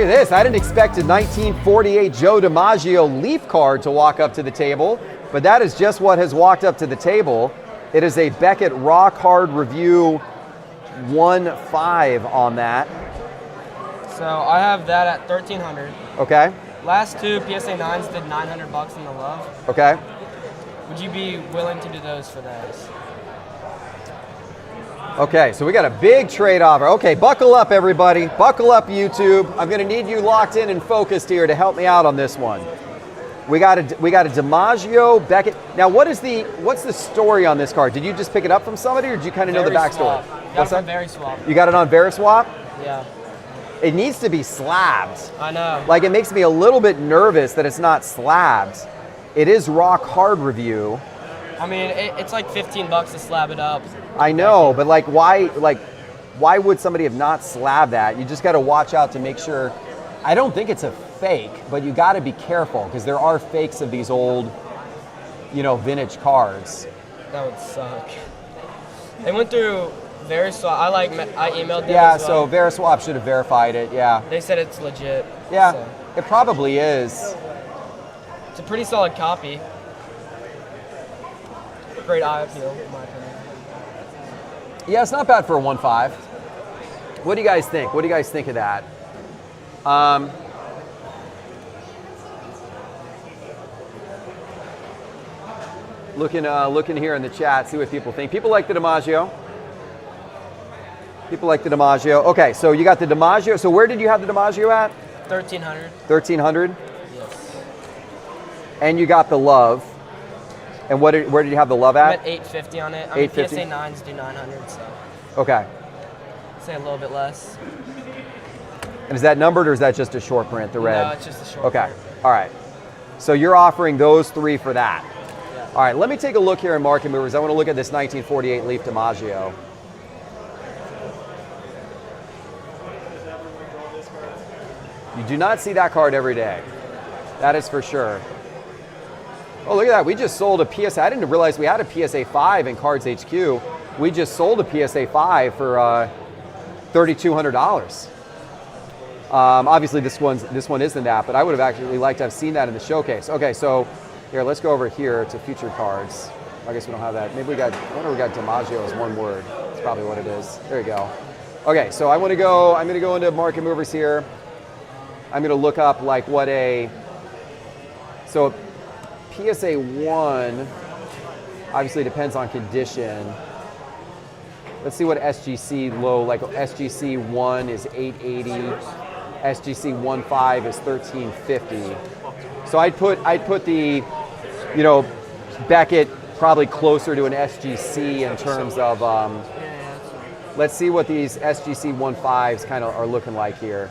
at this. I didn't expect a 1948 Joe DiMaggio Leaf card to walk up to the table, but that is just what has walked up to the table. It is a Beckett Raw Card Review 1.5 on that. So I have that at $1,300. Okay. Last two PSA 9s did $900 in the love. Okay. Would you be willing to do those for those? Okay, so we got a big trade offer. Okay, buckle up, everybody. Buckle up, YouTube. I'm going to need you locked in and focused here to help me out on this one. We got a DiMaggio Beckett. Now, what's the story on this card? Did you just pick it up from somebody, or did you kind of know the backstory? Got it on Veriswap. You got it on Veriswap? Yeah. It needs to be slabbed. I know. Like, it makes me a little bit nervous that it's not slabbed. It is Raw Card Review. I mean, it's like $15 to slab it up. I know, but why would somebody have not slabbed that? You just got to watch out to make sure. I don't think it's a fake, but you got to be careful because there are fakes of these old, vintage cards. That would suck. They went through Veriswap. I emailed them. Yeah, as well. so Veriswap should have verified it. Yeah. They said it's legit. Yeah, so. It probably is. It's a pretty solid copy. Great eye appeal, in my opinion. Yeah, it's not bad for a 1.5. What do you guys think? What do you guys think of that? Looking here in the chat, see what people think. People like the DiMaggio. People like the DiMaggio. Okay, so you got the DiMaggio. So where did you have the DiMaggio at? 1,300. 1,300? Yes. And you got the Love. And where did you have the Love at? I'm at 850 on it. I mean, PSA 9s do 900, so. Okay. Say a little bit less. And is that numbered or is that just a short print, the red? No, it's just a short Okay. print. All right. So you're offering those three for that. Yeah. All right, let me take a look here in Market Movers. I want to look at this 1948 Leaf DiMaggio. You do not see that card every day. That is for sure. Oh, look at that. We just sold a PSA. I didn't realize we had a PSA 5 in Cards HQ. We just sold a PSA 5 for $3,200. Obviously, this one isn't that, but I would have actually liked to have seen that in the showcase. Okay, so here, let's go over here to featured cards. I guess we don't have that. Maybe we got DiMaggio as one word. That's probably what it is. There you go. Okay, so I'm going to go into Market Movers here. I'm going to look up like what so PSA 1 obviously depends on condition. Let's see what SGC low, like SGC 1 is 880, SGC 1.5 is 1350. So I'd put the, Beckett probably closer to an SGC in terms of, let's see what these SGC 1.5s kind of are looking like here.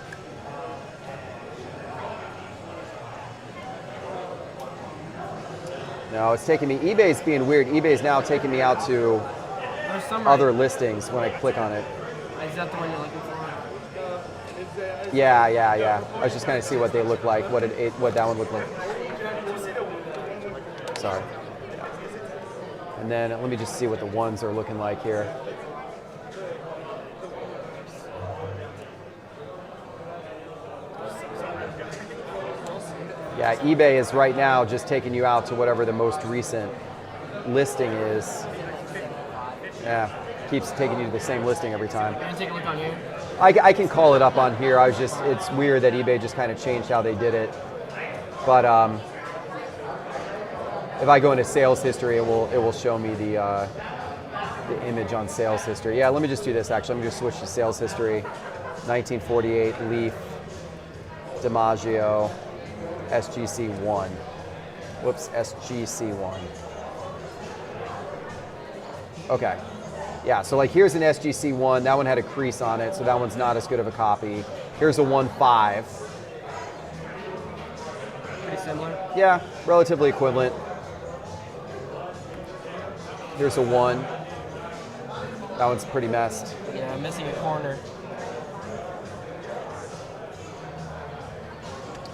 No, it's taking me, eBay's being weird. eBay's now taking me out to other listings when I click on it. Is that the one you're looking for? Yeah. I was just kind of see what they look like, what that one looked like. Sorry. And then let me just see what the ones are looking like here. Yeah, eBay is right now just taking you out to whatever the most recent listing is. Yeah, keeps taking you to the same listing every time. Can you take a look on here? I can call it up on here. It's weird that eBay just kind of changed how they did it. But if I go into sales history, it will show me the image on sales history. Yeah, let me just do this actually. Let me just switch to sales history. 1948 Leaf DiMaggio SGC 1. Whoops, SGC 1. Okay. Yeah, so like here's an SGC 1. That one had a crease on it, so that one's not as good of a copy. Here's a 1.5. Pretty similar? Yeah, relatively equivalent. Here's a 1. That one's pretty messed. Yeah, I'm missing a corner.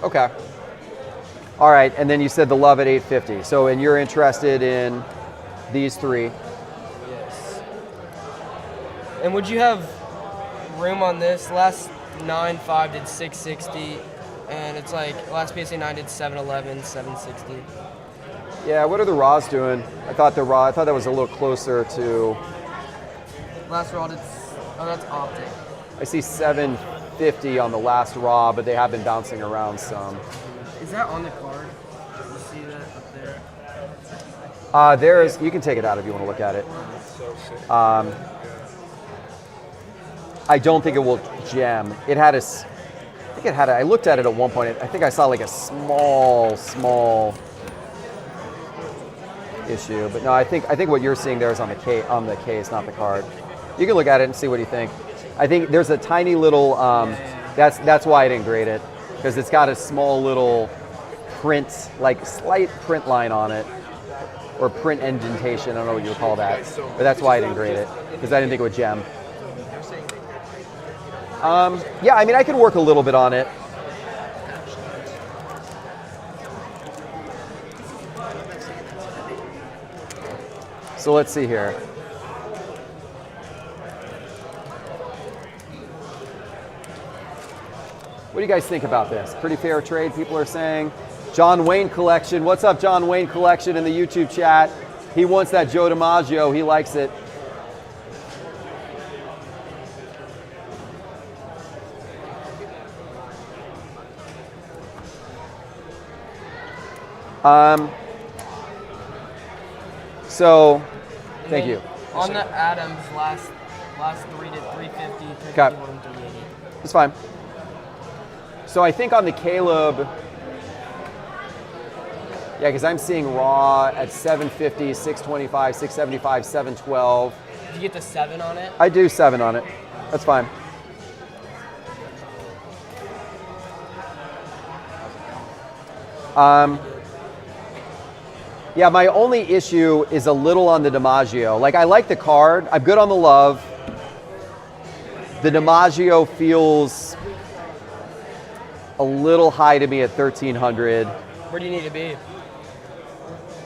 Okay. All right, and then you said the Love at 850. So, and you're interested in these three. Yes. And would you have room on this? Last 9.5 did 660, and it's like last PSA 9 did 711, 760. Yeah, what are the raws doing? I thought that was a little closer to. Last raw did. Oh, that's optic. I see 750 on the last raw, but they have been bouncing around some. Is that on the card? You see that up there? You can take it out if you want to look at it. I don't think it will gem. I looked at it at one point. I think I saw like a small issue, but no, I think what you're seeing there is on the case, not the card. You can look at it and see what you think. I think there's a tiny little. That's why I didn't grade it, because it's got a small little print, like slight print line on it, or print indentation. I don't know what you would call that, but that's why I didn't grade it, because I didn't think it would gem. Yeah, I mean, I could work a little bit on it. So let's see here. What do you guys think about this? Pretty fair trade, people are saying. John Wayne Collection. What's up, John Wayne Collection in the YouTube chat? He wants that Joe DiMaggio. He likes it. So, thank you. On the Adams, last 3 did 350, 351, 380. That's fine. So I think on the Caleb, yeah, because I'm seeing raw at 750, 625, 675, 712. Did you get the 7 on it? I do 7 on it. That's fine. Yeah, my only issue is a little on the DiMaggio. Like, I like the card. I'm good on the love. The DiMaggio feels a little high to me at 1,300. Where do you need to be?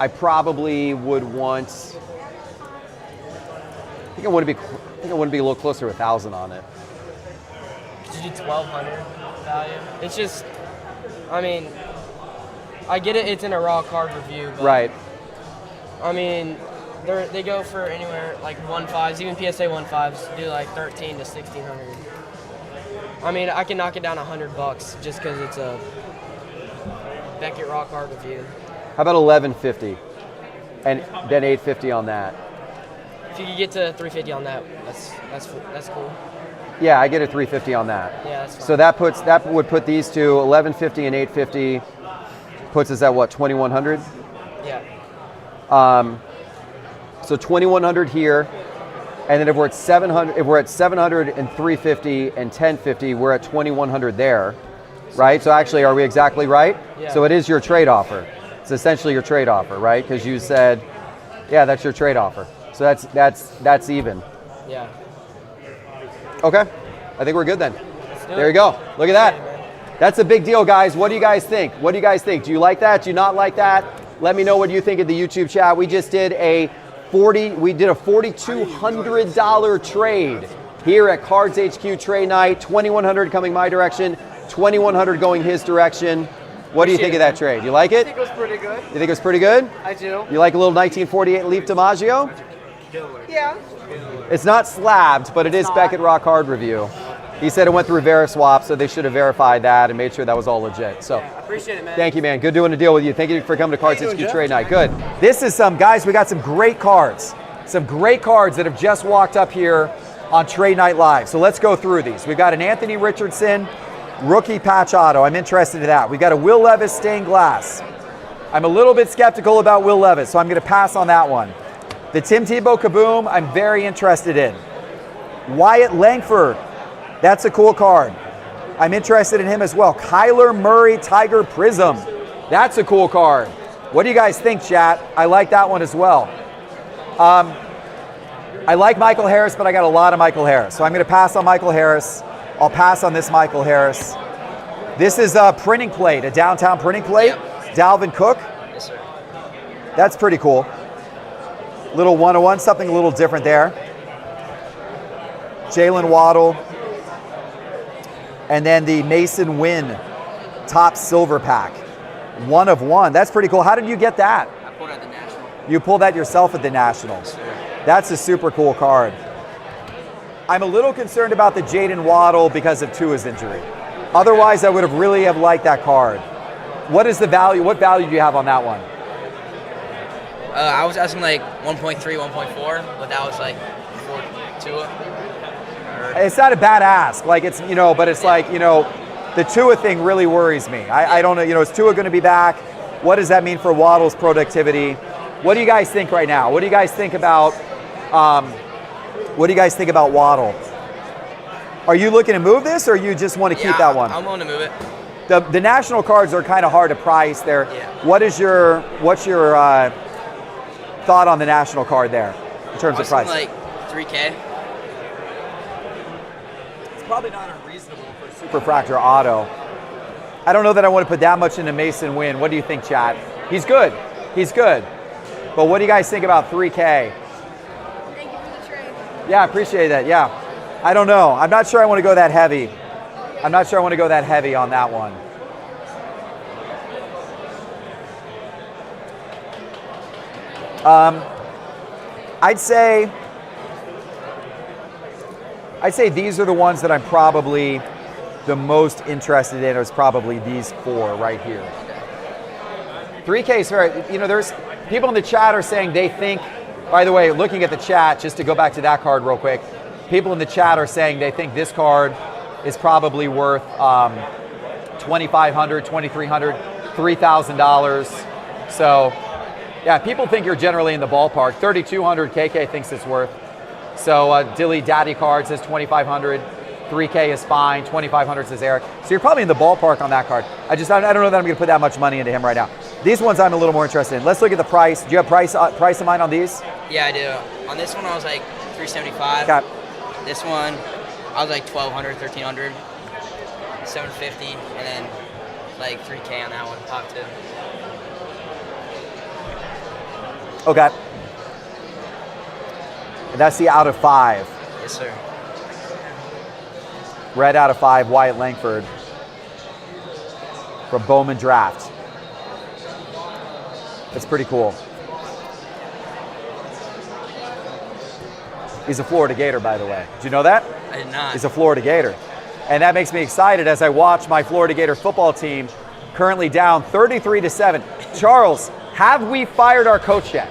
I probably would want. I think I want to be a little closer to 1,000 on it. Did you do 1,200 value? It's just, I mean, I get it. It's in a raw card review, but Right. I mean, they go for anywhere like 1.5s, even PSA 1.5s do like 1,300 to 1,600. I mean, I can knock it down $100 just because it's a Beckett raw card review. How about 1,150, and then 850 on that? If you could get to 350 on that, that's cool. Yeah, I get a 350 on that. Yeah, that's fine. So that would put these two 1,150 and 850 puts us at what, 2,100? Yeah. So 2,100 here, and then if we're at 700, and 350 and 1050, we're at 2,100 there, right? So actually, are we exactly right? Yeah. So it is your trade offer. It's essentially your trade offer, right? Because you said, yeah, that's your trade offer. So that's even. Yeah. Okay, I think we're good then. Let's do There it. you go. Look at that. Yeah, man. That's a big deal, guys. What do you guys think? Do you like that? Do you not like that? Let me know what you think in the YouTube chat. We just did a $4,200 trade here at Cards HQ Trade Night. 2,100 coming my direction, 2,100 going his direction. What do you think of that trade? You like it? I think it was pretty good. You think it was pretty good? I do. You like a little 1948 Leaf DiMaggio? Yeah. It's not slabbed, but it is Beckett Raw Card Review. He said it went through VeriSwap, so they should have verified that and made sure that was all legit. So, Appreciate it, man. thank you, man. Good doing a deal with you. Thank you for coming to Cards HQ Trade Night. Good. This is guys, we got some great cards. Some great cards that have just walked up here on Trade Night Live. So let's go through these. We've got an Anthony Richardson rookie patch auto. I'm interested in that. We've got a Will Levis stained glass. I'm a little bit skeptical about Will Levis, so I'm going to pass on that one. The Tim Tebow Kaboom, I'm very interested in. Wyatt Langford, that's a cool card. I'm interested in him as well. Kyler Murray Tiger Prism, that's a cool card. What do you guys think, chat? I like that one as well. I like Michael Harris, but I got a lot of Michael Harris, so I'm going to pass on Michael Harris. I'll pass on this Michael Harris. This is a printing plate, a downtown printing plate. Yep. Dalvin Cook. Yes, sir. That's pretty cool. Little 101, something a little different there. Jalen Waddle. And then the Mason Wynn top silver pack. 1 of 1. That's pretty cool. How did you get that? I pulled out the National. You pulled that yourself at the Nationals. That's a super cool card. I'm a little concerned about the Jaden Waddle because of Tua's injury. Otherwise, I would have really have liked that card. What is the value? What value do you have on that one? I was asking like 1.3, 1.4, but that was like for Tua. It's not a bad ask. Like it's, but it's like, the Tua thing really worries me. I don't know, is Tua going to be back? What does that mean for Waddle's productivity? What do you guys think right now? What do you guys think about Waddle? Are you looking to move this, or you just want to keep that one? I'm willing to move it. The national cards are kind of hard to price there. Yeah. What's your thought on the national card there in terms of price? Like $3K. It's probably not unreasonable for Superfractor auto. I don't know that I want to put that much into Mason Wynn. What do you think, chat? He's good. But what do you guys think about 3K? Thank you for the trade. Yeah, I appreciate that. Yeah. I don't know. I'm not sure I want to go that heavy. On that one. I'd say these are the ones that I'm probably the most interested in. Is probably these 4 right here. 3K is fair. There's people in the chat are saying they think. By the way, looking at the chat, just to go back to that card real quick, people in the chat are saying they think this card is probably worth $2,500, $2,300, $3,000. So, yeah, people think you're generally in the ballpark. 3,200 KK thinks it's worth. So Dilly Daddy card says 2,500. 3K is fine. 2,500 says Eric. So you're probably in the ballpark on that card. I don't know that I'm going to put that much money into him right now. These ones I'm a little more interested in. Let's look at the price. Do you have price in mind on these? Yeah, I do. On this one, I was like $375. Okay. This one, I was like $1,200, $1,300, $750, and then like $3K on that one, top 2. Okay. And that's the out of 5. Yes, sir. Red out of 5, Wyatt Langford from Bowman Draft. That's pretty cool. He's a Florida Gator, by the way. Did you know that? I did not. He's a Florida Gator. And that makes me excited as I watch my Florida Gator football team currently down 33-7. Charles, have we fired our coach yet?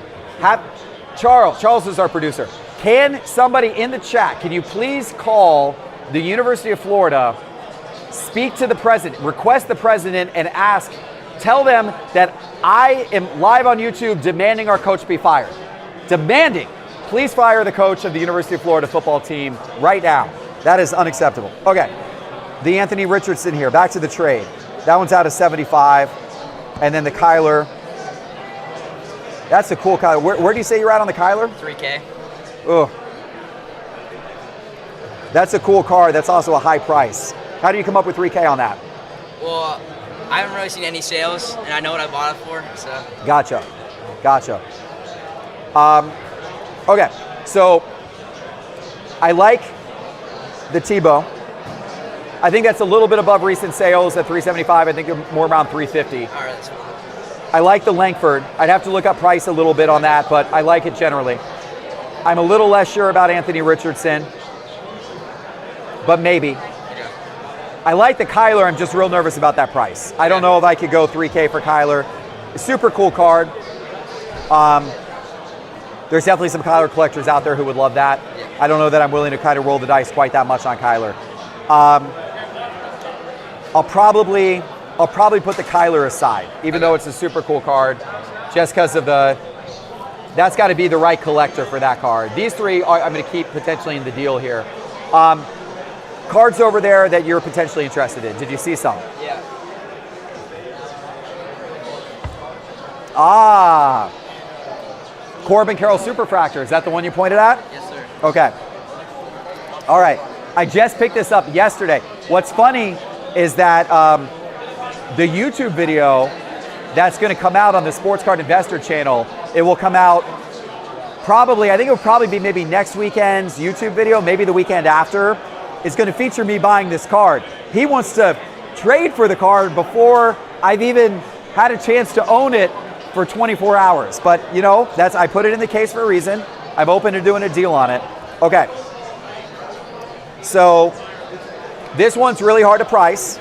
Charles is our producer. Can somebody in the chat, can you please call the University of Florida, speak to the president, request the president, and tell them that I am live on YouTube demanding our coach be fired. Demanding. Please fire the coach of the University of Florida football team right now. That is unacceptable. Okay, the Anthony Richardson here, back to the trade. That one's out of 75. And then the Kyler. That's a cool Kyler. Where do you say you're at on the Kyler? 3K. Ugh. That's a cool card. That's also a high price. How do you come up with 3K on that? Well, I haven't really seen any sales, and I know what I bought it for, so. Gotcha. Okay, so I like the Tebow. I think that's a little bit above recent sales at 375. I think they're more around 350. All right, that's fine. I like the Langford. I'd have to look up price a little bit on that, but I like it generally. I'm a little less sure about Anthony Richardson, but maybe. Okay. I like the Kyler. I'm just real nervous about that price. I don't know if I could go 3K for Kyler. Super cool card. There's definitely some Kyler collectors out there who would love that. Yeah. I don't know that I'm willing to kind of roll the dice quite that much on Kyler. I'll probably put the Kyler aside, even though it's a super cool card, just because of that's got to be the right collector for that card. These 3 I'm going to keep potentially in the deal here. Cards over there that you're potentially interested in. Did you see some? Yeah. Corbin Carroll Superfractor. Is that the one you pointed at? Yes, sir. Okay. All right. I just picked this up yesterday. What's funny is that the YouTube video that's going to come out on the Sports Card Investor channel, it will come out probably, I think it will probably be maybe next weekend's YouTube video, maybe the weekend after. It's going to feature me buying this card. He wants to trade for the card before I've even had a chance to own it for 24 hours. But you know, I put it in the case for a reason. I'm open to doing a deal on it. Okay. So this one's really hard to price.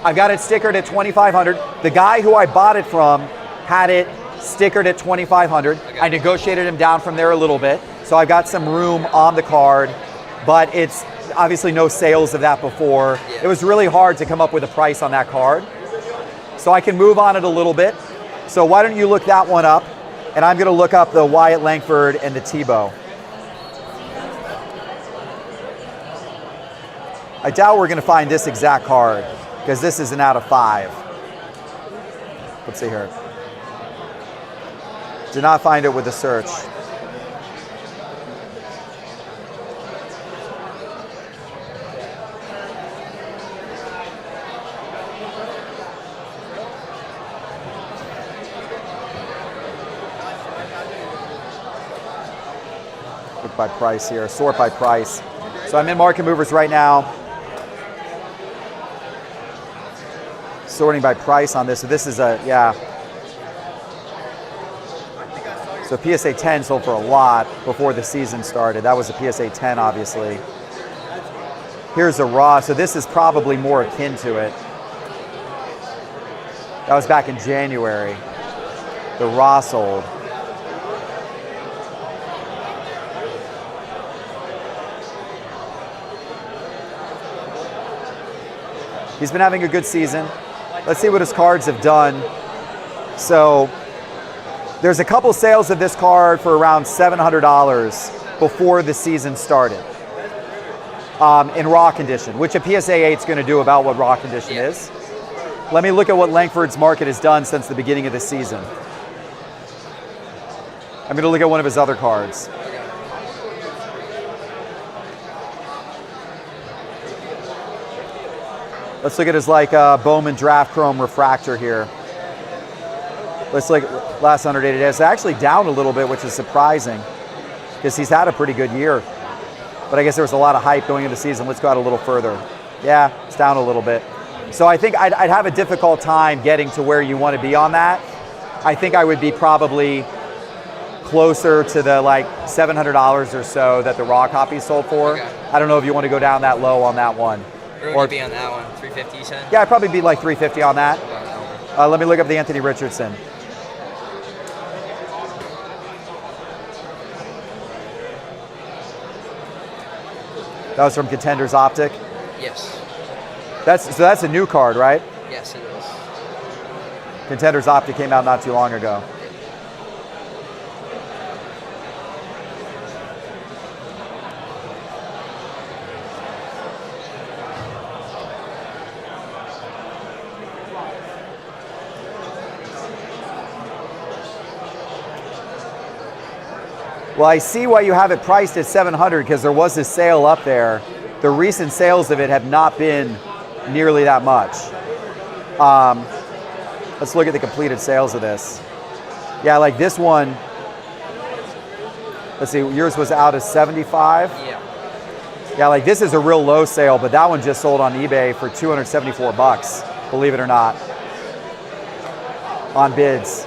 I've got it stickered at $2,500. The guy who I bought it from had it stickered at $2,500. Okay. I negotiated him down from there a little bit. So I've got some room on the card, but it's obviously no sales of that before. Yeah. It was really hard to come up with a price on that card. So I can move on it a little bit. So why don't you look that one up, and I'm gonna look up the Wyatt Langford and the Tebow. I doubt we're gonna find this exact card, because this is an out of 5. Let's see here. Did not find it with the search. Look by price here, sort by price. So I'm in Market Movers right now. Sorting by price on this. So this is a, yeah. So PSA 10 sold for a lot before the season started. That was a PSA 10, obviously. Here's a raw. So this is probably more akin to it. That was back in January. The raw sold. He's been having a good season. Let's see what his cards have done. So there's a couple sales of this card for around $700 before the season started in raw condition, which a PSA 8 is going to do about what raw condition is. Let me look at what Langford's market has done since the beginning of the season. I'm going to look at one of his other cards. Let's look at his Bowman Draft Chrome Refractor here. Let's look at last 180 days. It's actually down a little bit, which is surprising because he's had a pretty good year. But I guess there was a lot of hype going into the season. Let's go out a little further. Yeah, it's down a little bit. So I think I'd have a difficult time getting to where you want to be on that. I think I would be probably closer to the $700 or so that the raw copy sold for. Okay. I don't know if you want to go down that low on that one. Where would you be on that one? 350 you said? Yeah, I'd probably be like 350 on that. Let me look up the Anthony Richardson. That was from Contenders Optic. Yes. That's a new card, right? Yes, it is. Contenders Optic came out not too long ago. Well, I see why you have it priced at $700 because there was a sale up there. The recent sales of it have not been nearly that much. Let's look at the completed sales of this. Yeah, like this one, let's see, yours was out of 75. Yeah. Yeah, like this is a real low sale, but that one just sold on eBay for $274, believe it or not, on bids.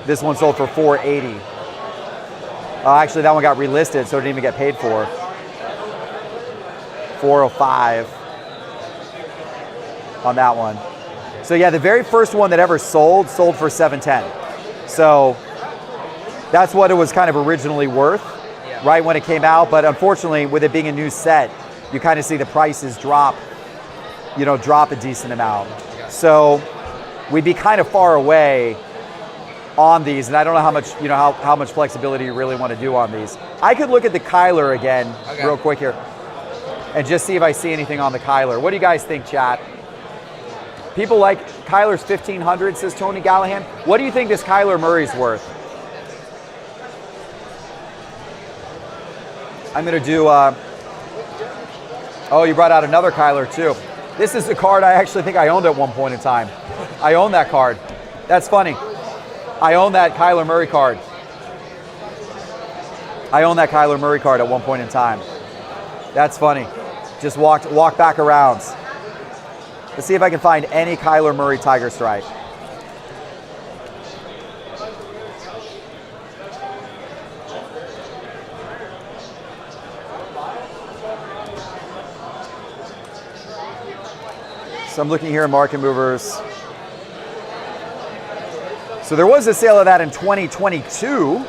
This one sold for $480. Actually, that one got relisted, so it didn't even get paid for. $405 on that one. So yeah, the very first one that ever sold for $710. So that's what it was kind of originally worth, Yeah. right when it came out. But unfortunately, with it being a new set, you kind of see the prices drop a decent amount. So we'd be kind of far away on these, and I don't know how much, how much flexibility you really want to do on these. I could look at the Kyler again real quick here and just see if I see anything on the Kyler. What do you guys think, chat? People like Kyler's 1,500, says Tony Gallahan. What do you think this Kyler Murray's worth? I'm going to do, oh, you brought out another Kyler too. This is a card I actually think I owned at one point in time. I own that card. That's funny. I own that Kyler Murray card. I own that Kyler Murray card at one point in time. That's funny. Just walk back around. Let's see if I can find any Kyler Murray Tiger Stripe. So I'm looking here at Market Movers. So there was a sale of that in 2022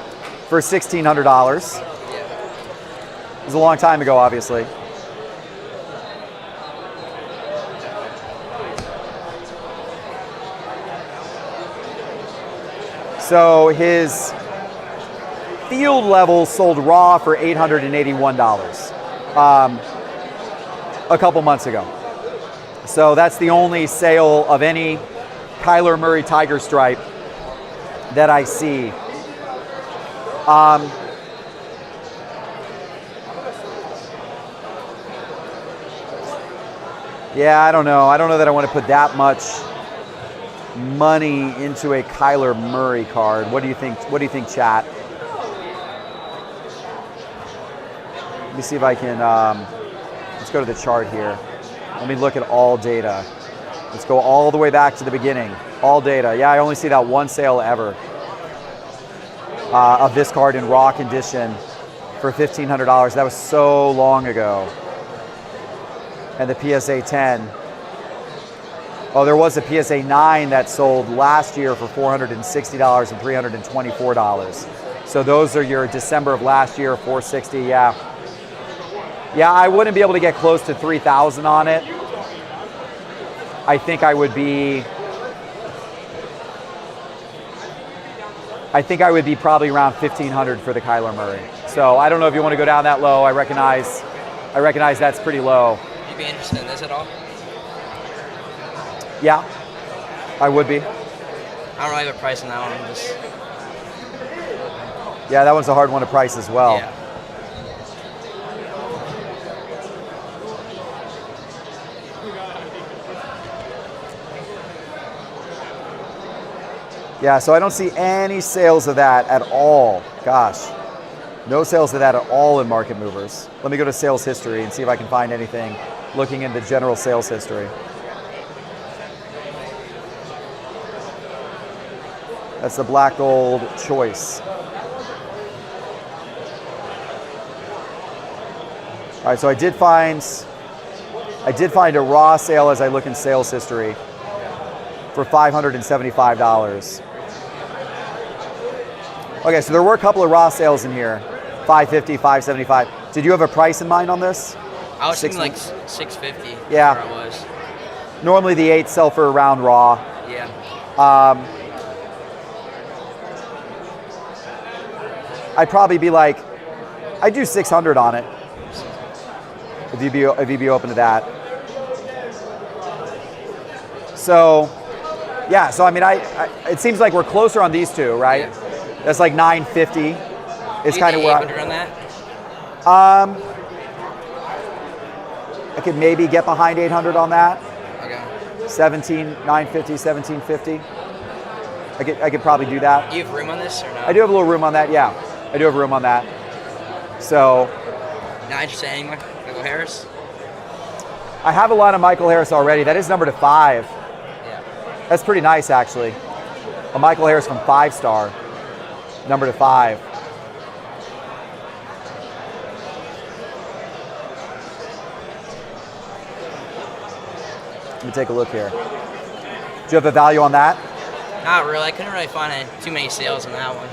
for $1,600. It was a long time ago, obviously. So his field level sold raw for $881 a couple months ago. So that's the only sale of any Kyler Murray Tiger Stripe that I see. Yeah, I don't know. I don't know that I want to put that much money into a Kyler Murray card. What do you think? What do you think, chat? Let me see if I can. Let's go to the chart here. Let me look at all data. Let's go all the way back to the beginning. All data. Yeah, I only see that one sale ever of this card in raw condition for $1,500. That was so long ago. And the PSA 10. Oh, there was a PSA 9 that sold last year for $460 and $324. So those are your December of last year, $460. Yeah. Yeah, I wouldn't be able to get close to 3,000 on it. I think I would be probably around 1,500 for the Kyler Murray. So I don't know if you want to go down that low. I recognize that's pretty low. You'd be interested in this at all? Yeah, I would be. I don't really have a price on that one. Just Yeah, that one's a hard one to price as well. yeah. Yeah, so I don't see any sales of that at all. Gosh, no sales of that at all in Market Movers. Let me go to sales history and see if I can find anything looking into general sales history. That's the black gold choice. All right, so I did find a raw sale as I look in sales history for $575. Okay, so there were a couple of raw sales in here, $550, $575. Did you have a price in mind on this? I was thinking like $650. Yeah. Where I was. Normally the 8 sell for around raw. Yeah. I'd probably be like, I'd do 600 on it. If you'd be open to that. So, yeah. So I mean, it seems like we're closer on these two, right? Yeah. That's like 950. It's kind of what 800 on that. I could maybe get behind 800 on that. Okay. 950, 1750. I could probably do that. You have room on this or no? I do have a little room on that. Yeah, I do have room on that. So. Not interested anymore. Michael Harris. I have a lot of Michael Harris already. That is number to 5. Yeah. That's pretty nice, actually. A Michael Harris from 5-star, number to 5. Let me take a look here. Do you have a value on that? Not really. I couldn't really find too many sales on that one.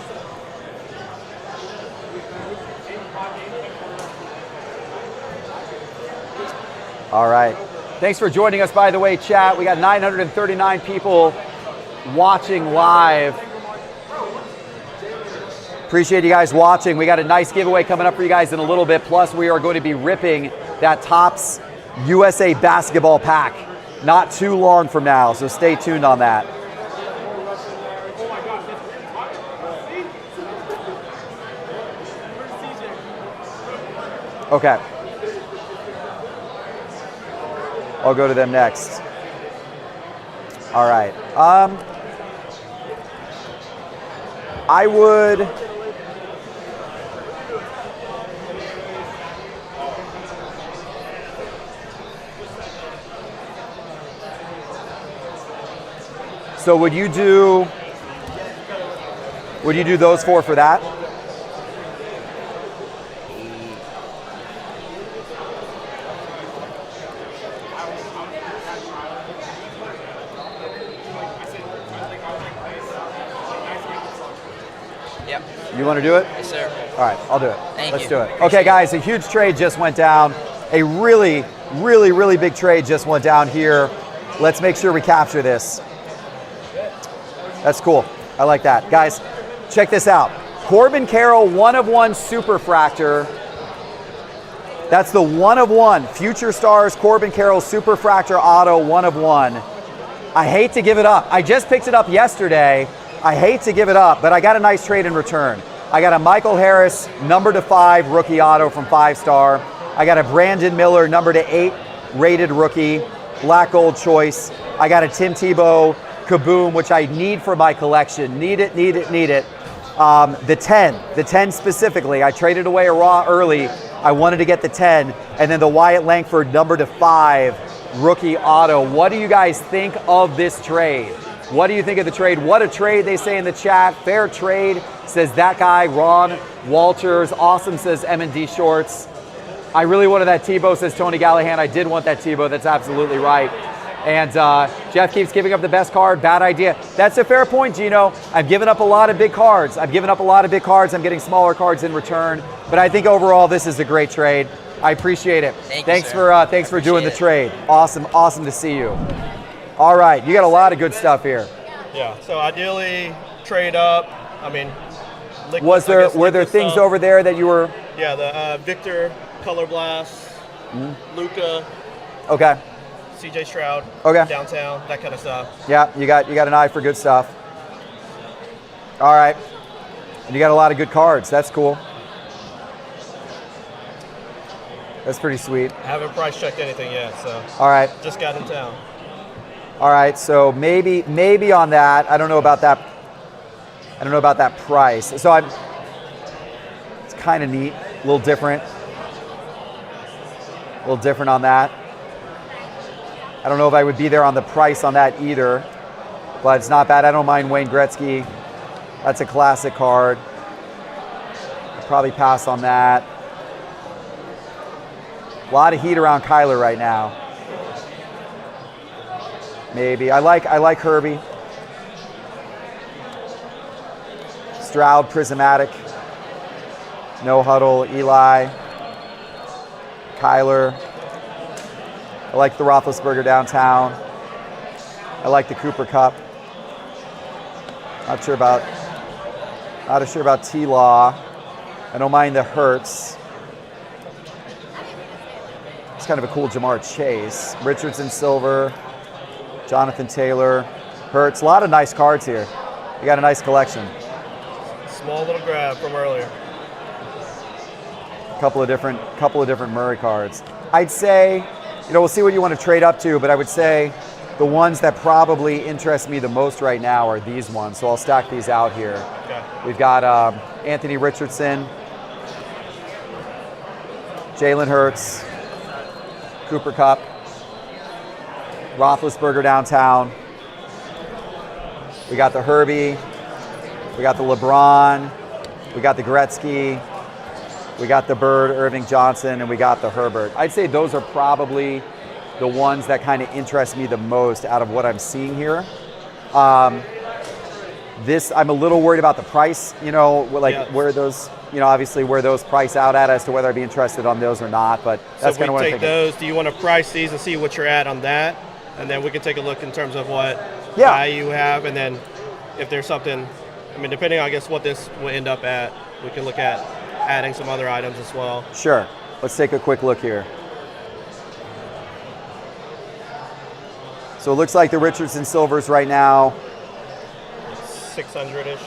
All right. Thanks for joining us, by the way, chat. We got 939 people watching live. Appreciate you guys watching. We got a nice giveaway coming up for you guys in a little bit. Plus, we are going to be ripping that Topps USA basketball pack not too long from now, so stay tuned on that. Okay. I'll go to them next. All right. I would So would you do those 4 for that? Yep. You want to do it? Yes, sir. All right, I'll do it. Thank Let's you. do it. Okay, guys, a huge trade just went down. A really, really, really big trade just went down here. Let's make sure we capture this. That's cool. I like that. Guys, check this out. Corbin Carroll 1/1 Superfractor. That's the 1/1 Future Stars Corbin Carroll Superfractor Auto 1/1. I hate to give it up. I just picked it up yesterday. I hate to give it up, but I got a nice trade in return. I got a Michael Harris number /5 rookie auto from 5-star. I got a Brandon Miller number /8 rated rookie, black gold choice. I got a Tim Tebow Kaboom, which I need for my collection. Need it, need it, need it. The 10 specifically. I traded away a raw early. I wanted to get the 10. And then the Wyatt Langford number /5 rookie auto. What do you guys think of this trade? What do you think of the trade? What a trade, they say in the chat. Fair trade, says that guy, Ron Walters. Awesome, says M&D Shorts. I really wanted that Tebow, says Tony Gallahan. I did want that Tebow. That's absolutely right. And Jeff keeps giving up the best card. Bad idea. That's a fair point, Gino. I've given up a lot of big cards. I'm getting smaller cards in return. But I think overall, this is a great trade. I appreciate it. Thanks for doing the trade. Awesome to see you. All right, you got a lot of good stuff here. Yeah. So ideally, trade up. I mean, were there things over there that you were? Yeah, the Victor Color Blast, Luca, Okay. CJ Stroud, Okay. downtown, that kind of stuff. Yeah, you got an eye for good stuff. All right, and you got a lot of good cards. That's cool. That's pretty sweet. I haven't price checked anything yet, so. All right. Just got in town. All right, so maybe on that. I don't know about that price. So it's kind of neat, a little different on that. I don't know if I would be there on the price on that either, but it's not bad. I don't mind Wayne Gretzky. That's a classic card. I'd probably pass on that. A lot of heat around Kyler right now. Maybe. I like Herbie. Stroud, Prismatic. No Huddle, Eli. Kyler. I like the Roethlisberger downtown. I like the Cooper Cup. Not sure about T-Law. I don't mind the Hurts. It's kind of a cool Jamar Chase. Richardson Silver. Jonathan Taylor, Hurts. A lot of nice cards here. You got a nice collection. Small little grab from earlier. Couple of different Murray cards. I'd say, we'll see what you want to trade up to, but I would say the ones that probably interest me the most right now are these ones. So I'll stack these out here. Okay. We've got Anthony Richardson, Jalen Hurts, Cooper Cup, Roethlisberger downtown. We got the Herbie. We got the LeBron. We got the Gretzky. We got the Bird, Irving Johnson, and we got the Herbert. I'd say those are probably the ones that kind of interest me the most out of what I'm seeing here. This, I'm a little worried about the price, where those, obviously where those price out at as to whether I'd be interested on those or not, but that's kind of what I'm thinking. Those, do you want to price these and see what you're at on that? And then we can take a look in terms of what value you have, and then if there's something, depending on, I guess, what this will end up at, we can look at adding some other items as well. Sure. Let's take a quick look here. So it looks like the Richardson Silvers right now. 600-ish.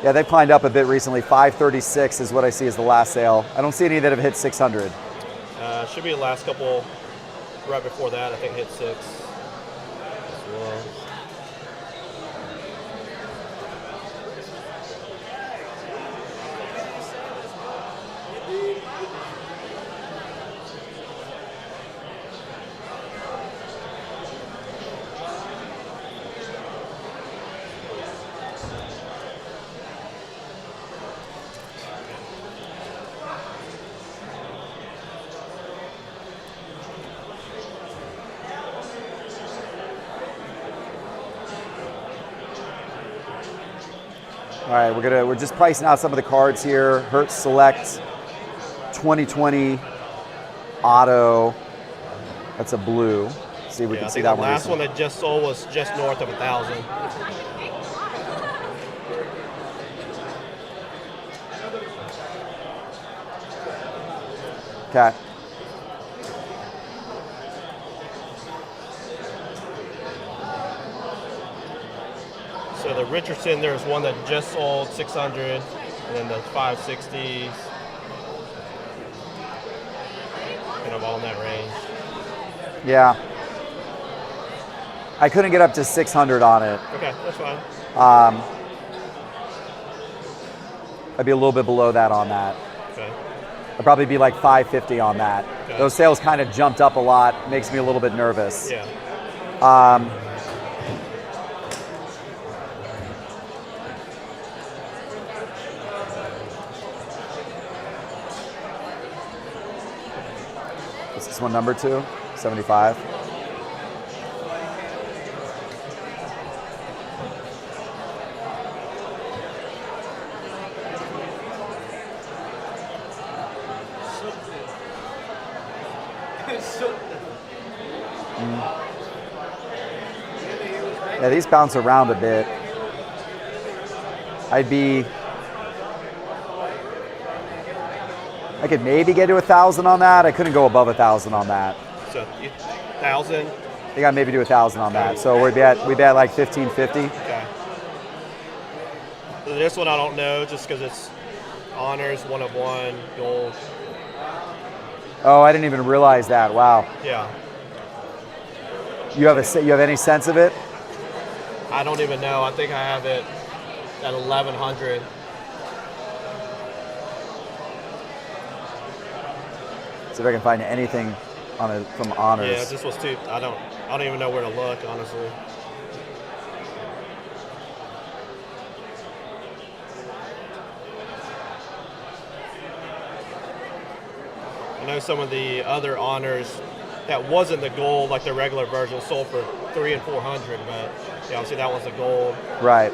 Yeah, they've climbed up a bit recently. 536 is what I see as the last sale. I don't see any that have hit 600. Should be the last couple. Right before that, I think hit 6 as well. All right, we're just pricing out some of the cards here. Hertz Select 2020 Auto. That's a blue. See if we Yeah, can I see think that the one. last one that just sold was just north of 1,000. Okay. So the Richardson, there's one that just sold 600, and then the 560s, kind of all in that range. Yeah. I couldn't get up to 600 on it. Okay, that's fine. I'd be a little bit below that on that. Okay. I'd probably be like 550 on that. Okay. Those sales kind of jumped up a lot. Makes me a little bit nervous. Yeah. Is this one number 2? 75. Yeah, these bounce around a bit. I could maybe get to 1,000 on that. I couldn't go above 1,000 on that. So 1,000. I think I'd maybe do 1,000 on that. So we'd be at like 1,550. Okay. So this one I don't know, just because it's honors, 1 of 1, gold. Oh, I didn't even realize that. Wow. Yeah. You have any sense of it? I don't even know. I think I have it at 1,100. See if I can find anything on it from honors. Yeah, this was too. I don't even know where to look, honestly. I know some of the other honors that wasn't the gold, like the regular version, sold for 300 and 400, but yeah, obviously that was the gold. Right.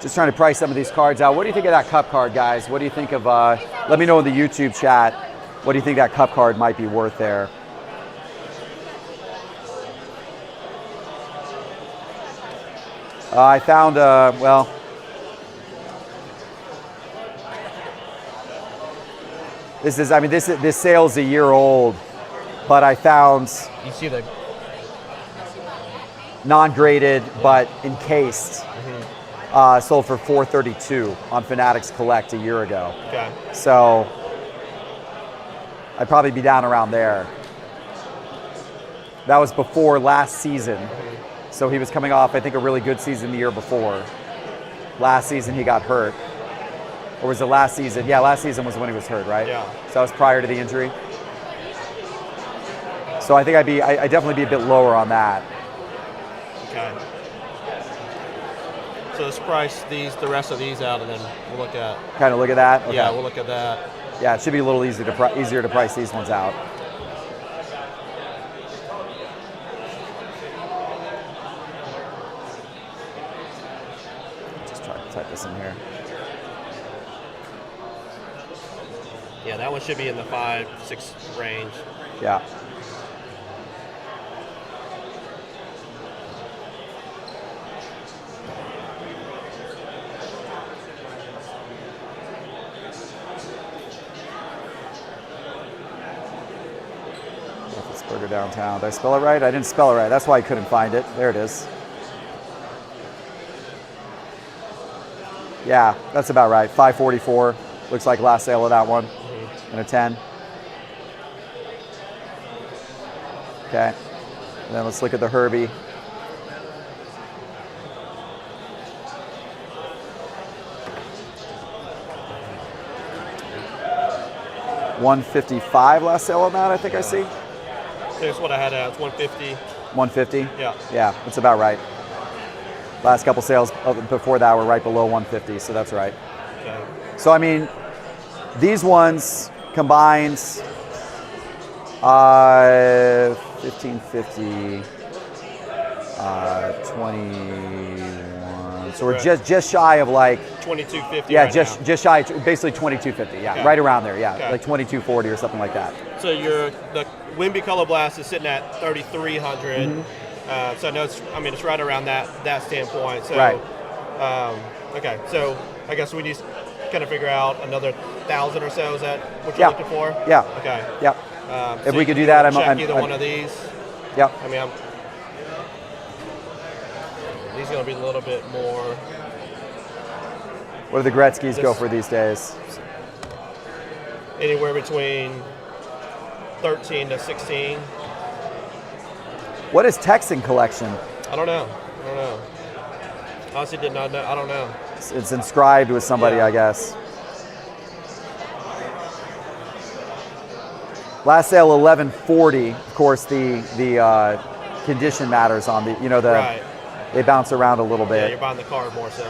Just trying to price some of these cards out. What do you think of that cup card, guys? What do you think of, let me know in the YouTube chat, what do you think that cup card might be worth there? I found, well, this sale's a year old, but I found You see the non-graded but encased. Sold for $432 on Fanatics Collect a year ago. okay. So I'd probably be down around there. That was before last season. So he was coming off, I think, a really good season the year before. Last season he got hurt. Or was it last season? Yeah, last season was when he was hurt, right? Yeah. So that was prior to the injury. So I think I'd definitely be a bit lower on that. Okay. So let's price the rest of these out, and then we'll look at. Kind of look at that? Okay. Yeah, we'll look at that. Yeah, it should be a little easier to price these ones out. Just try to type this in here. Yeah, that one should be in the 5-6 range. Yeah. Burger downtown. Did I spell it right? I didn't spell it right. That's why I couldn't find it. There it is. Yeah, that's about right. 544. Looks like last sale of that one. And a 10. Okay. And then let's look at the Herbie. 155 last sale on that, I think I see. Here's what I had at. It's 150. 150? Yeah. Yeah, that's about right. Last couple sales before that were right below 150, so that's right. Okay. So I mean, these ones combined, 1550, 21. So we're just shy of like 2250. yeah, right just now. just shy, basically 2250. Yeah, right around there. Yeah, Okay. like 2240 or something like that. So the Wimby Color Blast is sitting at 3,300. So I know it's right around that standpoint. So, Right. Okay. So I guess we need to kind of figure out another 1,000 or so. Is that what Yeah. you're looking for? Yeah. Okay. Yep. So If we could do you that, wanna check I'm either one of these. Yep. I mean, these are going to be a little bit more. What do the Gretzky's go for these days? Anywhere between 13 to 16. What is Texan collection? I don't know. Honestly, did not know. I don't know. It's inscribed with somebody, Yeah. I guess. Last sale 1140. Of course, the condition matters on the Right. they bounce around a little Yeah, bit. you're buying the card more so.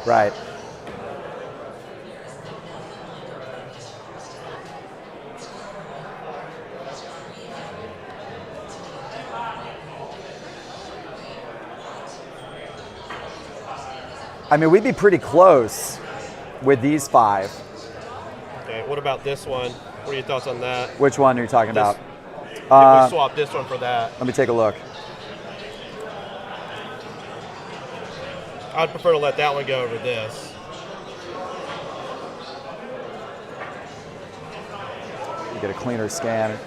Right. I mean, we'd be pretty close with these 5. Okay. What about this one? What are your thoughts on that? Which one are you talking about? If we swap this one for that, Let me take a look. I'd prefer to let that one go over this. You get a cleaner scan.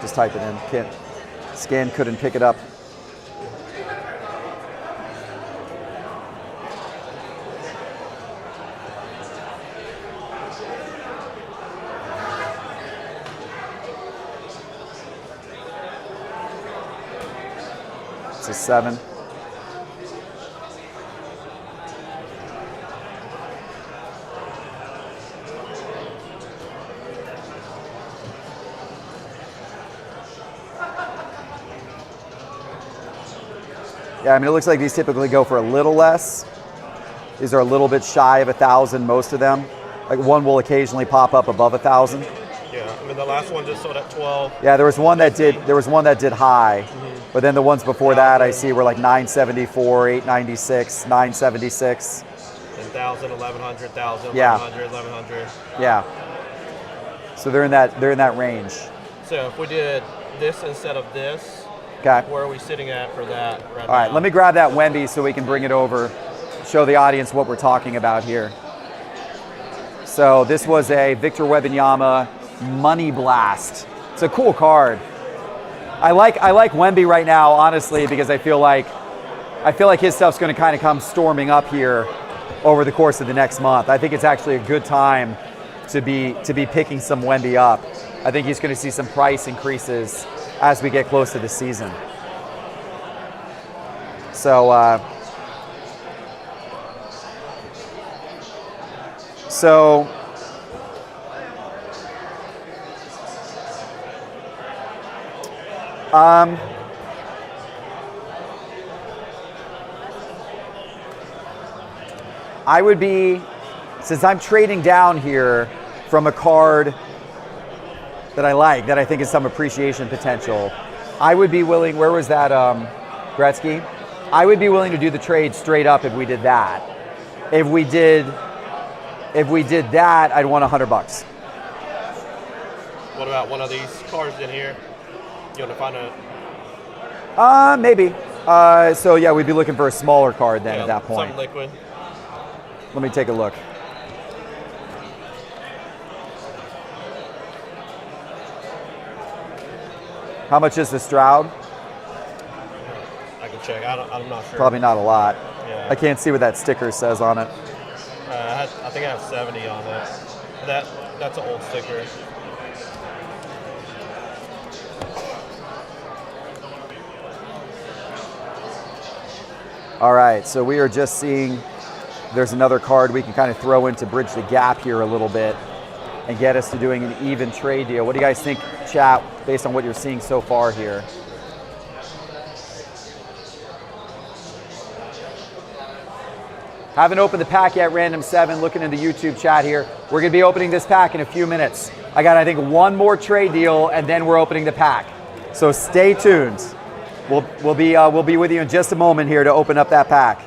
Just type it in. Scan couldn't pick it up. It's a 7. Yeah, I mean, it looks like these typically go for a little less. These are a little bit shy of 1,000, most of them. Like one will occasionally pop up above 1,000. Yeah. I mean, the last one just sold at 12. Yeah, there was one that did high, but then the ones before that I see were like 974, 896, 976. 10,000, 1,100, 1,000, Yeah. 1,100, 1,100. Yeah. So they're in that range. So if we did this instead of this, Okay. where are we sitting at for that right now? All right, let me grab that Wemby so we can bring it over, show the audience what we're talking about here. So this was a Victor Wembanyama Money Blast. It's a cool card. I like Wemby right now, honestly, because I feel like his stuff's going to kind of come storming up here over the course of the next month. I think it's actually a good time to be picking some Wemby up. I think he's going to see some price increases as we get close to the season. So I would be, since I'm trading down here from a card that I like, that I think has some appreciation potential, I would be willing, where was that Gretzky? I would be willing to do the trade straight up if we did that. If we did that, I'd want $100. What about one of these cards in here? You want to find a Maybe. So yeah, we'd be looking for a smaller card then at that point. Something liquid. Let me take a look. How much is the Stroud? I can check. I'm not sure. Probably not a lot. Yeah. I can't see what that sticker says on it. I think I have 70 on it. That's an old sticker. All right, so we are just seeing there's another card we can kind of throw in to bridge the gap here a little bit and get us to doing an even trade deal. What do you guys think, chat, based on what you're seeing so far here? Haven't opened the pack yet, Random 7, looking in the YouTube chat here. We're gonna be opening this pack in a few minutes. I got, I think, one more trade deal and then we're opening the pack. So stay tuned. We'll be with you in just a moment here to open up that pack.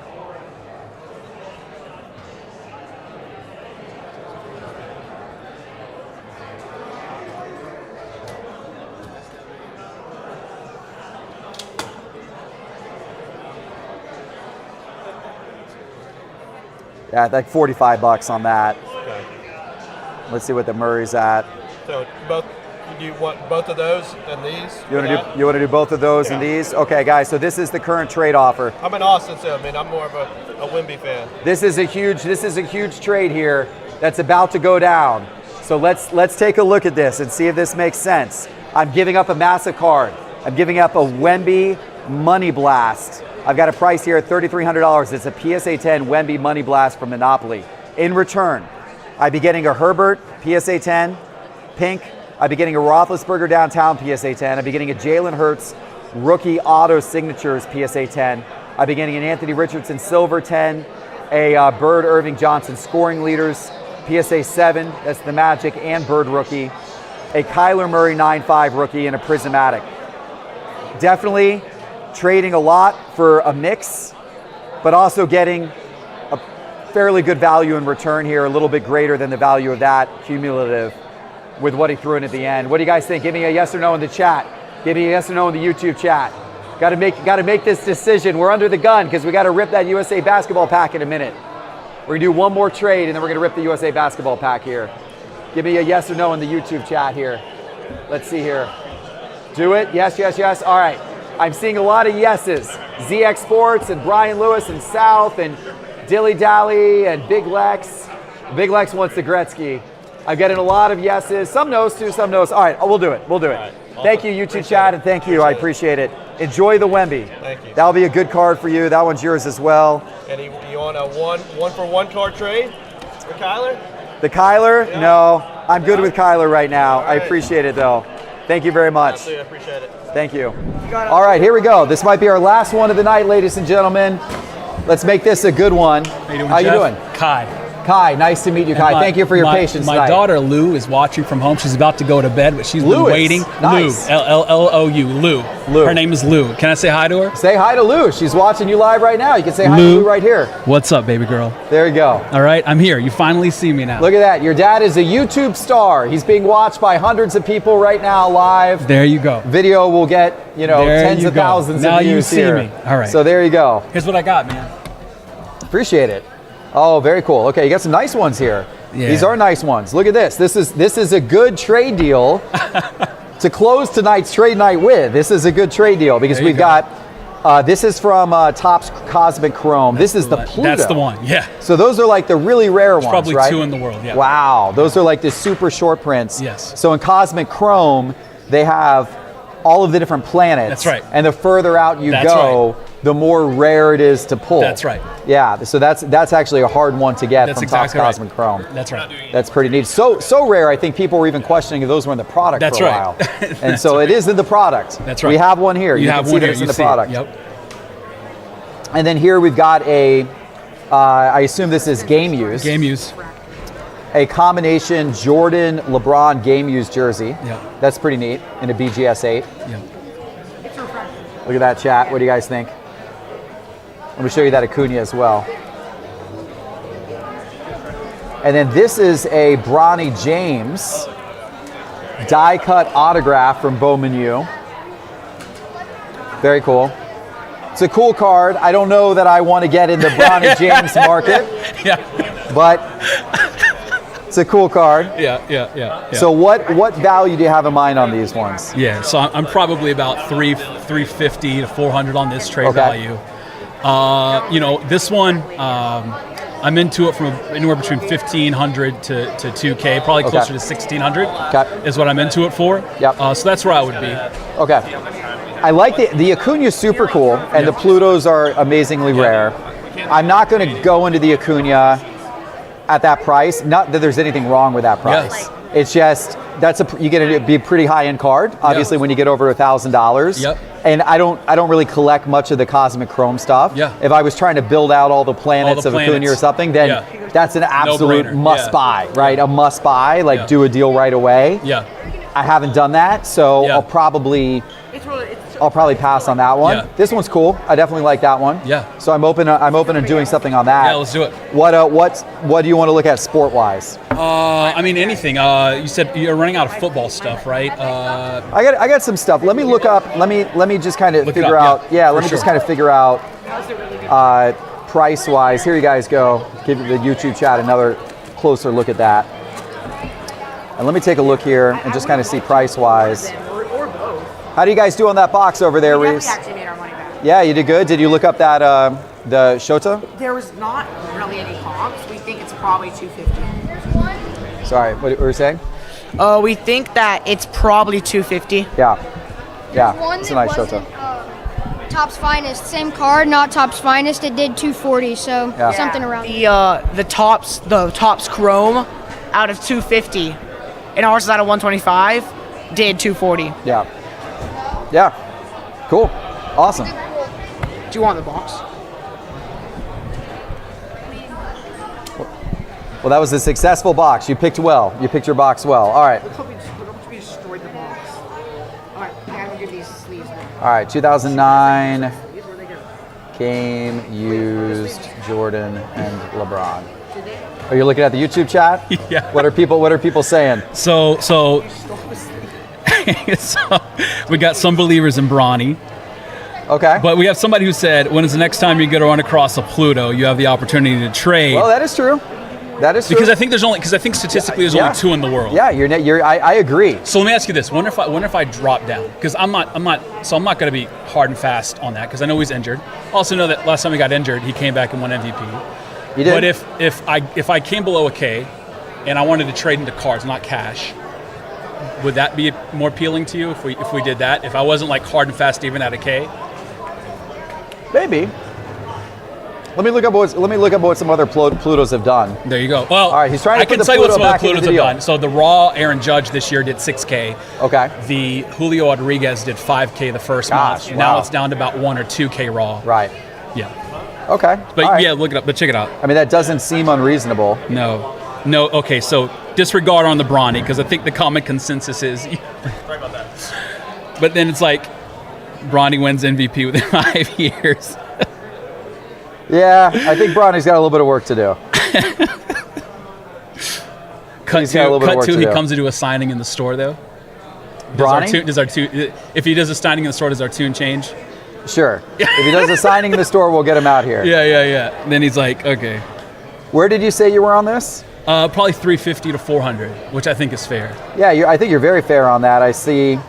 Yeah, like 45 bucks on that. Okay. Let's see what the Murray's at. So do you want both of those and these? You want to do both of those and these? Okay, guys. So this is the current trade offer. I'm in Austin, so I mean I'm more of a Wemby fan. This is a huge trade here that's about to go down. So let's take a look at this and see if this makes sense. I'm giving up a massive card. I'm giving up a Wemby Money Blast. I've got a price here at $3,300. It's a PSA 10 Wemby Money Blast from Monopoly. In return, I'd be getting a Herbert PSA 10 pink. I'd be getting a Roethlisberger downtown PSA 10. I'd be getting a Jalen Hurts rookie auto signatures PSA 10. I'd be getting an Anthony Richardson silver 10, a Bird Irving Johnson scoring leaders PSA 7. That's the Magic and Bird rookie. A Kyler Murray 9.5 rookie and a Prismatic. Definitely trading a lot for a mix, but also getting a fairly good value in return here, a little bit greater than the value of that cumulative with what he threw in at the end. What do you guys think? Give me a yes or no in the chat. Give me a yes or no in the YouTube chat. Got to make this decision. We're under the gun because we got to rip that USA basketball pack in a minute. We're gonna do one more trade and then we're gonna rip the USA basketball pack here. Give me a yes or no in the YouTube chat here. Let's see here. Do it. Yes, yes, yes. All right. I'm seeing a lot of yeses. ZX Sports and Brian Lewis and South and Dilly Dally and Big Lex. Big Lex wants the Gretzky. I'm getting a lot of yeses. Some no's too, some no's. All right, we'll do it. We'll do it. Right, awesome. Thank you, YouTube chat, and thank you. I appreciate it. Enjoy the Wemby. Thank you. That'll be a good card for you. That one's yours as well. And you want a one for one card trade for Kyler? The Kyler? Yeah. No, I'm good with Kyler right now. All right. I appreciate it though. Thank you very much. Absolutely, I appreciate it. Thank you. All right, here we go. This might be our last one of the night, ladies and gentlemen. Let's make this a good one. How you doing? Kai. Kai, nice to meet you, Kai. Thank you for your patience My tonight. daughter Lou is watching from home. She's about to go to bed, but she's been waiting. Nice. Lou, L-L-O-U, Lou. Her name is Lou. Can I say hi to her? Say hi to Lou. She's watching you live right now. You can say hi to Lou right here. What's up, baby girl? There you go. All right, I'm here. You finally see me now. Look at that. Your dad is a YouTube star. He's being watched by hundreds of people right now live. There you go. Video will get, tens of thousands of views here. Now you see me. All right. So there you go. Here's what I got, man. Appreciate it. Oh, very cool. Okay, you got some nice ones here. Yeah. These are nice ones. Look at this. This is a good trade deal to close tonight's trade night with. This is a good trade deal because we've got, this is from Topps Cosmic Chrome. This is the Pluto. That's the one, yeah. So those are like the really rare ones, probably right? 2 in the world, yeah. Wow, those are like the super short prints. Yes. So in Cosmic Chrome, they have all of the different planets. That's right. And the further out you go, the more rare it is to pull. That's right. Yeah, so that's actually a hard one to get from Topps Cosmic Chrome. That's right. That's pretty neat. So rare, I think people were even questioning if those were in the product for a while. And so it is in the product. That's right. We have one here. You can have see one that here. it's in You the see product. it. Yep. And then here we've got a, I assume this is game use. Game use. A combination Jordan LeBron game use jersey. Yeah. That's pretty neat in a BGS 8. Yeah. Look at that, chat. What do you guys think? Let me show you that Acuna as well. And then this is a Bronny James die cut autograph from Bowman U. Very cool. It's a cool card. I don't know that I want to get in the Bronny James market. Yeah. But it's a cool card. Yeah. So what value do you have in mind on these ones? Yeah, so I'm probably about 350 to 400 on this trade value. This one, I'm into it from anywhere between 1,500 to 2K, probably closer to 1,600 is what I'm into it for. Yep. So that's where I would be. Okay. I like the Acuna is super cool, and the Plutos are amazingly rare. I'm not going to go into the Acuna at that price. Not that there's anything wrong with that price. Yes. It's just you get to be a pretty high end card. Obviously, when you get over $1,000. Yep. And I don't really collect much of the Cosmic Chrome stuff. Yeah. If I was trying to build out all the planets of Acuna or something, then that's an absolute No-brainer. must buy, right? A must buy. Like do a deal right away. Yeah. I haven't done that, so I'll probably pass on that one. Yeah. This one's cool. I definitely like that one. Yeah. So I'm open to doing something on that. Yeah, let's do it. What do you want to look at sport wise? I mean, anything. You said you're running out of football stuff, right? I got some stuff. Let me look up. Let me just kind of figure out. Let me just kind of figure out price wise. Here you guys go. Give the YouTube chat another closer look at that. And let me take a look here and just kind of see price wise. How do you guys do on that box over there, Reeves? We actually made our money back. Yeah, you did good. Did you look up that the Shota? There was not really any comps. We think it's probably 250. Sorry, what were you saying? We think that it's probably 250. Yeah, One it's a that nice wasn't Shota. Topps Finest, same card, not Topps Finest. It did 240, so something around. The Topps Chrome out of 250, and ours is out of 125. Did 240. Yeah, cool, awesome. Do you want the box? Well, that was a successful box. You picked well. You picked your box well. All right. Look how we destroyed the box. All right, I'm gonna give these sleeves now. All right, 2009 These were they good? game used Jordan and LeBron. Are you looking at the YouTube chat? Yeah. What are people saying? So we got some believers in Bronny. Okay. But we have somebody who said, when is the next time you get to run across a Pluto, you have the opportunity to trade. Well, that is true. That is true. Because I think statistically there's only two in the world. Yeah, I agree. So let me ask you this: wonder if I drop down? Because I'm not going to be hard and fast on that because I know he's injured. Also know that last time he got injured, he came back and won MVP. You did. But if I came below a K, and I wanted to trade into cards, not cash, would that be more appealing to you if we did that? If I wasn't like hard and fast even at a K? Maybe. Let me look up what some other Plutos have done. There you go. Well, all right, he's trying to I can put the tell you what Pluto some other back into Plutos the have deal. done. So the Raw Aaron Judge this year did 6K. Okay. The Julio Rodriguez did 5K the first month. wow. Now it's down to about 1 or 2K Raw. Right. Yeah. Okay. But all right. yeah, look it up. But check it out. I mean, that doesn't seem unreasonable. No. Okay. So disregard on the Bronny because I think the common consensus is. Sorry about that. But then it's like Bronny wins MVP within 5 years. Yeah, I think Bronny's got a little bit of work to do. Cut to he comes to do a signing in the store though. Bronny? If he does a signing in the store, does our tune change? Sure. If he does a signing in the store, we'll get him out here. Yeah. Then he's like, okay. Where did you say you were on this? Probably 350 to 400, which I think is fair. Yeah, I think you're very fair on that. I see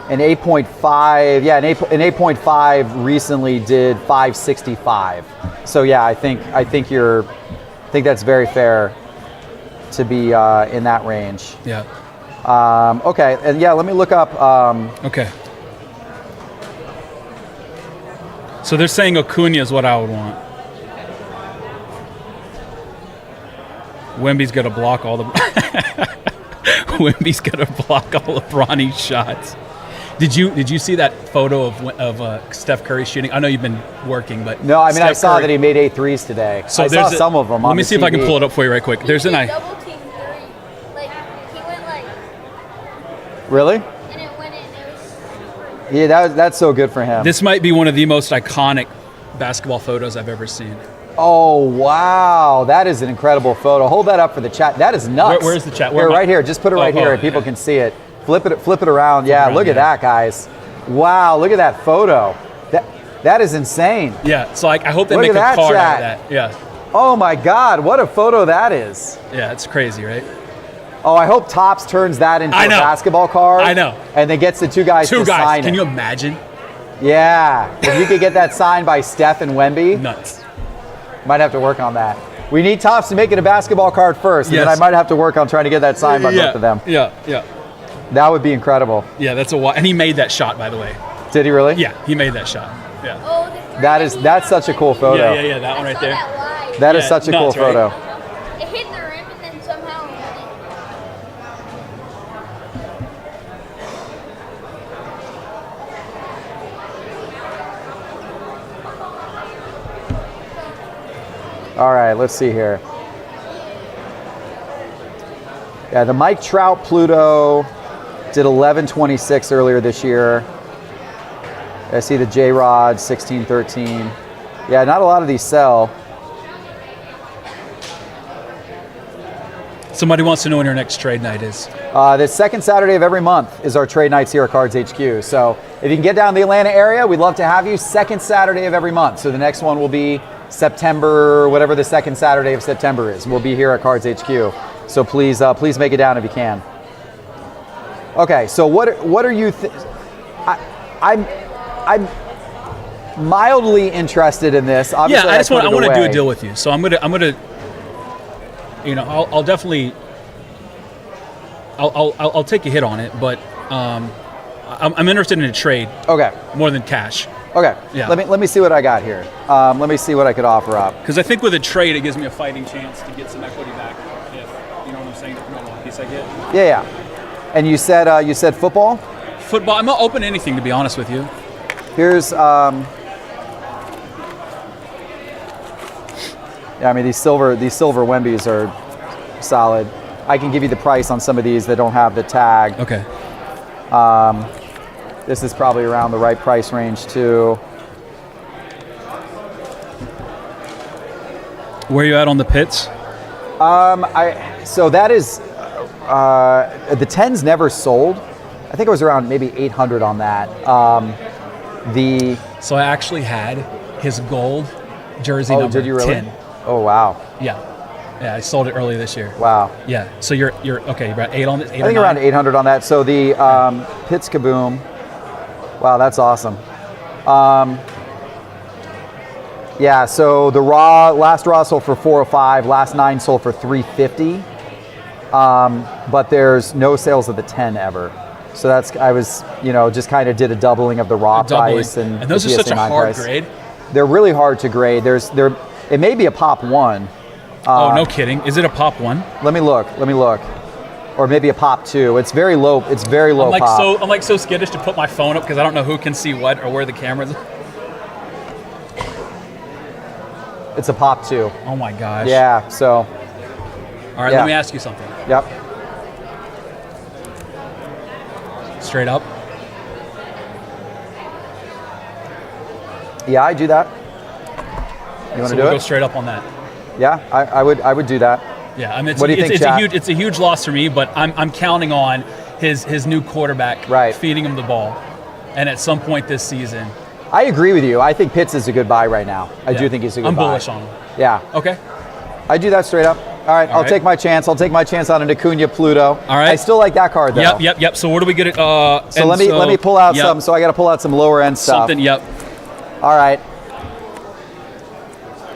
an 8.5. Yeah, an 8.5 recently did 565. So yeah, I think that's very fair to be in that range. Yeah. Okay, and yeah, let me look up. Okay. So they're saying Acuna is what I would want. Wemby's gonna block all the. Wemby's gonna block all of Bronny's shots. Did you see that photo of Steph Curry shooting? I know you've been working, but no, I mean I saw Curry, that he made 8 threes today. So I saw some of them. Let on me the see if I can TV. pull it up for you right quick. There's an double team 3. Like he went like, Really? and it went in. It was super. Yeah, that's so good for him. This might be one of the most iconic basketball photos I've ever seen. Oh wow, that is an incredible photo. Hold that up for the chat. That is nuts. Where's the chat? Here, right here. Just put it right here, and people can see it. Flip it around. Yeah, around, look at yeah. that, guys. Wow, look at that photo. That is insane. Yeah, so I hope they Look make at a that, card chat. out of that. Yeah, Oh my God, what a photo that is. yeah, it's crazy, right? Oh, I hope Topps turns that into I a know. basketball card. I know. And then gets the two guys to sign Can it. you imagine? Yeah, if you could get that signed by Steph and Wemby, Nuts. might have to work on that. We need Topps to make it a basketball card first, and then I Yes. might have to work on trying to get that signed by both of them. Yeah. That would be incredible. Yeah, that's and he made that shot, by the way. Did he really? Yeah, he made that shot. Yeah. That's such a cool photo. Yeah, that one right there. That is Yeah, such a cool nuts, right? photo. It hit the rim and then somehow. All right, let's see here. Yeah, the Mike Trout Pluto did 1126 earlier this year. I see the J-Rod 1613. Yeah, not a lot of these sell. Somebody wants to know when your next trade night is. The second Saturday of every month is our trade nights here at Cards HQ. So if you can get down to the Atlanta area, we'd love to have you. Second Saturday of every month. So the next one will be September, whatever the second Saturday of September is. We'll be here at Cards HQ. So please make it down if you can. Okay, so what are you? I'm mildly interested in this. Obviously, I want to do a deal with you. So I'm gonna, you know, I'll definitely, I'll take a hit on it, but I'm interested in a trade. Okay. More than cash. Okay. Yeah. Let me see what I got here. Let me see what I could offer up. Because I think with a trade, it gives me a fighting chance to get some equity back. If you know what I'm saying, the promo piece I get. Yeah. And you said football? Football. I'm not open to anything, to be honest with you. Here's yeah, I mean these silver Wembies are solid. I can give you the price on some of these that don't have the tag. Okay. This is probably around the right price range too. Where are you at on the pits? So that is the 10's never sold. I think it was around maybe 800 on that. So I actually had his gold jersey number did you really? 10. Oh wow. Yeah, I sold it earlier this year. Wow. Yeah. So you're okay. You're about 8 on this. I think around 800 on that. So the Pitts Kaboom. Wow, that's awesome. Yeah. So the last raw sold for 405. Last 9 sold for 350. But there's no sales of the 10 ever. So I was just kind of did a doubling of the raw price and those the are such PSA a 9 hard price. grade. They're really hard to grade. It may be a pop 1. Oh, no kidding. Is it a pop 1? Let me look. Or maybe a pop 2. It's very low. It's very low pop. I'm like so skittish to put my phone up because I don't know who can see what or where the camera's. It's a pop 2. Oh my gosh. Yeah. So. All right. Yeah. Let me ask you something. Yep. Straight up. Yeah, I do that. You want to do we'll it? Go straight up on that. Yeah, I would do that. Yeah, I mean, what do you think, Chad? it's a huge loss for me, but I'm counting on his new quarterback feeding him the ball, and at some point this season. I agree with you. I think Pitts is a good buy right now. I do think he's a good buy. I'm bullish on him. Yeah. Okay. I do that straight up. All right, I'll take my chance. I'll take my chance on an Acuna Pluto. All right. I still like that card though. Yep. So where do we get it? So let me pull out some. So I got to pull out some lower end stuff. Something. Yep. All right.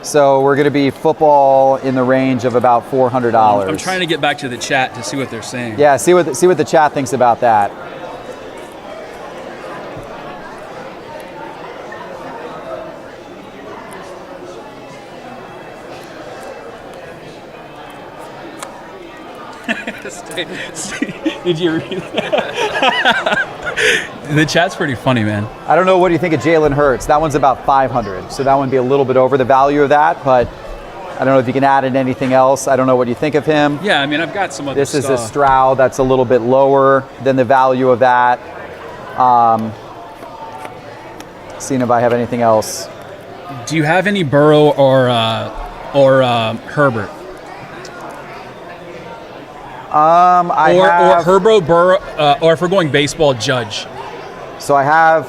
So we're going to be football in the range of about $400. I'm trying to get back to the chat to see what they're saying. Yeah, see what the chat thinks about that. Did you read that? The chat's pretty funny, man. I don't know. What do you think of Jalen Hurts? That one's about 500, so that one would be a little bit over the value of that, but I don't know if you can add in anything else. I don't know what you think of him. Yeah, I mean, I've got some other This stuff. is a Stroud that's a little bit lower than the value of that. Seeing if I have anything else. Do you have any Burrow or Herbert? Or Herbert, Burrow, or if we're going baseball, Judge. So I have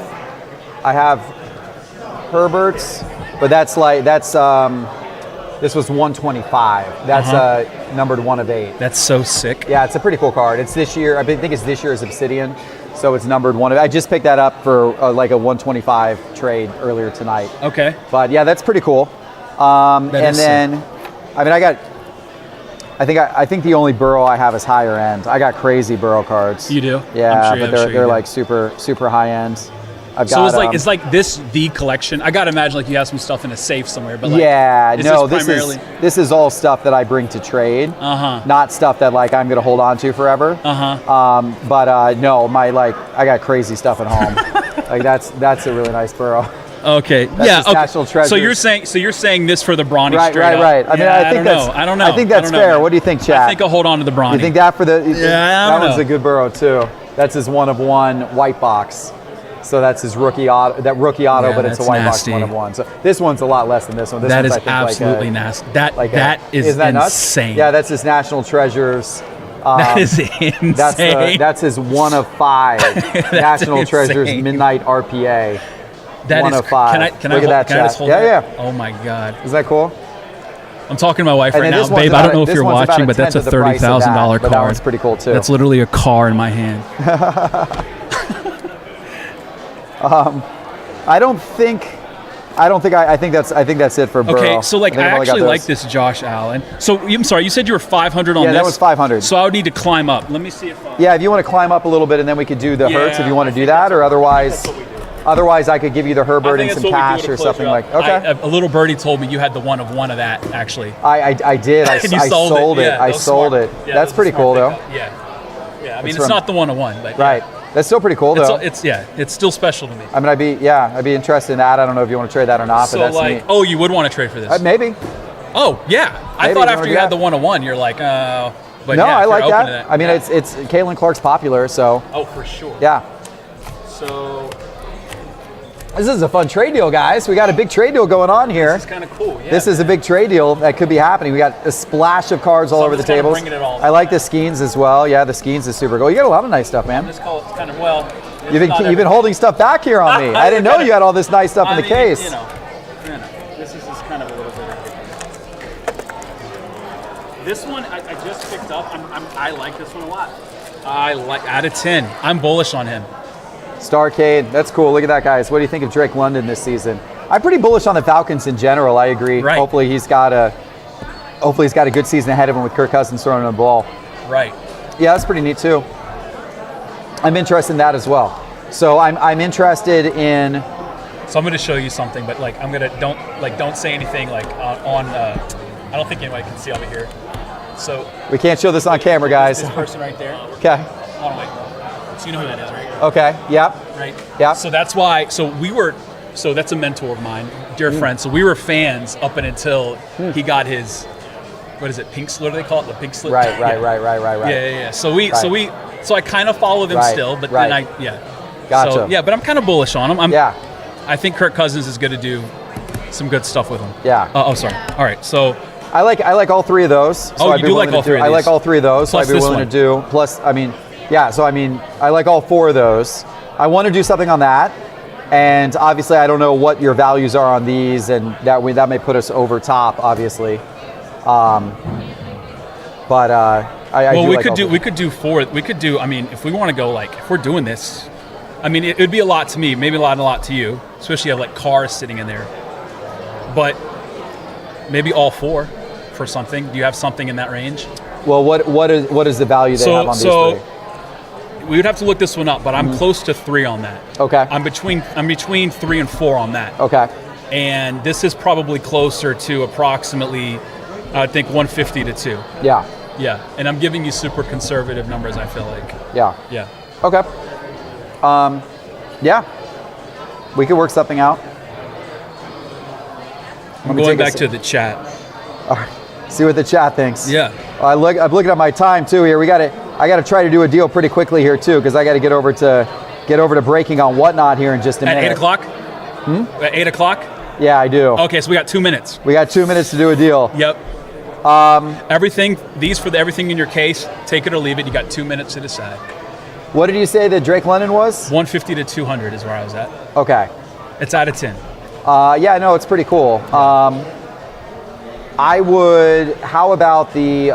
Herbert's, but this was 125. That's numbered 1 of 8. That's so sick. Yeah, it's a pretty cool card. It's this year. I think it's this year's Obsidian, so it's numbered 1 of 8. I just picked that up for like a 125 trade earlier tonight. Okay. But yeah, that's pretty cool. I think the only Burrow I have is higher end. I got crazy Burrow cards. You do? Yeah, I'm sure but they're like super high end. I've So got. it's like this the collection. I gotta imagine like you have some stuff in a safe somewhere, but like, yeah, is no, this primarily? this is all stuff that I bring to trade. Not stuff that like I'm gonna hold on to forever. But no, I got crazy stuff at home. Like that's a really nice burrow. Okay. That's yeah. just Okay. national treasures. So you're saying this for the Brawny Right, straight up. right. I mean, I think I don't know. I think that's fair. Man. What do you think, Chad? I think I'll hold on to the Brawny. You think that for the? I don't that one's know. a good burrow too. That's his 1/1 white box. So that's his rookie auto. That rookie auto, Yeah, but it's a that's white nasty. box 1/1. So this one's a lot less than this one. This That one's, is I think, absolutely like nasty. That is isn't that nuts? insane. Yeah, that's his national treasures. That is insane. That's his 1 of 5 national treasures insane. midnight RPA. That 1 is. of 5. Can I Look at that, can I just Chad. hold Yeah, that? yeah. Oh my God. Isn't that cool? I'm talking to my wife And right then now, this one's babe. I about don't know if this you're one's about watching, but that's a tenth of the price of that, $30,000 but card. that one's pretty cool too. That's literally a car in my hand. I think that's it for Burrow. Okay, so like I think I've only got actually like those. this Josh Allen. So I'm sorry, you said you were 500 on Yeah, this. that was 500. So I would need to climb up. Let me see if. Yeah, if you want to climb up a little bit and then we could do the Hertz if you want to do that, or otherwise I could give you the Herbert and some cash or something like. Okay. A little birdie told me you had the 1 of 1 of that actually. I did. I And you sold it. Yeah, I that was sold smart. it. Yeah, That's that was a pretty smart cool though. pickup. Yeah. Yeah. I mean, It's it's from- not the 1 of 1, but Right. That's still pretty cool though. It's still special to me. I mean, I'd be interested in that. I don't know if you want to trade that or not, So but that's like, neat. oh, you would want to trade for this? Maybe. Oh yeah, I Maybe, thought you after wanna you do had that? the 1 of 1, you're like, but No, yeah, I if like you're open that. to I mean, it's Caitlin Clark's popular, so Oh, for sure. yeah. So This is a fun trade deal, guys. We got a big trade deal going on here. it's kind of cool. Yeah. This is a big trade deal that could be happening. We got a splash of cards all over the Someone's kinda tables. bringing it all. I like the Skeens as well. Yeah, the Skeens is super cool. You got a lot of nice stuff, man. This call it's kind of well. You've been holding stuff back here on me. I didn't know you had all this nice stuff in the case. You know, this is just kind of a little bit. This one I just picked up. I like this one a lot. I like out of 10. I'm bullish on him. Starcade, that's cool. Look at that, guys. What do you think of Drake London this season? I'm pretty bullish on the Falcons in general. I agree. Right. Hopefully he's got a good season ahead of him with Kirk Cousins throwing him the ball. Right. Yeah, that's pretty neat too. I'm interested in that as well. So I'm interested in. So I'm going to show you something, but like don't say anything like on. I don't think anybody can see over here. So We can't show this on camera, guys. this person right there. Okay. Hold on, wait. So you know who that is, right? Okay. Yep. Right. Yep. So that's why. So that's a mentor of mine, dear friend. So we were fans up and until he got his. What is it? Pink slip? What do they call it? The pink slip. Right. Yeah. So I kind of follow them Right, still, but right. then Gotcha. So yeah, but I'm kind of bullish on him. Yeah. I think Kirk Cousins is going to do some good stuff with him. Yeah. Sorry. All right. So I like all three of those. So Oh, I'd you be do willing like to all three of I these. like all three of those. Plus so I'd be this willing one. to do. Plus, I mean, yeah. So I mean, I like all four of those. I want to do something on that, and obviously, I don't know what your values are on these, and that may put us over top, obviously. But I well, do we like could all do four. we could do four. We could do. I mean, if we want to go like if we're doing this, I mean, it would be a lot to me, maybe a lot to you, especially you have like cars sitting in there. But maybe all four for something. Do you have something in that range? Well, what is the value they have on these three? We would have to look this one up, but I'm close to 3 on that. Okay. I'm between 3 and 4 on that. Okay. And this is probably closer to approximately, I think 150 to 2. Yeah. Yeah. And I'm giving you super conservative numbers, I feel like. Yeah. Yeah. Okay. Yeah. We could work something out. I'm going back to the chat. All right. See what the chat thinks. Yeah. I'm looking at my time too here. I got to try to do a deal pretty quickly here too, because I got to get over to breaking on Whatnot here in just a minute. At 8 o'clock? At 8 o'clock? Yeah, I do. Okay, so we got 2 minutes. We got 2 minutes to do a deal. Yep. Everything in your case, take it or leave it. You got 2 minutes to decide. What did you say that Drake London was? 150 to 200 is where I was at. Okay. It's out of 10. Yeah, no, it's pretty cool. I would. How about the?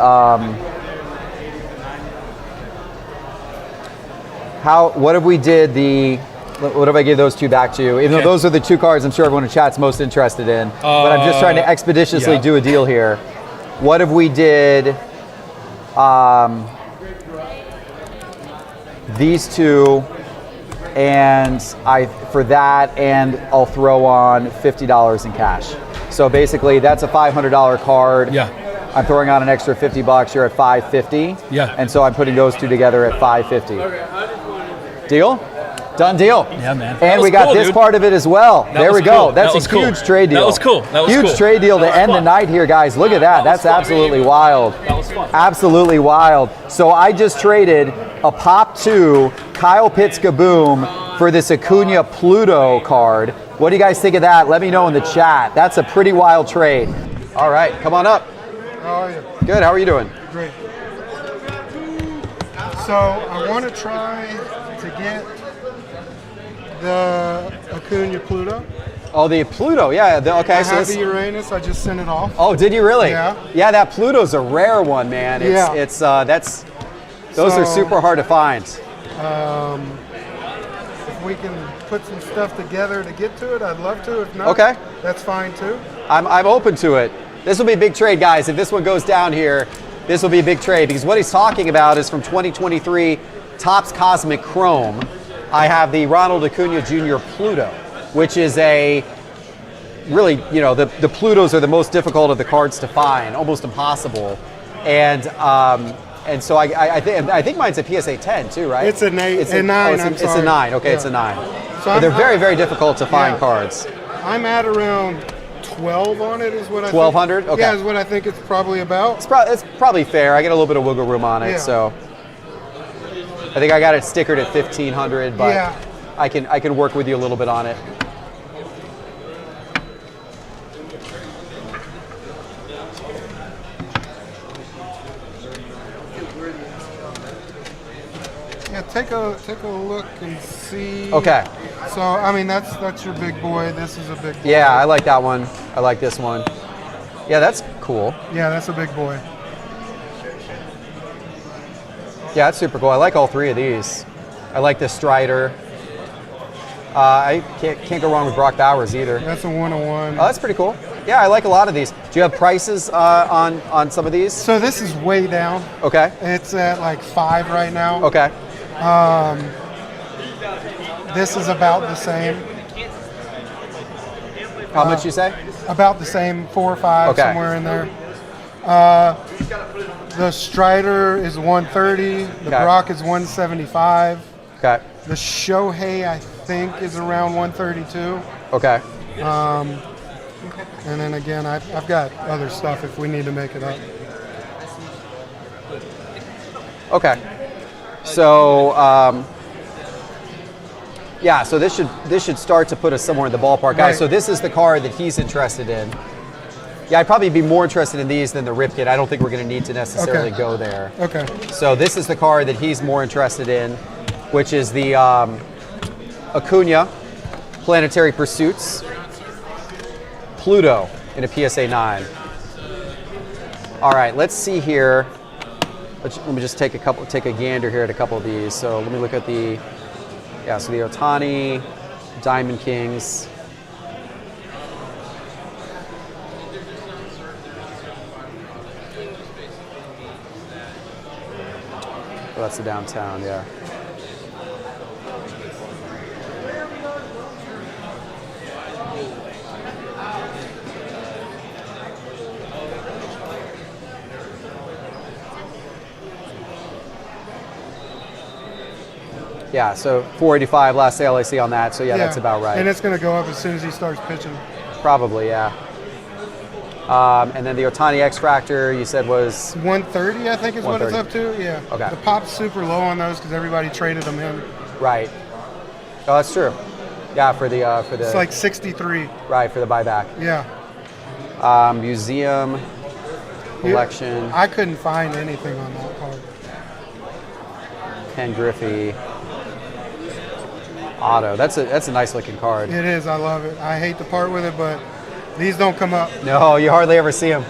What if we did the? What if I gave those two back to you? Even though those are the two cards, I'm sure everyone in chat's most interested in. But I'm just trying to expeditiously do a deal here. What if we did? These two and for that, and I'll throw on $50 in cash. So basically, that's a $500 card. Yeah. I'm throwing on an extra $50. You're at $550. Yeah. And so I'm putting those two together at $550. Deal? Done deal. Yeah, man. And we got cool, this dude. part of it as well. There we go. Cool. That's was a huge cool. trade deal. That was cool. That was huge cool. trade deal to end the night here, guys. Look at that. That's absolutely wild. That was fun. Absolutely wild. So I just traded a Pop 2 Kyle Pitts Kaboom for this Acuna Pluto card. What do you guys think of that? Let me know in the chat. That's a pretty wild trade. All right, come on up. How are you? Good. How are you doing? Great. So I want to try to get the Acuna Pluto. Oh, the Pluto. Yeah. Okay. I So have this, the Uranus. I just sent it off. oh, did you really? Yeah. Yeah. That Pluto's a rare one, man. Those are So- super hard to find. If we can put some stuff together to get to it, I'd love to. If not, Okay. that's fine too. I'm open to it. This will be a big trade, guys. If this one goes down here, this will be a big trade because what he's talking about is from 2023 Topps Cosmic Chrome. I have the Ronald Acuna Jr. Pluto, which is a really, the Plutos are the most difficult of the cards to find, almost impossible. And so I think mine's a PSA 10 too, right? It's a 9. It's a 9. it's I'm sorry. a 9. Okay, Yeah. it's a 9. So But they're very, very difficult to find cards. I'm at around 12 on it. Is what I 1200? think. Okay. Yeah, is what I think it's probably about. It's probably fair. I get a little bit of wiggle room on it, Yeah. so I think I got it stickered at 1500, but Yeah. I can work with you a little bit on it. Yeah, take a look and see. Okay. So I mean that's your big boy. This is a big boy. Yeah, I like that one. I like this one. Yeah, that's cool. Yeah, that's a big boy. Yeah, that's super cool. I like all three of these. I like the Strider. I can't go wrong with Brock Bowers either. That's a 101. Oh, that's pretty cool. Yeah, I like a lot of these. Do you have prices on some of these? So this is way down. Okay. It's at like 5 right now. Okay. This is about the same. How much you say? About the same, 4 or 5, Okay. somewhere in there. The Strider is 130. The Okay. Brock is 175. Okay. The Shohei, I think, is around 132. Okay. And then again, I've got other stuff if we need to make it up. Okay. So yeah, so this should start to put us somewhere in the ballpark, guys. Right. So this is the card that he's interested in. Yeah, I'd probably be more interested in these than the Rip Kit. I don't think we're going to need to necessarily Okay. go there. Okay. So this is the card that he's more interested in, which is the Acuna Planetary Pursuits Pluto in a PSA 9. All right, let's see here. Let me just take a gander here at a couple of these. So let me look at so the Ohtani, Diamond Kings. Oh, that's the downtown, yeah. Yeah, so 485 last sale I see on that. So yeah, that's about right. And it's going to go up as soon as he starts pitching. Probably, yeah. And then the Ohtani X-Fractor you said was 130, I think, is what it's 130. up to. Yeah. Okay. The pop's super low on those because everybody traded them in. right. Oh, that's true. Yeah, for the It's like 63. right, for the buyback. Yeah. Museum collection. I couldn't find anything on that card. Ken Griffey. Auto. That's a nice looking card. It is. I love it. I hate to part with it, but these don't come up. No, you hardly ever see them.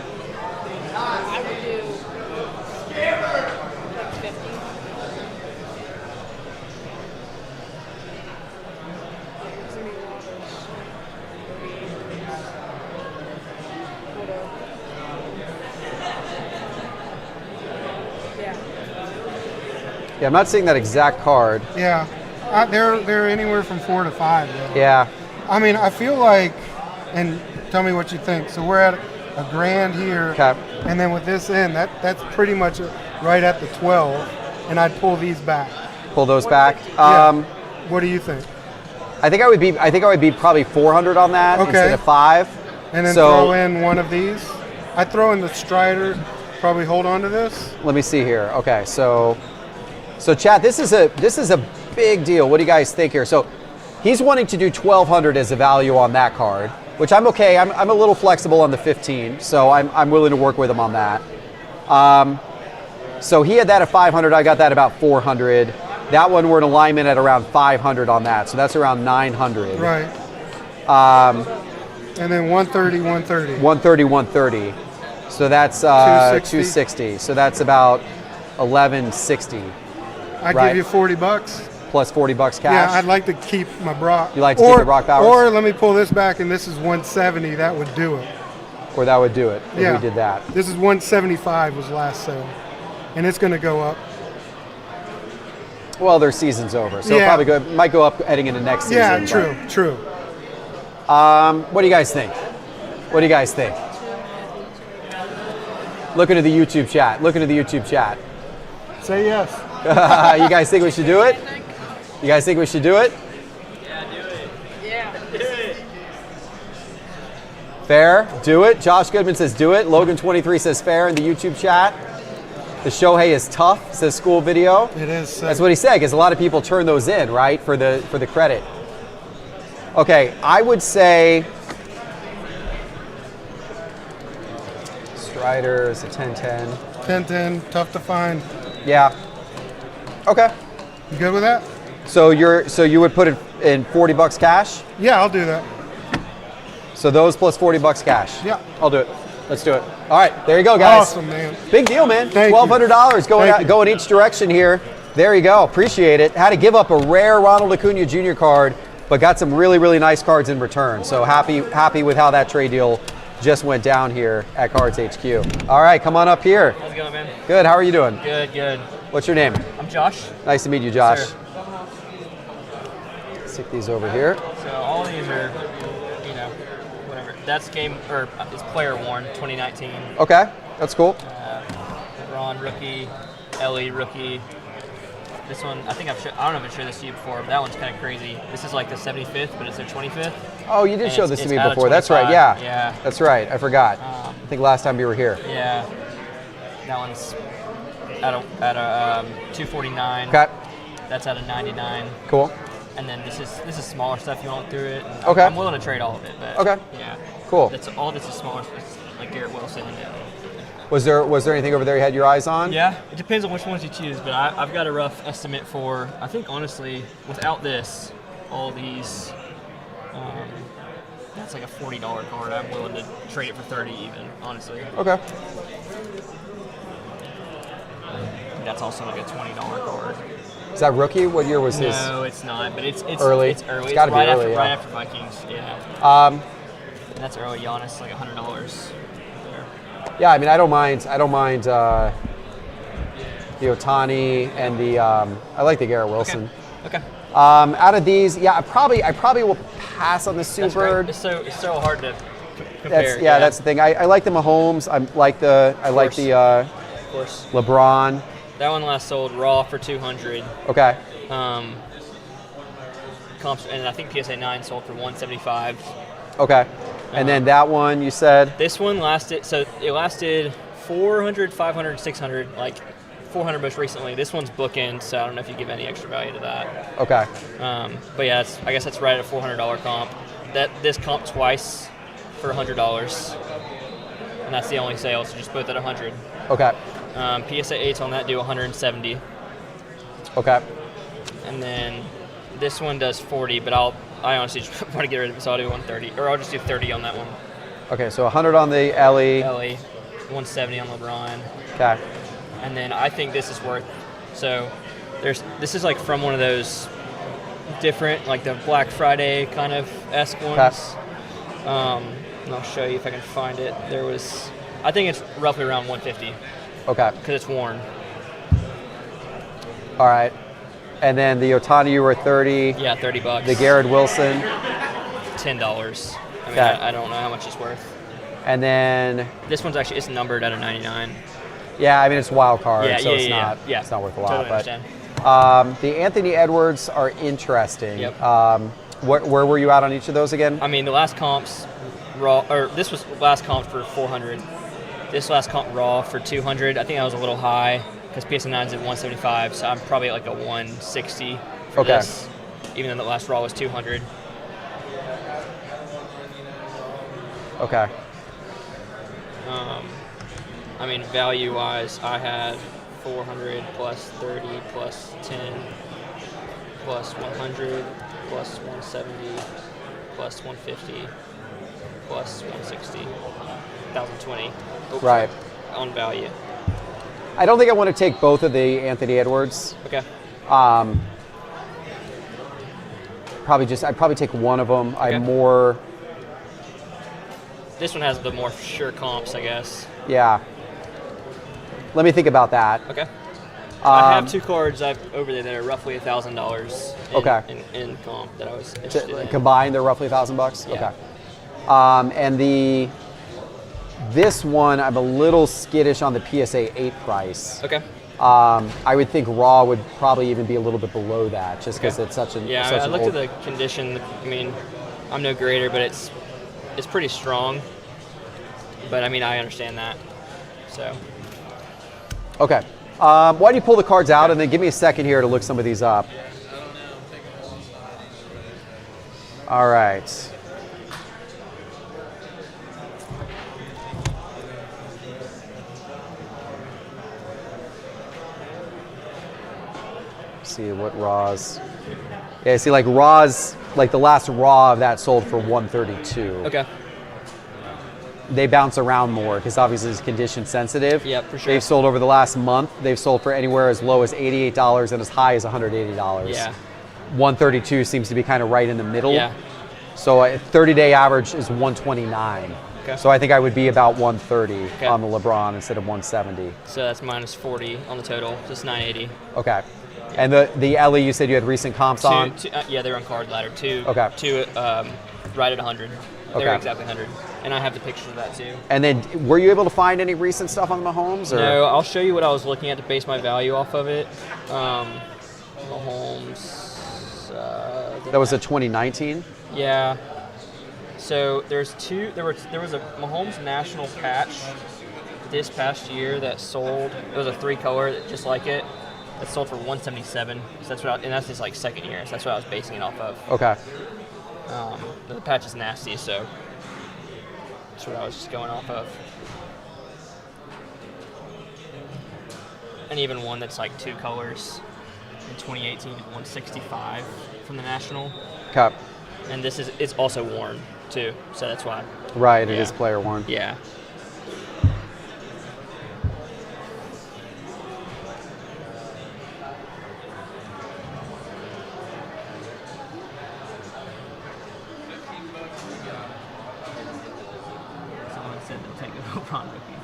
Yeah, I'm not seeing that exact card. Yeah. They're anywhere from 4 to 5. Though. Yeah. I mean, I feel like, and tell me what you think. So we're at a grand here, Okay. and then with this in, that's pretty much right at the 12, and I'd pull these back. Pull those back. Yeah. What do you think? I think I would be probably 400 on that instead of 5. And then throw in one of these. I throw in the Strider. Probably hold on to this. Let me see here. Okay, so chat, this is a big deal. What do you guys think here? So he's wanting to do 1,200 as a value on that card, which I'm okay. I'm a little flexible on the 15, so I'm willing to work with him on that. So he had that at 500. I got that about 400. That one we're in alignment at around 500 on that, so that's around 900. Right. And then 130, 130. 130, 130. So that's 260. So that's about 1160. I give you $40 plus $40 cash. Yeah, I'd like to keep my Brock. You like to keep the Brock Bowers? Or let me pull this back, and this is 170. That would do it. Or that would do it if we did that. This is 175 was last sale, and it's going to go up. Well, their season's over, so it might go up heading into next season. Yeah, true. What do you guys think? What do you guys think? Looking at the YouTube chat. Say yes. You guys think we should do it? You guys think we should do it? Yeah, do it. Yeah, do it. Fair, do it. Josh Goodman says do it. Logan23 says fair in the YouTube chat. The Shohei is tough, says School Video. It is. That's what he said, because a lot of people turn those in, right, for the credit. Okay, I would say Strider is a 10-10. 10-10, tough to find. Yeah. Okay. You good with that? So you would put it in $40 cash? Yeah, I'll do that. So those plus $40 cash. Yeah. I'll do it. Let's do it. All right, there you go, guys. Awesome, man. Big deal, man. Thank $1,200 going each direction here. There you go. Appreciate it. Had to give up a rare Ronald Acuna Jr. card, but got some really, really nice cards in return. So happy with how that trade deal just went down here at Cards HQ. All right, come on up here. How's it going, man? Good. How are you doing? Good. What's your name? I'm Josh. Nice to meet you, Josh. Sir. Stick these over here. So all of these are, whatever. That's it's player worn, 2019. Okay, that's cool. Ron rookie, Ellie rookie. This one, I don't know if I've showed this to you before, but that one's kind of crazy. This is like the 75th, but it's their 25th. Oh, you did show this to me before. That's right. Yeah. That's right. I forgot. I think last time you were here. Yeah. That one's at a 249. Okay. That's at a 99. Cool. And then this is smaller stuff. You went through it. Okay. I'm willing to trade all of it. But okay. Yeah. Cool. All this is smaller. It's like Garrett Wilson. Was there anything over there you had your eyes on? Yeah. It depends on which ones you choose, but I've got a rough estimate for. I think honestly, without this, all these. That's like a $40 card. I'm willing to trade it for 30 even, honestly. Okay. That's also like a $20 card. Is that rookie? What year was his? No, it's not. But it's early. It's early. It's got to be early. Right after Vikings. Yeah. And that's early. Giannis, like $100. Yeah, I mean, I don't mind the Ohtani and the I like the Garrett Wilson. Okay. Out of these, yeah, I probably will pass on the Super. It's so hard to compare. That's the thing. I like the Mahomes. I like the of course. LeBron. That one last sold raw for 200. Okay. Comps, and I think PSA 9 sold for 175. Okay. And then that one you said? This one lasted 400, 500, 600, like 400 most recently. This one's bookend, so I don't know if you give any extra value to that. Okay. But yeah, I guess that's right at a $400 comp. This comp twice for $100, and that's the only sale, so just both at 100. Okay. PSA 8s on that do 170. Okay. And then this one does 40, but I honestly just want to get rid of it, so I'll do 130, or I'll just do 30 on that one. Okay, so 100 on the Ellie. 170 on LeBron. Okay. And then I think this is worth. So this is like from one of those different, like the Black Friday kind of esque ones. And I'll show you if I can find it. I think it's roughly around 150. Okay. Because it's worn. All right. And then the Otani, you were 30. Yeah, $30. The Garrett Wilson. $10. I mean, Okay. I don't know how much it's worth. And then This one's actually, it's numbered out of 99. yeah, I mean it's wild card, Yeah, so yeah, it's yeah, not yeah. it's not worth a lot. Totally But understand. the Anthony Edwards are interesting. Yep. Where were you at on each of those again? I mean, the last comps raw, or this was last comp for 400. This last comp raw for 200. I think that was a little high because PSN9's at 175, so I'm probably at like a 160 for Okay. this, even though the last raw was 200. Okay. I mean, value-wise, I had 400 plus 30 plus 10 plus 100 plus 170 plus 150 plus 160, 1,020. Right. On value. I don't think I want to take both of the Anthony Edwards. Okay. I'd probably take one of them. Okay. I'm more. This one has the more sure comps, I guess. Yeah. Let me think about that. Okay. I have two cards over there that are roughly $1,000 Okay. in comp that I was interested in. Combined, they're roughly $1,000. Yeah. Okay. And this one, I'm a little skittish on the PSA 8 price. Okay. I would think raw would probably even be a little bit below that, just because Okay. it's such an Yeah, such I an looked old. at the condition. I mean, I'm no grader, but it's pretty strong. But I mean, I understand that. So. Okay. Why don't you pull the cards out and then give me a second here to look some of these up. All right. See what raws. Yeah, see like raws, like the last raw of that sold for 132. Okay. They bounce around more because obviously it's condition sensitive. Yep, for sure. They've sold over the last month. They've sold for anywhere as low as $88 and as high as $180. Yeah. 132 seems to be kind of right in the middle. Yeah. So a 30-day average is 129. Okay. So I think I would be about 130 Okay. on the LeBron instead of 170. So that's minus 40 on the total. So it's 980. Okay. And the Ellie, you said you had recent comps on? Yeah, they're on card ladder. Two right at 100. They're Okay. exactly 100. And I have the pictures of that too. And then were you able to find any recent stuff on Mahomes? Or? No, I'll show you what I was looking at to base my value off of it. Mahomes. That was a 2019? Yeah. So there's two. There was a Mahomes national patch this past year that sold. It was a 3-color, just like it. It sold for 177. So that's what, and that's his like second year. So that's what I was basing it off of. Okay. The patch is nasty, so that's what I was just going off of. And even one that's like 2 colors in 2018 at 165 from the national. Okay. And it's also worn too, so that's why. Right, Yeah. it is player worn. Yeah. Someone said to take a LeBron rookie.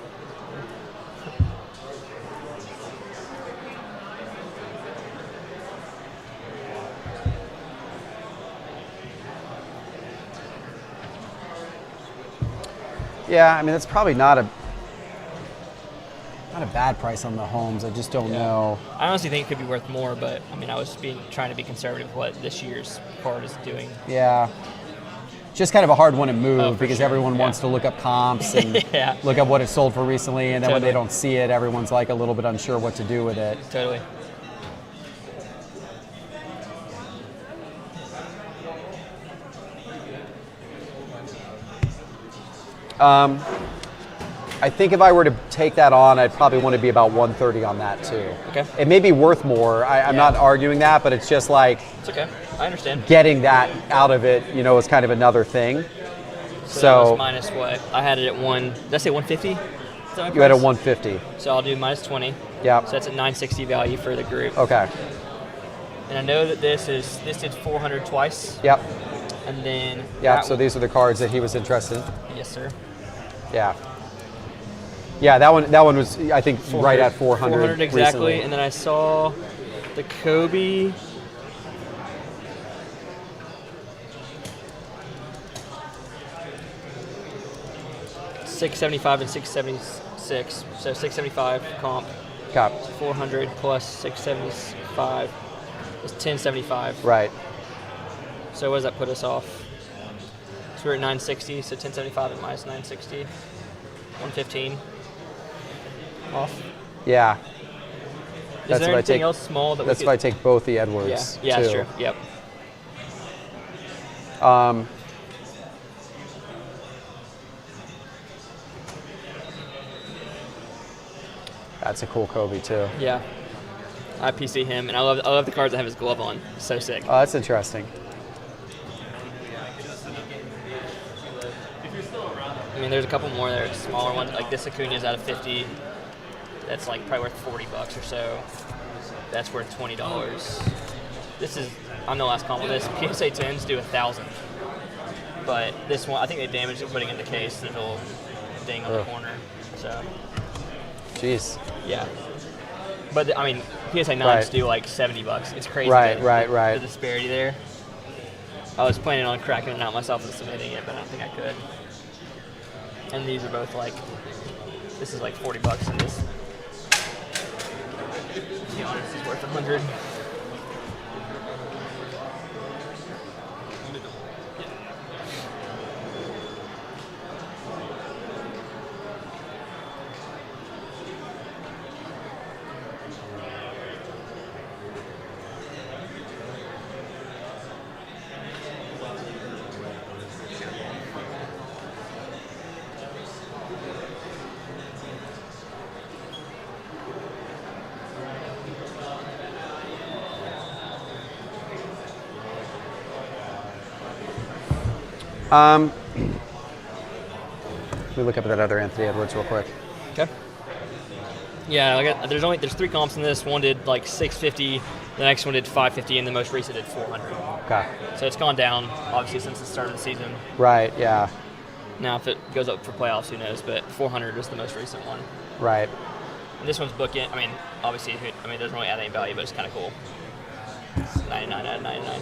Yeah, I mean, that's probably not a bad price on the Mahomes. I just don't know. I honestly think it could be worth more, but I mean, I was trying to be conservative with what this year's card is doing. Yeah. Just kind of a hard one to move because sure. everyone wants to look up comps and Yeah. look up what it sold for recently, and then when they Totally. don't see it, everyone's like a little bit unsure what to do with it. Totally. I think if I were to take that on, I'd probably want to be about 130 on that too. Okay. It may be worth more. I'm Yeah. not arguing that, but it's just like It's okay. I understand. getting that out of it, is kind of another thing. So that So was minus what? I had it at did I say 150? you had a 150. So I'll do minus 20. Yeah. So that's a 960 value for the group. Okay. And I know that this did 400 twice. Yep. And then Yeah. that So these are the cards that he was interested in. yes, sir. Yeah. Yeah, that one was I think right at 400. 400 exactly. recently. And then I saw The Kobe. $675 and $676. So $675 comp. Cop. 400 plus 675 is 1075. Right. So what does that put us off? So we're at 960. So 1075 and minus 960. 115. Off. Yeah. Is there anything else small that we That's could... if I take both the Edwards. Yeah, too. that's true. Yep. That's a cool Kobe too. Yeah. I PC him, and I love the cards that have his glove on. So sick. Oh, that's interesting. I mean, there's a couple more there, smaller ones. Like this Acuna's out of 50. That's like probably worth $40 or so. That's worth $20. This is, I'm the last comp with this. PSA 10s do 1,000. But this one, I think they damaged it putting it in the case, the little ding on the corner. So. Jeez. Yeah. But I mean, PSA 9s do like $70. It's crazy. Right. The disparity there. I was planning on cracking it out myself and submitting it, but I don't think I could. And these are both like, this is like $40 and this, to be honest, is worth 100. Let me look up that other Anthony Edwards real quick. Okay. Yeah, there's 3 comps in this. One did like 650, the next one did 550, and the most recent did 400. Okay. So it's gone down, obviously, since the start of the season. Right, yeah. Now, if it goes up for playoffs, who knows? But 400 is the most recent one. Right. And this one's bookend. I mean, obviously, it doesn't really add any value, but it's kind of cool. It's 99 out of 99.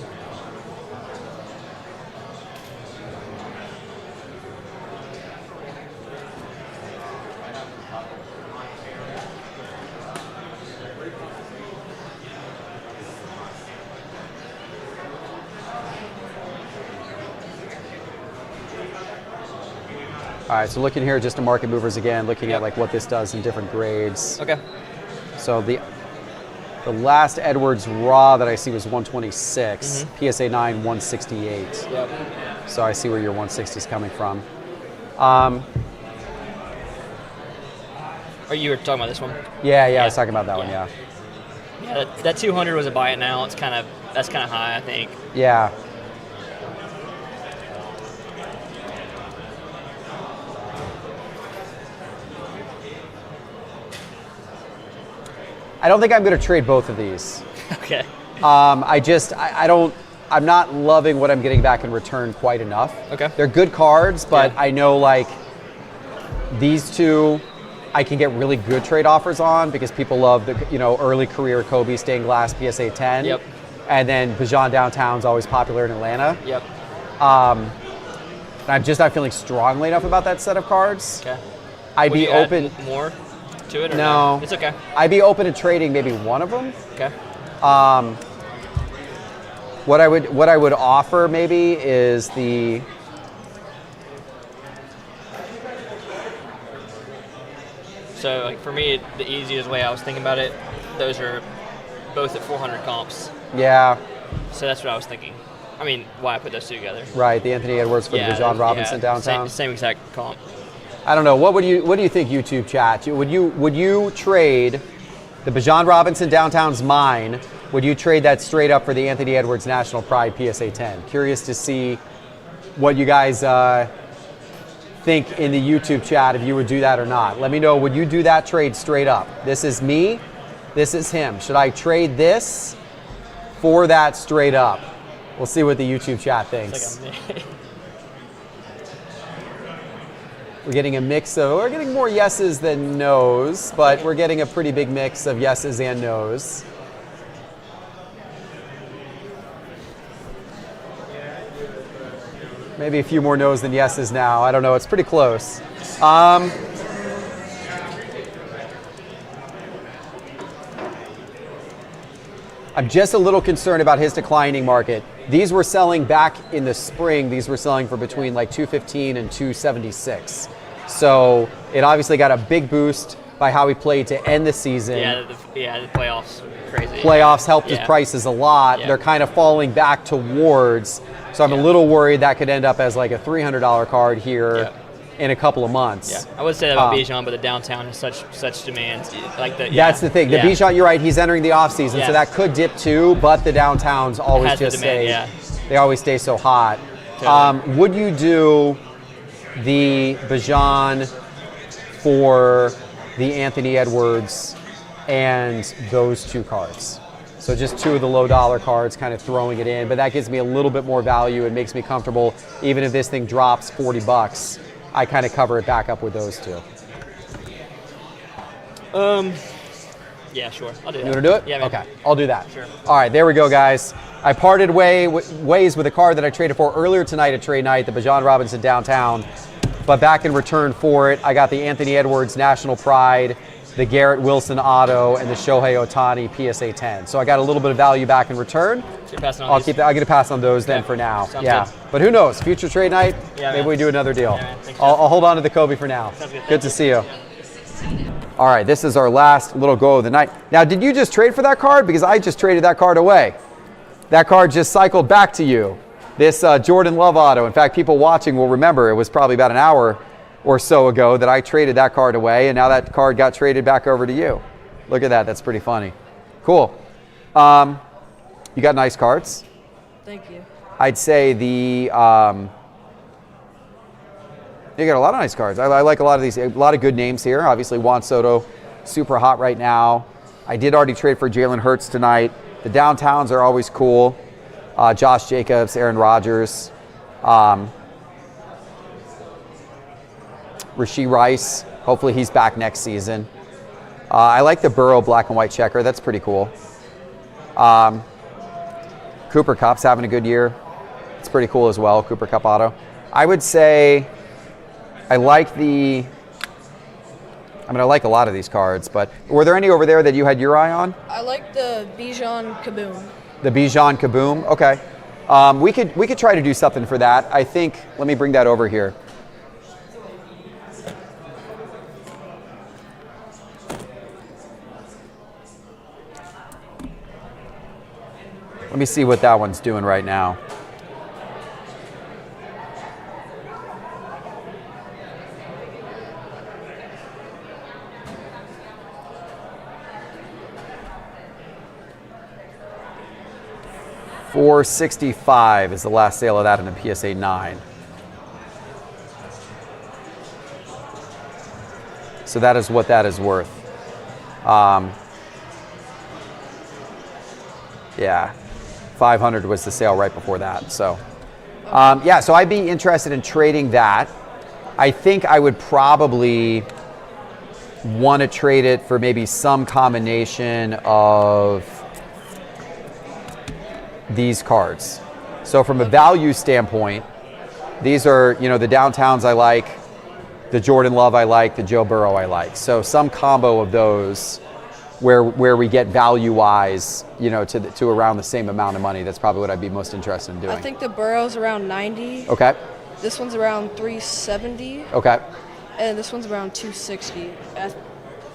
All right, so looking here just to market movers again, looking at like what this does in different grades. Okay. So the last Edwards raw that I see was 126, PSA 9 168. Yep. So I see where your 160 is coming from. Are you were talking about this one? Yeah, I was talking about that one. Yeah. Yeah, that 200 was a buy it now. That's kind of high, I think. Yeah. I don't think I'm going to trade both of these. Okay. I'm not loving what I'm getting back in return quite enough. Okay. They're good cards, but I know like these two I can get really good trade offers on because people love the early career Kobe stained glass PSA 10. Yep. And then Bajan Downtown's always popular in Atlanta. Yep. And I'm just not feeling strongly enough about that set of cards. Okay. I'd Would be you add open more to it or no? It's okay. I'd be open to trading maybe one of them. Okay. What I would offer maybe is the So like for me, the easiest way I was thinking about it, those are both at 400 comps. Yeah. So that's what I was thinking. I mean, why I put those two together. Right, the Anthony Edwards for the Bijan Robinson downtown. Same exact comp. I don't know. What do you think, YouTube chat? Would you trade the Bijan Robinson downtown's mine? Would you trade that straight up for the Anthony Edwards National Pride PSA 10? Curious to see what you guys think in the YouTube chat if you would do that or not. Let me know. Would you do that trade straight up? This is me. This is him. Should I trade this for that straight up? We'll see what the YouTube chat thinks. We're getting we're getting more yeses than nos, but we're getting a pretty big mix of yeses and nos. Maybe a few more no's than yeses now. I don't know. It's pretty close. I'm just a little concerned about his declining market. These were selling back in the spring. These were selling for between like 215 and 276. So it obviously got a big boost by how he played to end the season. Yeah, the playoffs, crazy. Playoffs helped his prices a lot. Yeah. They're kind of falling back towards. So I'm a little worried that could end up as like a $300 card here in a couple of months. Yeah, I would say that about Bijan, but the downtown has such demand. Like That's the thing. The Bijan, you're right. He's entering the off season, so that could dip too. But the downtowns always just stay. They always stay so hot. Totally. Would you do the Bijan for the Anthony Edwards and those two cards? So just two of the low dollar cards, kind of throwing it in, but that gives me a little bit more value. It makes me comfortable. Even if this thing drops $40, I kind of cover it back up with those two. Yeah, sure. I'll do that. You want to do it? Yeah, man. Okay, I'll do that. Sure. All right, there we go, guys. I parted ways with a card that I traded for earlier tonight at trade night, the Bijan Robinson downtown. But back in return for it, I got the Anthony Edwards National Pride, the Garrett Wilson Auto, and the Shohei Ohtani PSA 10. So I got a little bit of value back in return. You're passing on I'll these? keep that. I'm going to pass on those then for now. Sounds yeah. good. But who knows? Future trade night, maybe man. we do another deal. Yeah, man. Thanks, I'll hold on to the Kobe for now. Sounds good. Good to see you. All right, this is our last little go of the night. Now, did you just trade for that card? Because I just traded that card away. That card just cycled back to you. This Jordan Love auto. In fact, people watching will remember it was probably about an hour or so ago that I traded that card away, and now that card got traded back over to you. Look at that. That's pretty funny. Cool. You got nice cards. Thank you. I'd say the you got a lot of nice cards. I like a lot of these. A lot of good names here. Obviously, Juan Soto, super hot right now. I did already trade for Jalen Hurts tonight. The downtowns are always cool. Josh Jacobs, Aaron Rodgers, Rashee Rice. Hopefully, he's back next season. I like the Burrow black and white checker. That's pretty cool. Cooper Kupp's having a good year. It's pretty cool as well, Cooper Kupp auto. I would say I like I like a lot of these cards, but were there any over there that you had your eye on? I like the Bijan Kaboom. The Bijan Kaboom? Okay. We could try to do something for that. I think, let me bring that over here. Let me see what that one's doing right now. $465 is the last sale of that in the PSA 9. So that is what that is worth. Yeah, 500 was the sale right before that. So, yeah, so I'd be interested in trading that. I think I would probably want to trade it for maybe some combination of these cards. So from a value standpoint, these are, you know, the downtowns I like, the Jordan Love I like, the Joe Burrow I like. So some combo of those where we get value-wise, you know, to around the same amount of money. That's probably what I'd be most interested in doing. I think the Burrow's around 90. Okay. This one's around 370. Okay. And this one's around 260.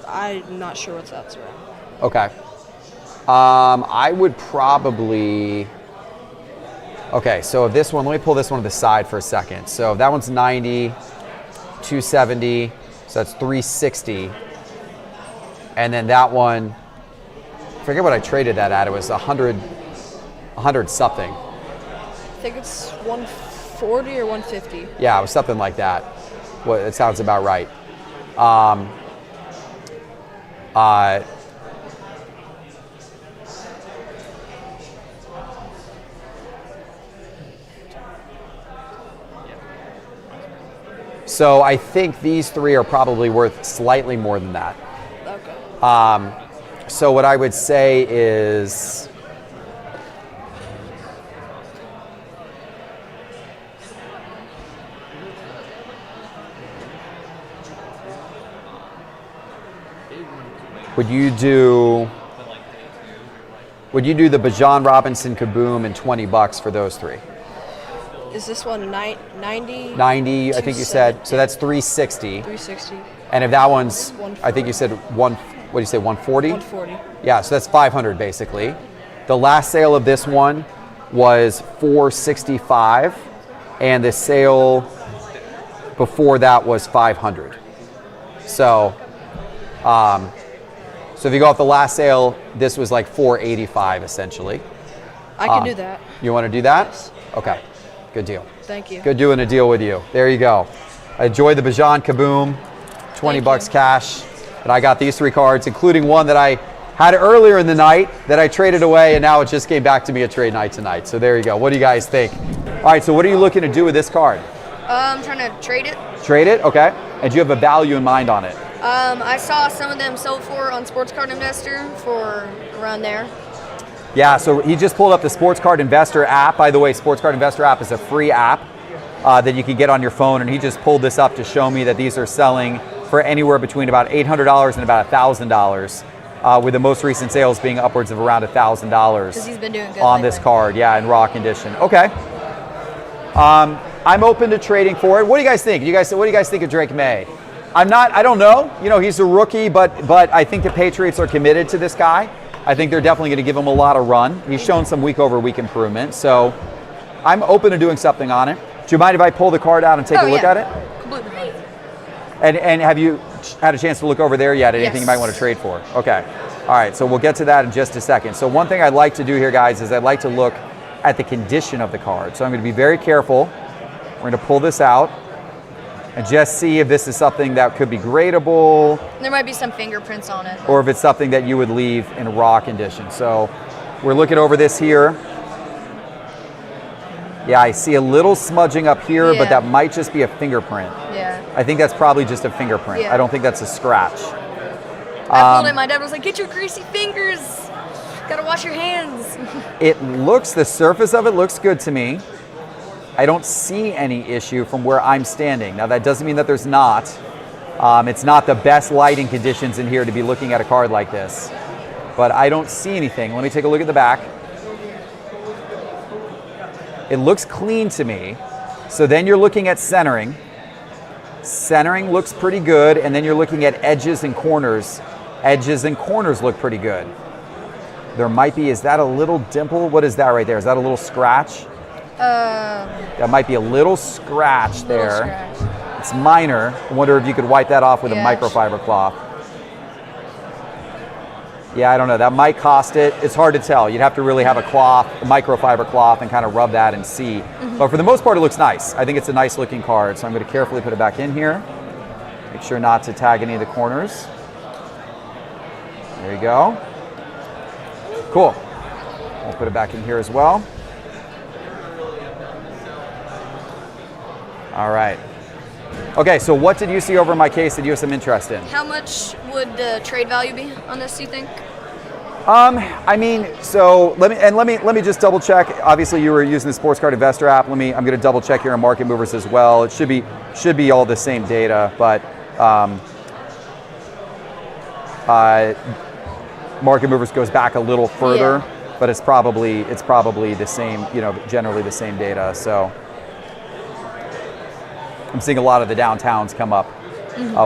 I'm not sure what that's around. Okay. I would probably, okay, so this one, let me pull this one to the side for a second. So that one's 90, 270, so that's 360. And then that one, I forget what I traded that at. It was 100 something. I think it's 140 or 150. Yeah, it was something like that. Well, it sounds about right. So I think these three are probably worth slightly more than that. Okay. So what I would say is, would you do the Bijan Robinson Kaboom and $20 for those three? Is this one 90? 90, I think you said. So that's 360. 360. And if that one's, I think you said what do you say, 140? 140. Yeah, so that's 500 basically. The last sale of this one was 465, and the sale before that was 500. So, so if you go off the last sale, this was like 485 essentially. I can do that. You want to do that? Yes. Okay, good deal. Thank you. Good doing a deal with you. There you go. Enjoy the Bijan Kaboom, $20 cash. And I got these three cards, including one that I had earlier in the night that I traded away, and now it just came back to me at trade night tonight. So there you go. What do you guys think? All right, so what are you looking to do with this card? I'm trying to trade it. Trade it? Okay. And do you have a value in mind on it? I saw some of them sold for on Sports Card Investor for around there. Yeah, so he just pulled up the Sports Card Investor app. By the way, Sports Card Investor app is a free app that you can get on your phone, and he just pulled this up to show me that these are selling for anywhere between about $800 and about $1,000. With the most recent sales being upwards of around $1,000 Because he's been doing good on lately. this card, yeah, in raw condition. Okay. I'm open to trading for it. What do you guys think? What do you guys think of Drake May? I don't know. You know, he's a rookie, but I think the Patriots are committed to this guy. I think they're definitely going to give him a lot of run. He's shown some week-over-week improvement, so I'm open to doing something on it. Do you mind if I pull the card out and take a look at it? Completely fine. And have you had a chance to look over there yet? Anything Yes. you might want to trade for? Okay. All right, so we'll get to that in just a second. So one thing I'd like to do here, guys, is I'd like to look at the condition of the card. So I'm going to be very careful. We're going to pull this out and just see if this is something that could be gradable There might be some fingerprints on it. or if it's something that you would leave in raw condition. So we're looking over this here. Yeah, I see a little smudging up here, but that might just be a fingerprint. Yeah. I think that's probably just a fingerprint. Yeah. I don't think that's a scratch. I pulled it. My dad was like, "Get your greasy fingers. Gotta wash your hands." The surface of it looks good to me. I don't see any issue from where I'm standing. Now that doesn't mean that there's not. It's not the best lighting conditions in here to be looking at a card like this, but I don't see anything. Let me take a look at the back. It looks clean to me. So then you're looking at centering. Centering looks pretty good, and then you're looking at edges and corners. Edges and corners look pretty good. There might be, is that a little dimple? What is that right there? Is that a little scratch? That might be a little scratch there. It's minor. I wonder if you could wipe that off with a microfiber cloth. Yeah, I don't know. That might cost it. It's hard to tell. You'd have to really have a cloth, a microfiber cloth, and kind of rub that and see. But for the most part, it looks nice. I think it's a nice looking card. So I'm going to carefully put it back in here. Make sure not to tag any of the corners. There you go. Cool. We'll put it back in here as well. All right. Okay, so what did you see over in my case that you have some interest in? How much would the trade value be on this, do you think? I mean, so let me just double check. Obviously, you were using the Sports Card Investor app. I'm going to double check here on Market Movers as well. It should be all the same data, but Market Movers goes back a little further, but it's probably the same, generally the same data. So I'm seeing a lot of the downtowns come up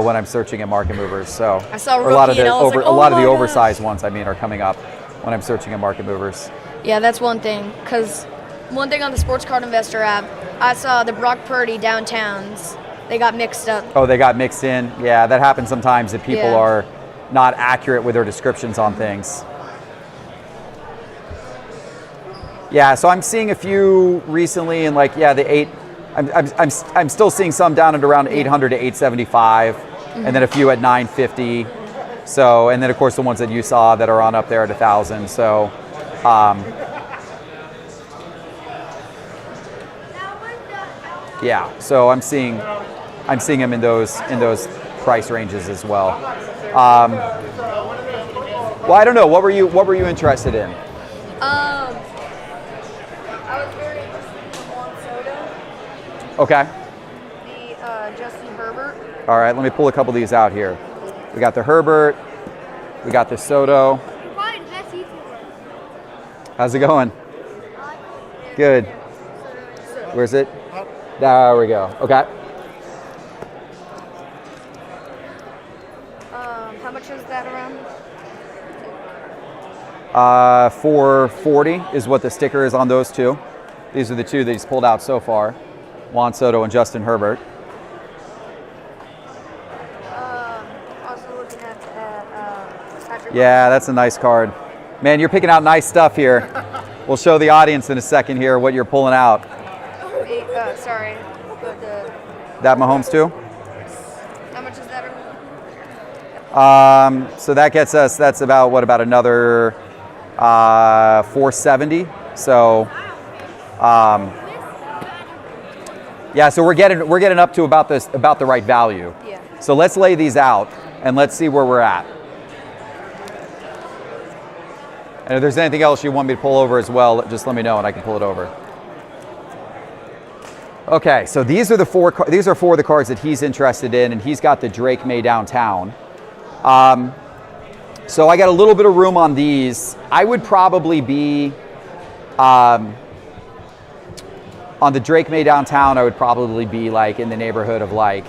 when I'm searching at Market Movers. So I saw or a lot of Rookie the and I was like, a lot of the "Oh my oversized ones are coming up when I'm searching at Market Movers. Yeah, that's one thing. Because one thing on the Sports Card Investor app, I saw the Brock Purdy downtowns. They got mixed up. Oh, they got mixed in. Yeah, that happens sometimes that people are not accurate with their descriptions on things. Yeah, so I'm seeing a few recently, and the 8. I'm still seeing some down at around 800 to 875, and then a few at 950. So, and then of course the ones that you saw that are on up there at 1,000. So, yeah. So I'm seeing them in those price ranges as well. Well, I don't know. What were you interested in? I was very interested in the Juan Soto. Okay. The Justin Herbert. All right. Let me pull a couple of these out here. We got the Herbert. We got the Soto. How's it going? Good. Where's it? There we go. Okay. How much is that around? 440 is what the sticker is on those two. These are the two that he's pulled out so far. Juan Soto and Justin Herbert. Also looking at Patrick. Yeah, that's a nice card. Man, you're picking out nice stuff here. We'll show the audience in a second here what you're pulling out. Sorry. But, That Mahomes too? how much is that? So that gets us, that's about, what, about another 470. So, yeah, so we're getting up to about the right value. Yeah. So let's lay these out and let's see where we're at. And if there's anything else you want me to pull over as well, just let me know and I can pull it over. Okay, so these are four of the cards that he's interested in, and he's got the Drake May Downtown. So I got a little bit of room on these. I would probably be on the Drake May Downtown. I would probably be like in the neighborhood of like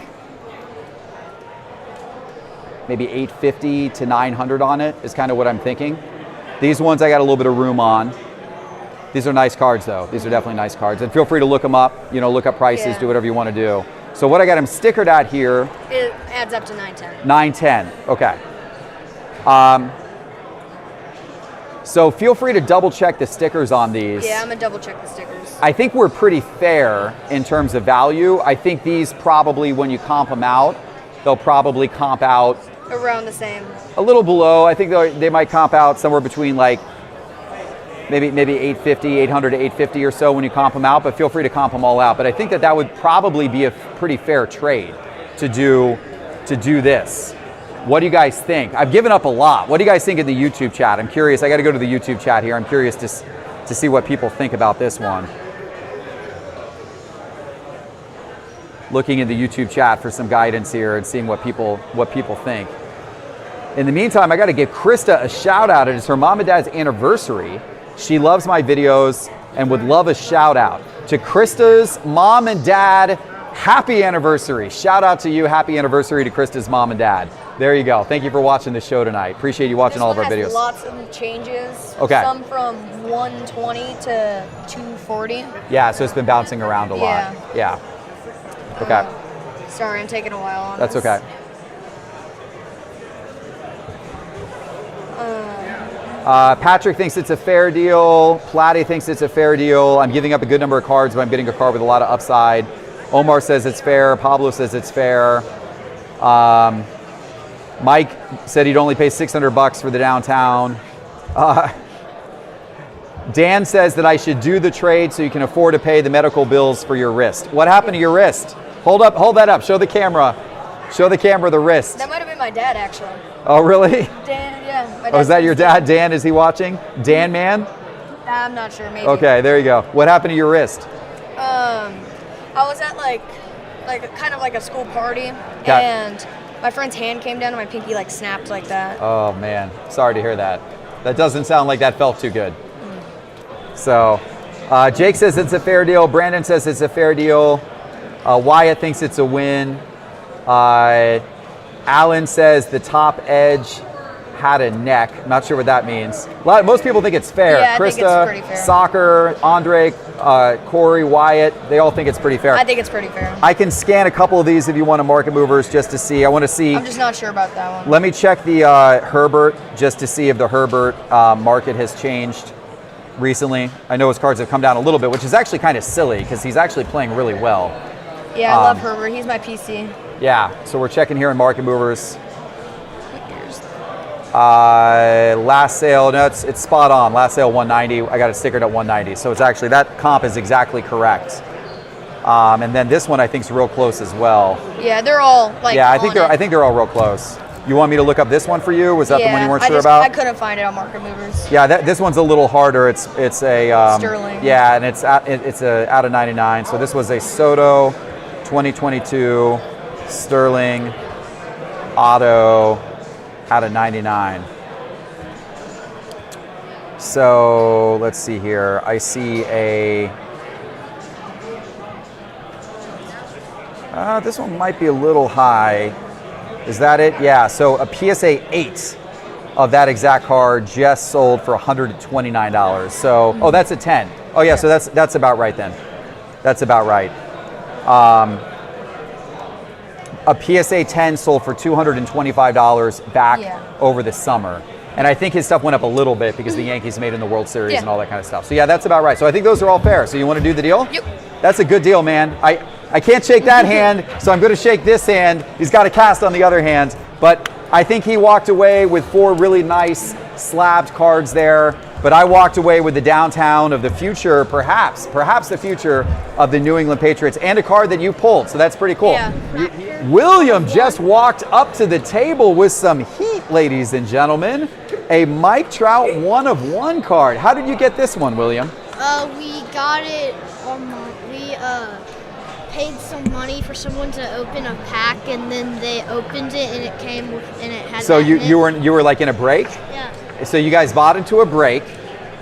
maybe 850 to 900 on it is kind of what I'm thinking. These ones I got a little bit of room on. These are nice cards though. These are definitely nice cards. And feel free to look them up, look up prices, do whatever you want to do. So what I got them stickered at here. It adds up to 910. 910, okay. So feel free to double check the stickers on these. Yeah, I'm gonna double check the stickers. I think we're pretty fair in terms of value. I think these probably, when you comp them out, they'll probably comp out Around the same. a little below. I think they might comp out somewhere between like maybe 850, 800 to 850 or so when you comp them out, but feel free to comp them all out. But I think that would probably be a pretty fair trade to do this. What do you guys think? I've given up a lot. What do you guys think in the YouTube chat? I'm curious. I got to go to the YouTube chat here. I'm curious to see what people think about this one. Looking in the YouTube chat for some guidance here and seeing what people think. In the meantime, I got to give Krista a shout out. It is her mom and dad's anniversary. She loves my videos and would love a shout out. To Krista's mom and dad, happy anniversary. Shout out to you. Happy anniversary to Krista's mom and dad. There you go. Thank you for watching the show tonight. Appreciate you watching all of our videos. Lots of changes. Okay. Some from 120 to 240. Yeah, so it's been bouncing around a lot. Yeah. Okay. Sorry, I'm taking a while on That's this. okay. Patrick thinks it's a fair deal. Platty thinks it's a fair deal. I'm giving up a good number of cards, but I'm getting a card with a lot of upside. Omar says it's fair. Pablo says it's fair. Mike said he'd only pay $600 for the downtown. Dan says that I should do the trade so you can afford to pay the medical bills for your wrist. What happened to your wrist? Hold that up. Show the camera. Show the camera the wrist. That might have been my dad, actually. Oh, really? Dan, yeah. My Oh, is dad that your dad? Dan, is he watching? Dan man? I'm not sure, maybe. Okay, there you go. What happened to your wrist? I was at like kind of like a school party, Got it. and my friend's hand came down and my pinky like snapped like that. Oh, man. Sorry to hear that. That doesn't sound like that felt too good. So, Jake says it's a fair deal. Brandon says it's a fair deal. Wyatt thinks it's a win. Alan says the top edge had a neck. I'm not sure what that means. Most people think it's fair. Yeah, I Krista, think it's pretty fair. Soccer, Andre, Corey, Wyatt, they all think it's pretty fair. I think it's pretty fair. I can scan a couple of these if you want to market movers just to see. I want to see. I'm just not sure about that one. Let me check the Herbert just to see if the Herbert market has changed recently. I know his cards have come down a little bit, which is actually kind of silly because he's actually playing really well. Yeah, I love Herbert. He's my PC. Yeah, so we're checking here in market movers. Last sale, no, it's spot on. Last sale 190. I got it stickered at 190. So it's actually, that comp is exactly correct. And then this one I think is real close as well. Yeah, they're all like. Yeah, I think they're all real close. You want me to look up this one for you? Was that the one you weren't sure I about? couldn't find it on market movers. Yeah, this one's a little harder. It's a Sterling. Yeah, and it's out of 99. So this was a Soto 2022 Sterling auto out of 99. So let's see here. I see a. This one might be a little high. Is that it? Yeah. So a PSA 8 of that exact card just sold for $129. So, oh, that's a 10. Oh yeah. So that's about right then. That's about right. A PSA 10 sold for $225 back over the summer. And I think his stuff went up a little bit because the Yankees made it in the World Series and all that kind of stuff. So yeah, that's about right. So I think those are all fair. So you want to do the deal? Yep. That's a good deal, man. I can't shake that hand, so I'm going to shake this hand. He's got a cast on the other hand. But I think he walked away with 4 really nice slabbed cards there. But I walked away with the downtown of the future, perhaps the future of the New England Patriots, and a card that you pulled. So that's pretty cool. Yeah. William just walked up to the table with some heat, ladies and gentlemen. A Mike Trout 1 of 1 card. How did you get this one, William? We got it. We paid some money for someone to open a pack, and then they opened it, and it came with, and it had. So that in it. you were like in a break? Yeah. So you guys bought into a break,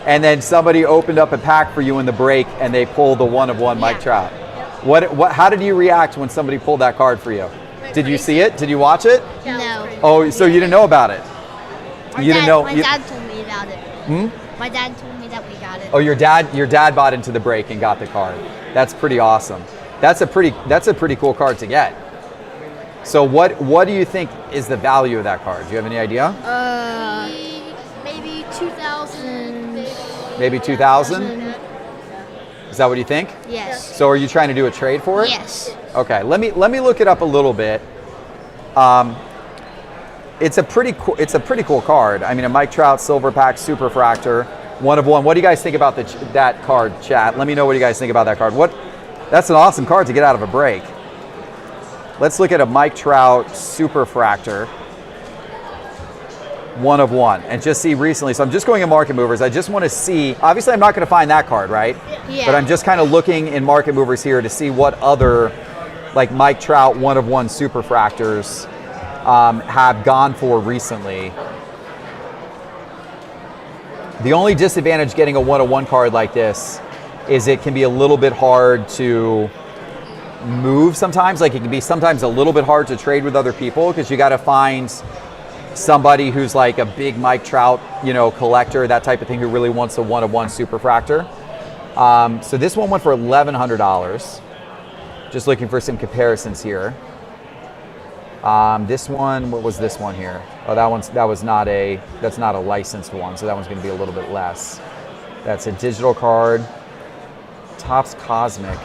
and then somebody opened up a pack for you in the break, and they pulled the 1 of 1 Mike Trout. Yep. What? How did you react when somebody pulled that card for you? Did you see it? Did you watch it? No. Oh, so you didn't know about it? My dad told me about it. My dad told me that we got it. Oh, your dad bought into the break and got the card. That's pretty awesome. That's a pretty cool card to get. So what do you think is the value of that card? Do you have any idea? Maybe 2,000. Maybe 2,000? Is that what you think? Yes. So are you trying to do a trade for it? Yes. Okay, let me look it up a little bit. It's a pretty cool card. I mean, a Mike Trout Silver Pack Superfractor 1 of 1. What do you guys think about that card, chat? Let me know what you guys think about that card. That's an awesome card to get out of a break. Let's look at a Mike Trout Superfractor 1 of 1 and just see recently. So I'm just going in Market Movers. I just want to see, obviously I'm not going to find that card, right? Yeah. But I'm just kind of looking in Market Movers here to see what other like Mike Trout 1 of 1 Superfractors have gone for recently. The only disadvantage getting a 1 of 1 card like this is it can be a little bit hard to move sometimes. Like it can be sometimes a little bit hard to trade with other people because you got to find somebody who's like a big Mike Trout, collector, that type of thing, who really wants a 1 of 1 Superfractor. So this one went for $1,100. Just looking for some comparisons here. This one, what was this one here? Oh, that's not a licensed one, so that one's going to be a little bit less. That's a digital card. Topps Cosmic.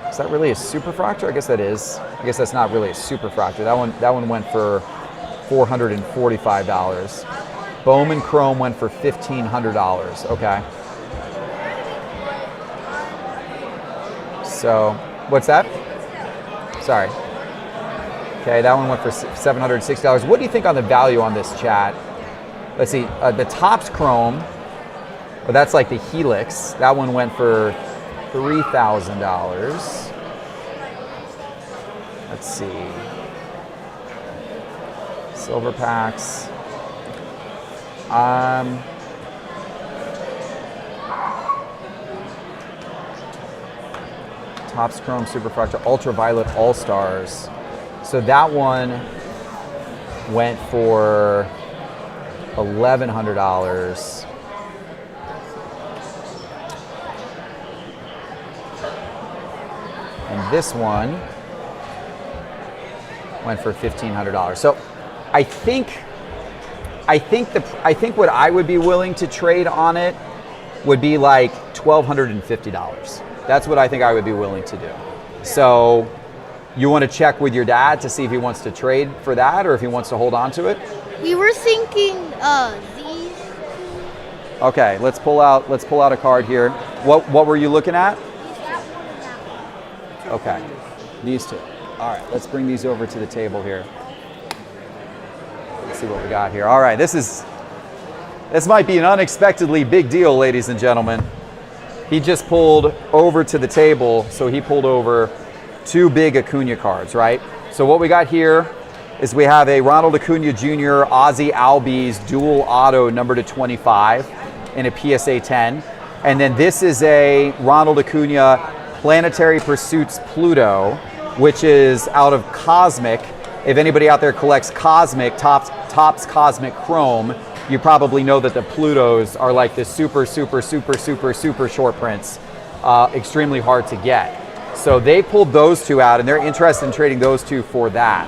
Is that really a Superfractor? I guess that is. I guess that's not really a Superfractor. That one went for $445. Bowman Chrome went for $1,500. Okay. So, what's that? Sorry. Okay, that one went for $760. What do you think on the value on this, chat? Let's see. The Topps Chrome. But that's like the Helix. That one went for $3,000. Let's see. Silver packs. Topps Chrome Superfractor Ultraviolet All Stars. So that one went for $1,100. And this one went for $1,500. So I think what I would be willing to trade on it would be like $1,250. That's what I think I would be willing to do. So you want to check with your dad to see if he wants to trade for that or if he wants to hold on to it? We were thinking these. Okay, let's pull out a card here. What were you looking at? Okay, these two. All right, let's bring these over to the table here. Let's see what we got here. All right, this might be an unexpectedly big deal, ladies and gentlemen. He just pulled over to the table, so he pulled over 2 big Acuna cards, right? So what we got here is we have a Ronald Acuna Jr. Ozzie Albies dual auto number to 25 in a PSA 10. And then this is a Ronald Acuna Planetary Pursuits Pluto, which is out of Cosmic. If anybody out there collects Cosmic, Topps Cosmic Chrome, you probably know that the Plutos are like the super short prints, extremely hard to get. So they pulled those two out, and they're interested in trading those two for that.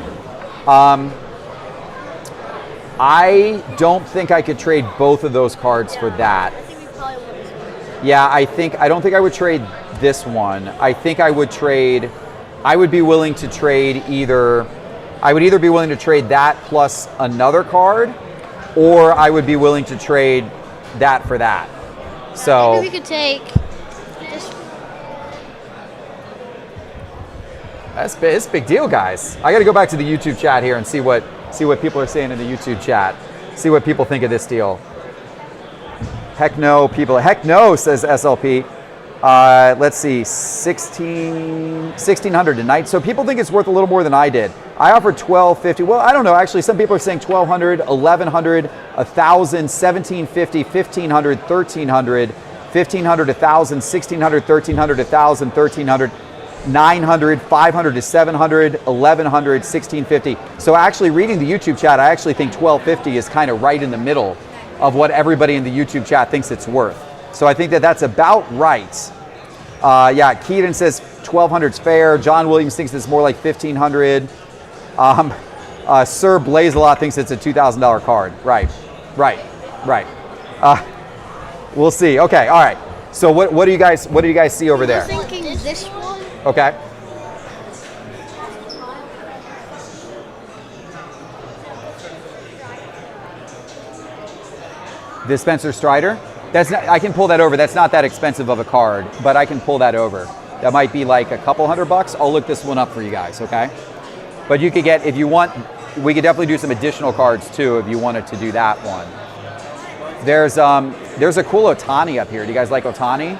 I don't think I could trade both of those cards for that. Yeah, I don't think I would trade this one. I think I would be willing to trade I would either be willing to trade that plus another card, or I would be willing to trade that for that. So maybe we could take this. It's a big deal, guys. I got to go back to the YouTube chat here and see what people are saying in the YouTube chat. See what people think of this deal. Heck no, people. Heck no, says SLP. Let's see, 1600 tonight. So people think it's worth a little more than I did. I offered $12.50. Well, I don't know. Actually, some people are saying $1,200, $1,100, $1,000, $1,750, $1,500, $1,300, $1,500, $1,000, $1,600, $1,300, $1,000, $1,300, $900, $500 to $700, $1,100, $1,650. So actually, reading the YouTube chat, I actually think $1,250 is kind of right in the middle of what everybody in the YouTube chat thinks it's worth. So I think that's about right. Yeah, Keaton says 1,200's fair. John Williams thinks it's more like 1,500. Sir Blaze-A-Lot thinks it's a $2,000 card. Right. We'll see. Okay, all right. So what do you guys see over there? I'm thinking this one. Okay. The Spencer Strider? I can pull that over. That's not that expensive of a card, but I can pull that over. That might be like a couple $100. I'll look this one up for you guys, okay? But you could get, if you want, we could definitely do some additional cards too if you wanted to do that one. There's a cool Ohtani up here. Do you guys like Ohtani?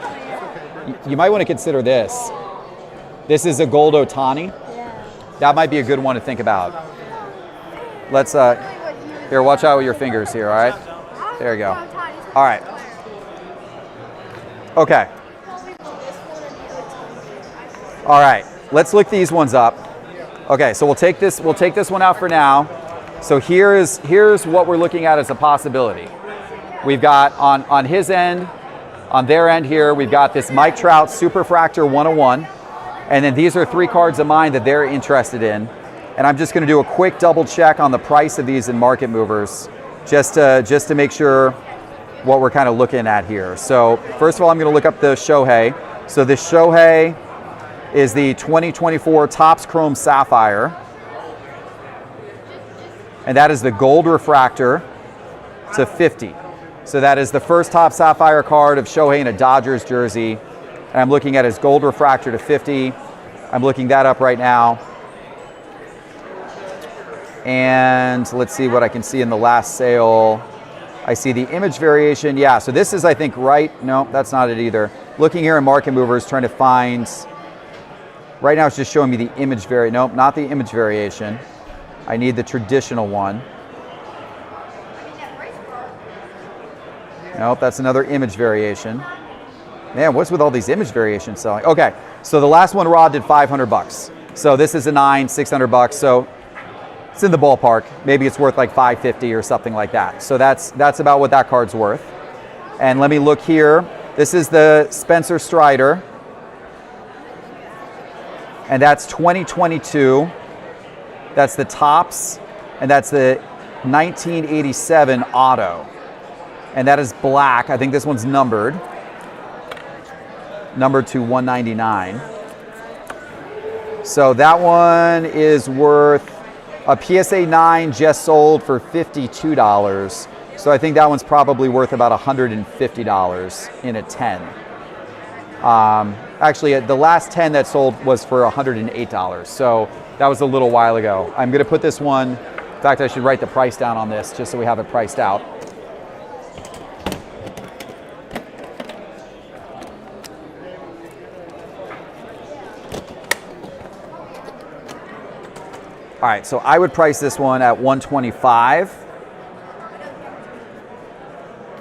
You might want to consider this. This is a gold Ohtani. That might be a good one to think about. Let's, here, watch out with your fingers here, all right? There you go. All right. Okay. All right. Let's look these ones up. Okay, so we'll take this one out for now. So here's what we're looking at as a possibility. We've got on his end, on their end here, we've got this Mike Trout Superfractor 101. And then these are 3 cards of mine that they're interested in. And I'm just going to do a quick double check on the price of these in Market Movers just to make sure what we're kind of looking at here. So first of all, I'm going to look up the Shohei. So the Shohei is the 2024 Topps Chrome Sapphire. And that is the gold refractor to 50. So that is the first Topps Sapphire card of Shohei in a Dodgers jersey. And I'm looking at his gold refractor to 50. I'm looking that up right now. And let's see what I can see in the last sale. I see the image variation. Yeah, so this is, I think, right. No, that's not it either. Looking here in Market Movers, trying to find. Right now it's just showing me the image variation. Nope, not the image variation. I need the traditional one. Nope, that's another image variation. Man, what's with all these image variations selling? Okay, so the last one Rod did $500. So this is a 9, $600. So it's in the ballpark. Maybe it's worth like $550 or something like that. So that's about what that card's worth. And let me look here. This is the Spencer Strider. And that's 2022. That's the Topps. And that's the 1987 auto. And that is black. I think this one's numbered. Numbered to 199. So that one is worth, a PSA 9 just sold for $52. So I think that one's probably worth about $150 in a 10. Actually, the last 10 that sold was for $108. So that was a little while ago. I'm going to put this one, in fact, I should write the price down on this just so we have it priced out. All right, so I would price this one at 125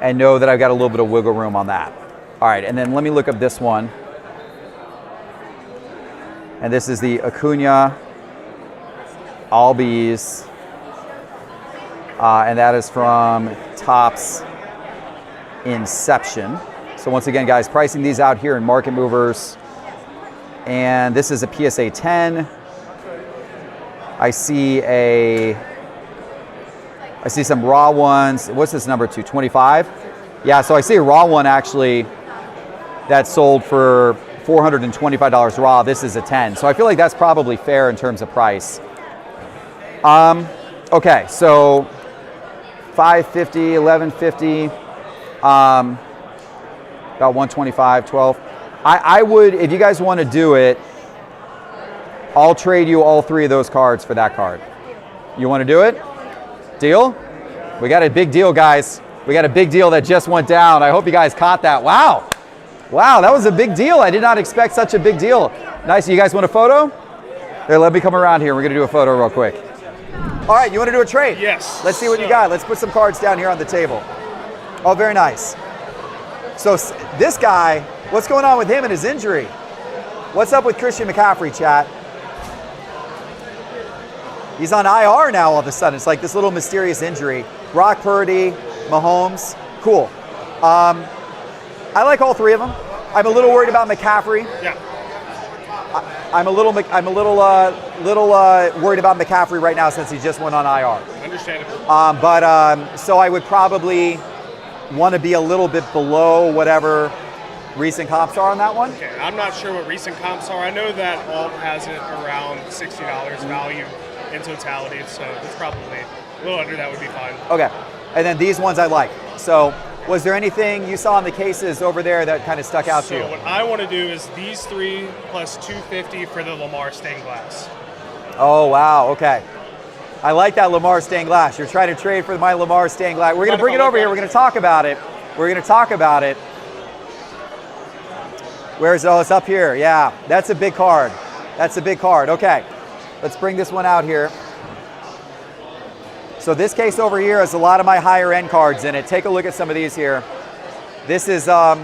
and know that I've got a little bit of wiggle room on that. All right, and then let me look up this one. And this is the Acuna Albies. And that is from Topps Inception. So once again, guys, pricing these out here in Market Movers. And this is a PSA 10. I see some raw ones. What's this number to? 25? Yeah, so I see a raw one actually that sold for $425 raw. This is a 10. So I feel like that's probably fair in terms of price. Okay, so $550, $1150, about $125, $12. I would, if you guys want to do it, I'll trade you all 3 of those cards for that card. You want to do it? Deal? We got a big deal, guys. We got a big deal that just went down. I hope you guys caught that. Wow. Wow, that was a big deal. I did not expect such a big deal. Nice. You guys want a photo? Here, let me come around here. We're going to do a photo real quick. All right, you want to do a trade? Yes. Let's see what you got. Let's put some cards down here on the table. Oh, very nice. So this guy, what's going on with him and his injury? What's up with Christian McCaffrey, chat? He's on IR now all of a sudden. It's like this little mysterious injury. Brock Purdy, Mahomes, cool. I like all 3 of them. I'm a little worried about McCaffrey. Yeah. I'm a little worried about McCaffrey right now since he just went on IR. Understandable. So I would probably want to be a little bit below whatever recent comps are on that one. Okay, I'm not sure what recent comps are. I know that Alt has it around $60 value in totality, so it's probably a little under that would be fine. Okay, and then these ones I like. So was there anything you saw in the cases over there that kind of stuck out to you? So what I want to do is these 3 plus $250 for the Lamar stained glass. Oh, wow, okay. I like that Lamar stained glass. You're trying to trade for my Lamar stained glass. We're going to bring it over here. We're going to talk about it. Where's, oh, it's up here. Yeah, that's a big card. Okay, let's bring this one out here. So this case over here has a lot of my higher end cards in it. Take a look at some of these here. This is, I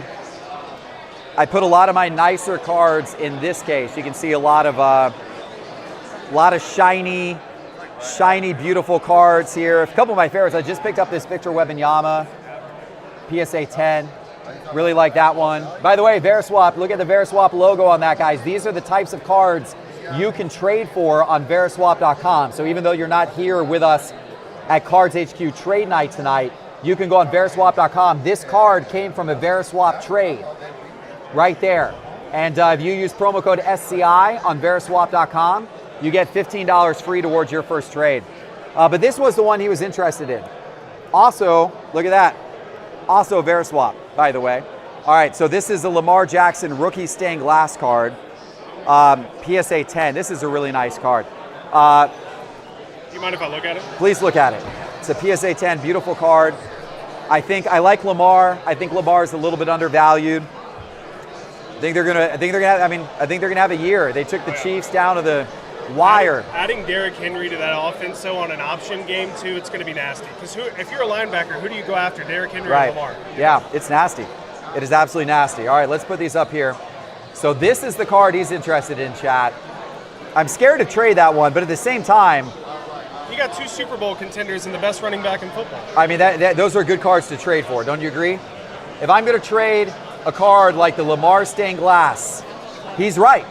put a lot of my nicer cards in this case. You can see a lot of shiny, beautiful cards here. A couple of my favorites. I just picked up this Victor Wembanyama PSA 10. Really like that one. By the way, Veriswap, look at the Veriswap logo on that, guys. These are the types of cards you can trade for on Veriswap.com. So even though you're not here with us at Cards HQ trade night tonight, you can go on Veriswap.com. This card came from a Veriswap trade right there. And if you use promo code SCI on Veriswap.com, you get $15 free towards your first trade. But this was the one he was interested in. Also, look at that. Also Veriswap, by the way. All right, so this is the Lamar Jackson rookie stained glass card. PSA 10. This is a really nice card. Do you mind if I look at it? Please look at it. It's a PSA 10, beautiful card. I like Lamar. I think Lamar is a little bit undervalued. I think they're gonna have a year. They took the Chiefs down to the wire. Adding Derrick Henry to that offense, so on an option game too, it's going to be nasty. Because if you're a linebacker, who do you go after, Derrick Henry or Lamar? Yeah, it's nasty. It is absolutely nasty. All right, let's put these up here. So this is the card he's interested in, chat. I'm scared to trade that one, but at the same time, you got 2 Super Bowl contenders and the best running back in football. I mean, those are good cards to trade for. Don't you agree? If I'm going to trade a card like the Lamar stained glass, he's right.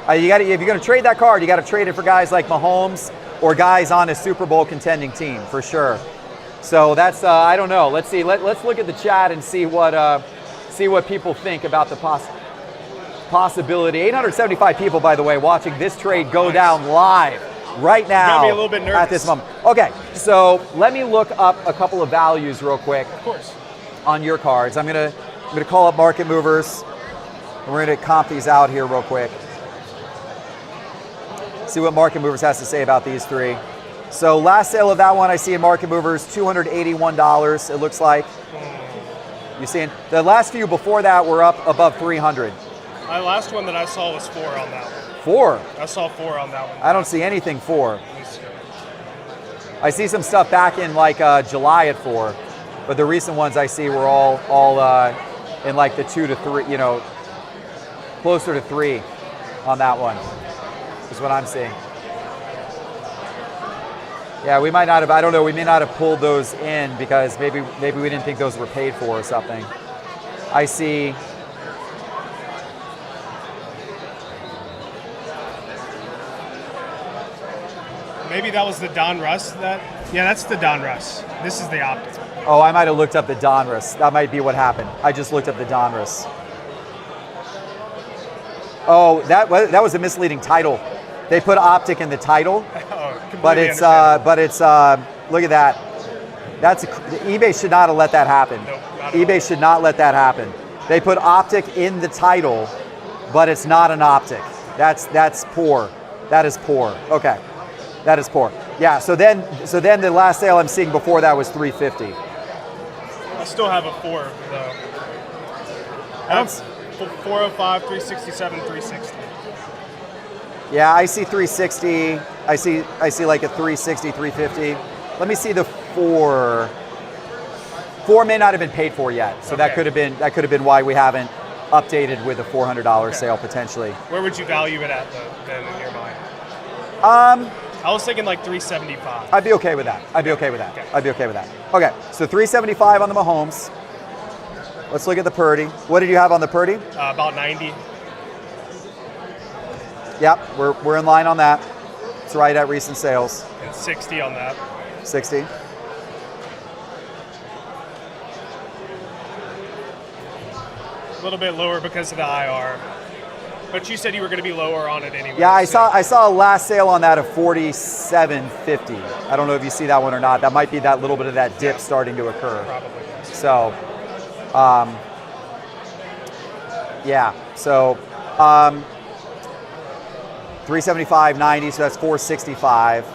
If you're going to trade that card, you got to trade it for guys like Mahomes or guys on a Super Bowl contending team for sure. So that's I don't know. Let's see. Let's look at the chat and see what people think about the possibility. 875 people, by the way, watching this trade go down live right now. Got me a little bit nervous at this moment. Okay, so let me look up a couple of values real quick. Of course. On your cards, I'm gonna call up Market Movers, and we're gonna comp these out here real quick. See what Market Movers has to say about these 3. So last sale of that one I see in Market Movers, $281. It looks like. You seeing the last few before that were up above 300. My last one that I saw was 4 on that one. 4? I saw 4 on that one. I don't see anything 4. I see some stuff back in like July at 4, but the recent ones I see were all in like the 2 to 3, you know, closer to 3 on that one is what I'm seeing. Yeah, we might not have, I don't know, we may not have pulled those in because maybe we didn't think those were paid for or something. I see. Maybe that was the Don Russ. Yeah, that's the Don Russ. This is the Optic. Oh, I might have looked up the Donruss. That might be what happened. I just looked up the Donruss. Oh, that was a misleading title. They put Optic in the title, but it's look at that. eBay should not have let that happen. Nope, eBay should not let that happen. They put Optic in the title, but it's not an Optic. That's poor. That is poor. Okay. That is poor. Yeah, so then the last sale I'm seeing before that was $350. I still have a 4 though. I have 405, 367, 360. Yeah, I see 360. I see like a 360, 350. Let me see the 4. 4 may not have been paid for yet, so that could have been why we haven't updated with a $400 sale potentially. Where would you value it at though, then in your mind? I was thinking like 375. I'd be okay with that. Okay, so 375 on the Mahomes. Let's look at the Purdy. What did you have on the Purdy? About 90. Yep, we're in line on that. It's right at recent sales. And 60 on that. 60. A little bit lower because of the IR. But you said you were going to be lower on it anyway. Yeah, I saw a last sale on that of $47.50. I don't know if you see that one or not. That might be that little bit of that dip starting to occur. Probably. Yes. So, yeah. So, 375.90. So that's 465.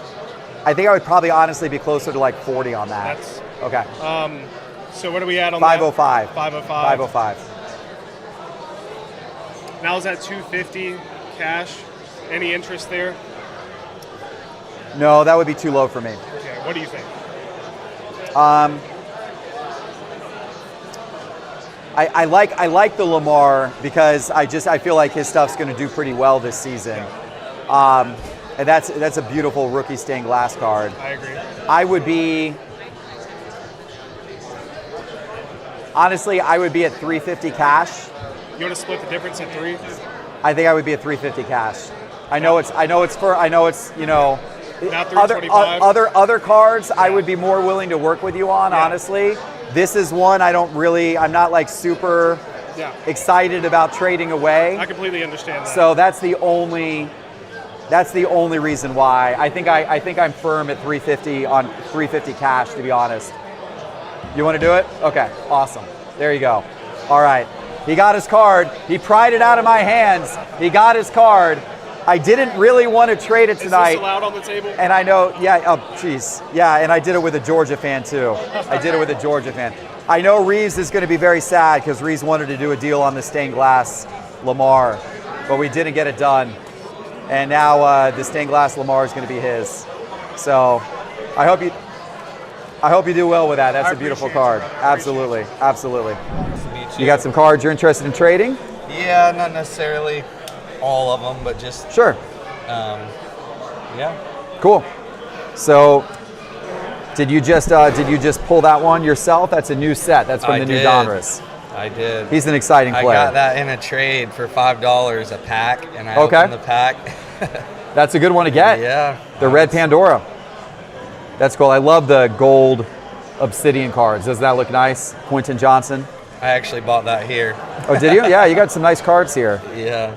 I think I would probably honestly be closer to like 40 on that. That's okay. So what are we at on 505. that? 505. 505. Now is that 250 cash? Any interest there? No, that would be too low for me. Okay, what do you think? I like the Lamar because I feel like his stuff's going to do pretty well this season. And that's a beautiful rookie stained glass card. I agree. I would be honestly at 350 cash. You want to split the difference at 3? I think I would be at 350 cash. I know it's you know, not 325. other cards I would be more willing to work with you on, honestly. This is one I'm not like super excited about trading away. I completely understand that. So that's the only reason why. I think I'm firm at 350 on 350 cash, to be honest. You want to do it? Okay, awesome. There you go. All right. He got his card. He pried it out of my hands. He got his card. I didn't really want to trade it tonight. Is this allowed on the table? And I know, and I did it with a Georgia fan too. I know Reeves is going to be very sad because Reeves wanted to do a deal on the stained glass Lamar, but we didn't get it done. And now the stained glass Lamar is going to be his. So I hope you do well with that. That's a beautiful card. Absolutely. You got some cards you're interested in trading? Yeah, not necessarily all of them, but just sure. Yeah. Cool. So, did you just pull that one yourself? That's a new set. That's from the new Donruss. I did. He's an exciting player. I got that in a trade for $5 a pack, and I opened the pack. That's a good one to get. Yeah. The red Pandora. That's cool. I love the gold obsidian cards. Doesn't that look nice? Quentin Johnson. I actually bought that here. Oh, did you? Yeah, you got some nice cards here. Yeah.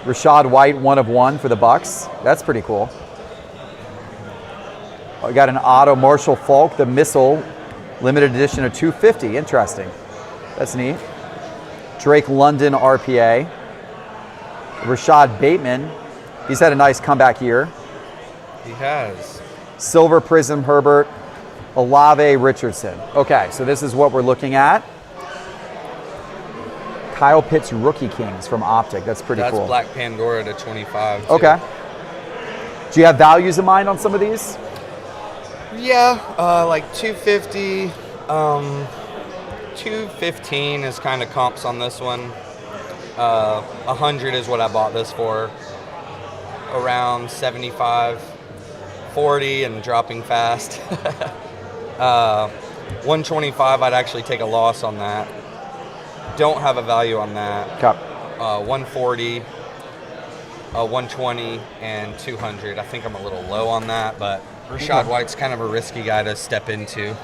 Rashad White, 1/1 for the Bucks. That's pretty cool. We got an auto Marshall Faulk, the Missile, limited edition of 250. Interesting. That's neat. Drake London RPA. Rashad Bateman. He's had a nice comeback year. He has. Silver Prism Herbert. Olave Richardson. Okay, so this is what we're looking at. Kyle Pitts Rookie Kings from Optic. That's pretty cool. That's Black Pandora to 25. Too. Okay. Do you have values in mind on some of these? Yeah, like 250. 215 is kind of comps on this one. 100 is what I bought this for. Around 75, 40, and dropping fast. 125, I'd actually take a loss on that. Don't have a value on that. Okay. 140, 120, and 200. I think I'm a little low on that, but Rashad White's kind of a risky guy to step into.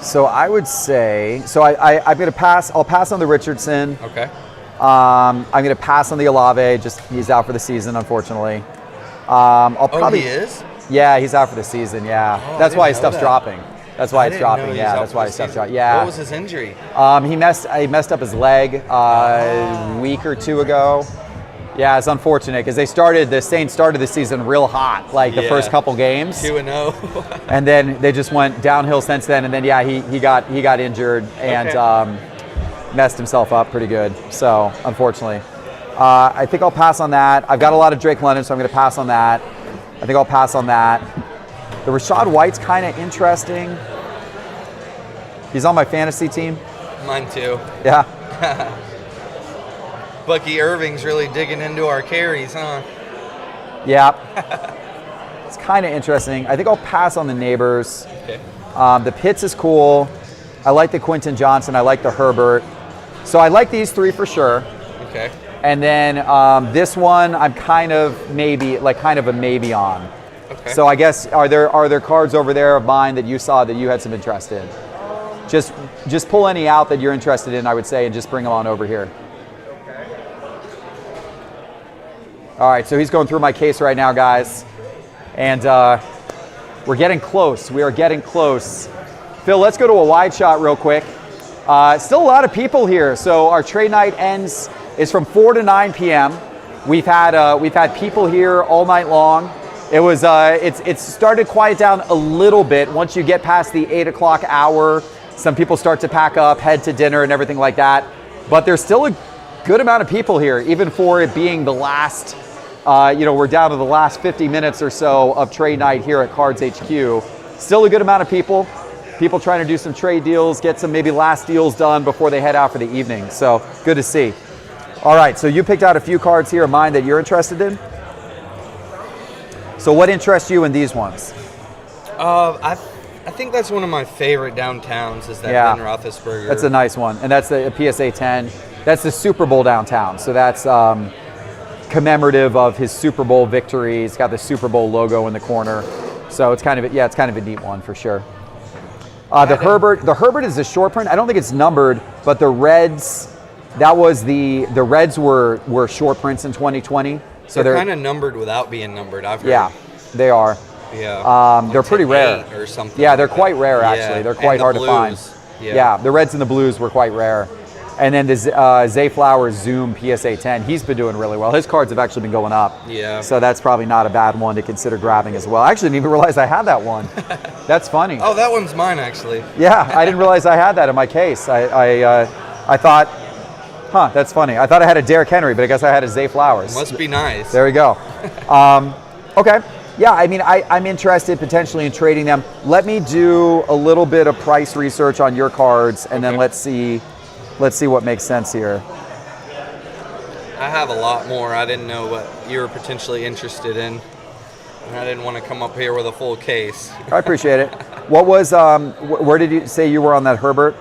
So I would say, I'm going to pass. I'll pass on the Richardson. Okay. I'm going to pass on the Olave. Just he's out for the season, unfortunately. I'll probably. Oh, he is? Yeah, he's out for the season. Yeah, that's why his stuff's dropping. That's why it's dropping. Yeah, that's why his stuff's dropping. Yeah. What was his injury? He messed up his leg a week or two ago. Yeah, it's unfortunate because the Saints started the season real hot, like the first couple games. 2-0. And then they just went downhill since then. And then he got injured and messed himself up pretty good. So unfortunately, I think I'll pass on that. I've got a lot of Drake London, so I'm going to pass on that. I think I'll pass on that. The Rashad White's kind of interesting. He's on my fantasy team. Mine too. Yeah. Bucky Irving's really digging into our carries, huh? Yeah. It's kind of interesting. I think I'll pass on the Neighbors. Okay. The Pitts is cool. I like the Quentin Johnson. I like the Herbert. So I like these three for sure. Okay. And then this one, I'm kind of a maybe on. Okay. So I guess are there cards over there of mine that you saw that you had some interest in? Just pull any out that you're interested in, I would say, and just bring them on over here. All right, so he's going through my case right now, guys. And we're getting close. We are getting close. Phil, let's go to a wide shot real quick. Still a lot of people here. So our trade night is from 4 to 9 p.m. We've had people here all night long. It was it's started to quiet down a little bit once you get past the 8 o'clock hour. Some people start to pack up, head to dinner and everything like that. But there's still a good amount of people here, even for it being the last, we're down to the last 50 minutes or so of trade night here at Cards HQ. Still a good amount of people trying to do some trade deals, get some maybe last deals done before they head out for the evening. So good to see. All right, so you picked out a few cards here of mine that you're interested in. So what interests you in these ones? I think that's one of my favorite downtowns is that Ben Roethlisberger. That's a nice one, and that's the PSA 10. That's the Super Bowl downtown. So that's commemorative of his Super Bowl victory. It's got the Super Bowl logo in the corner. So it's kind of a neat one for sure. The Herbert is a short print. I don't think it's numbered, but the Reds, the Reds were short prints in 2020. So they're kind of numbered without being numbered, I've heard. Yeah, they are. Yeah. They're pretty rare. Or something. Yeah, they're quite rare actually. Yeah. They're quite hard to find. Yeah, the Reds and the Blues were quite rare. And then the Zay Flowers Zoom PSA 10, he's been doing really well. His cards have actually been going up. Yeah. So that's probably not a bad one to consider grabbing as well. I actually didn't even realize I had that one. That's funny. Oh, that one's mine actually. Yeah, I didn't realize I had that in my case. I thought, that's funny. I thought I had a Derrick Henry, but I guess I had a Zay Flowers. Must be nice. There we go. Okay. Yeah, I mean, I'm interested potentially in trading them. Let me do a little bit of price research on your cards, and then let's see what makes sense here. I have a lot more. I didn't know what you were potentially interested in, and I didn't want to come up here with a full case. I appreciate it. What was, where did you say you were on that Herbert?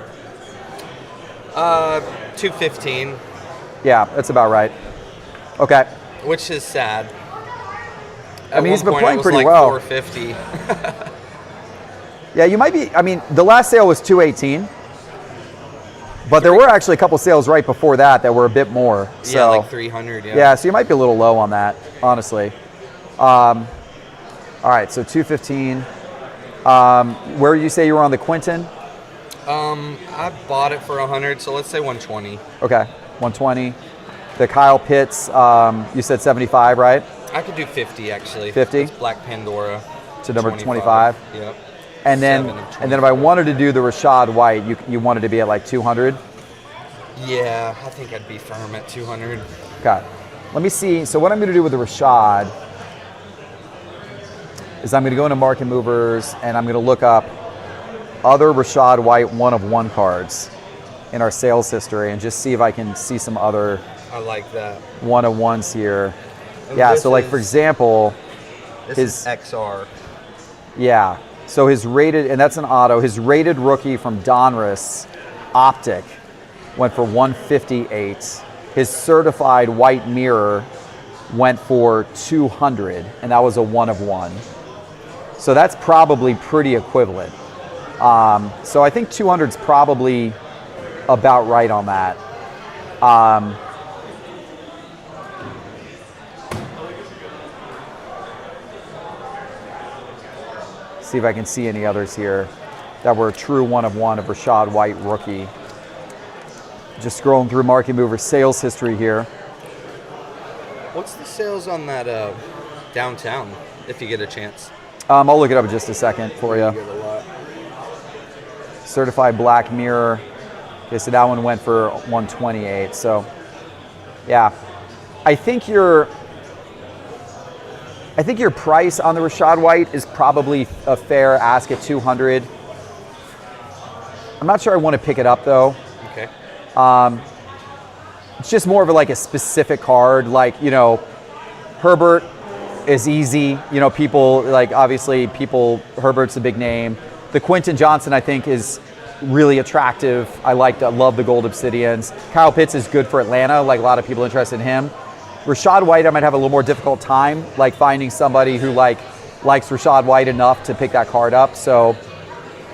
215. Yeah, that's about right. Okay. Which is sad. I mean, he's been playing pretty like well. 450. Yeah, you might be. I mean, the last sale was 218, but there were actually a couple sales right before that were a bit more. So, yeah, like 300. Yeah. Yeah, so you might be a little low on that, honestly. All right, so 215. Where did you say you were on the Quentin? I bought it for 100, so let's say 120. Okay, 120. The Kyle Pitts, you said 75, right? I could do 50 actually. 50? That's Black Pandora. To number 25. Yep. And then if I wanted to do the Rashad White, you wanted to be at like 200? Yeah, I think I'd be firm at 200. Okay. Let me see. So what I'm going to do with the Rashad is I'm going to go into Market Movers and I'm going to look up other Rashad White 1-of-1 cards in our sales history and just see if I can see some other I like that 1-of-1s here. And Yeah, this so like is- for example, This his is XR. yeah, so his rated, and that's an auto, his rated rookie from Donruss, Optic, went for 158. His certified white mirror went for 200, and that was a 1-of-1. So that's probably pretty equivalent. So I think 200 is probably about right on that. See if I can see any others here that were a true 1-of-1 of Rashad White rookie. Just scrolling through Market Mover sales history here. What's the sales on that downtown, if you get a chance? I'll look it up in just a second for you. You get a lot. Certified black mirror. Okay, so that one went for 128. So, yeah, I think your price on the Rashad White is probably a fair ask at 200. I'm not sure I want to pick it up though. Okay. It's just more of like a specific card, like, you know, Herbert is easy. You know, people like, obviously Herbert's a big name. The Quentin Johnson, I think, is really attractive. I love the gold obsidians. Kyle Pitts is good for Atlanta, like a lot of people interested in him. Rashad White, I might have a little more difficult time, like finding somebody who likes Rashad White enough to pick that card up. So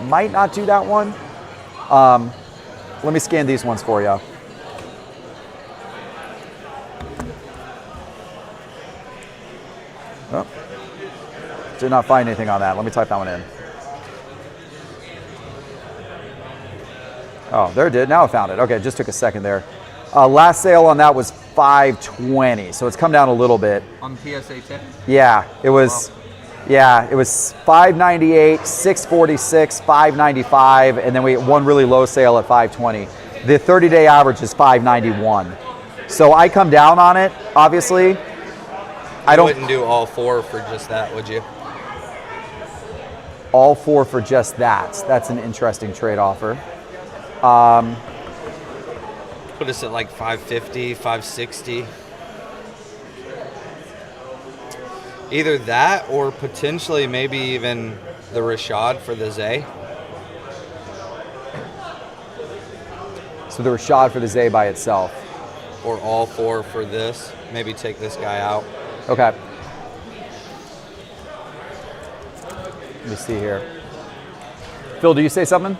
might not do that one. Let me scan these ones for you. Oh, did not find anything on that. Let me type that one in. Oh, there it did. Now I found it. Okay, it just took a second there. Last sale on that was $520, so it's come down a little bit. On PSA 10? Yeah, it was. Wow. Yeah, it was $598, $646, $595, and then we had one really low sale at $520. The 30-day average is $591. So I come down on it, obviously. I wouldn't do all four for just that, would you? All four for just that. That's an interesting trade offer. Put us at like 550, 560. Either that or potentially maybe even the Rashad for the Zay. So the Rashad for the Zay by itself. Or all four for this. Maybe take this guy out. Okay. Let me see here. Phil, do you say something?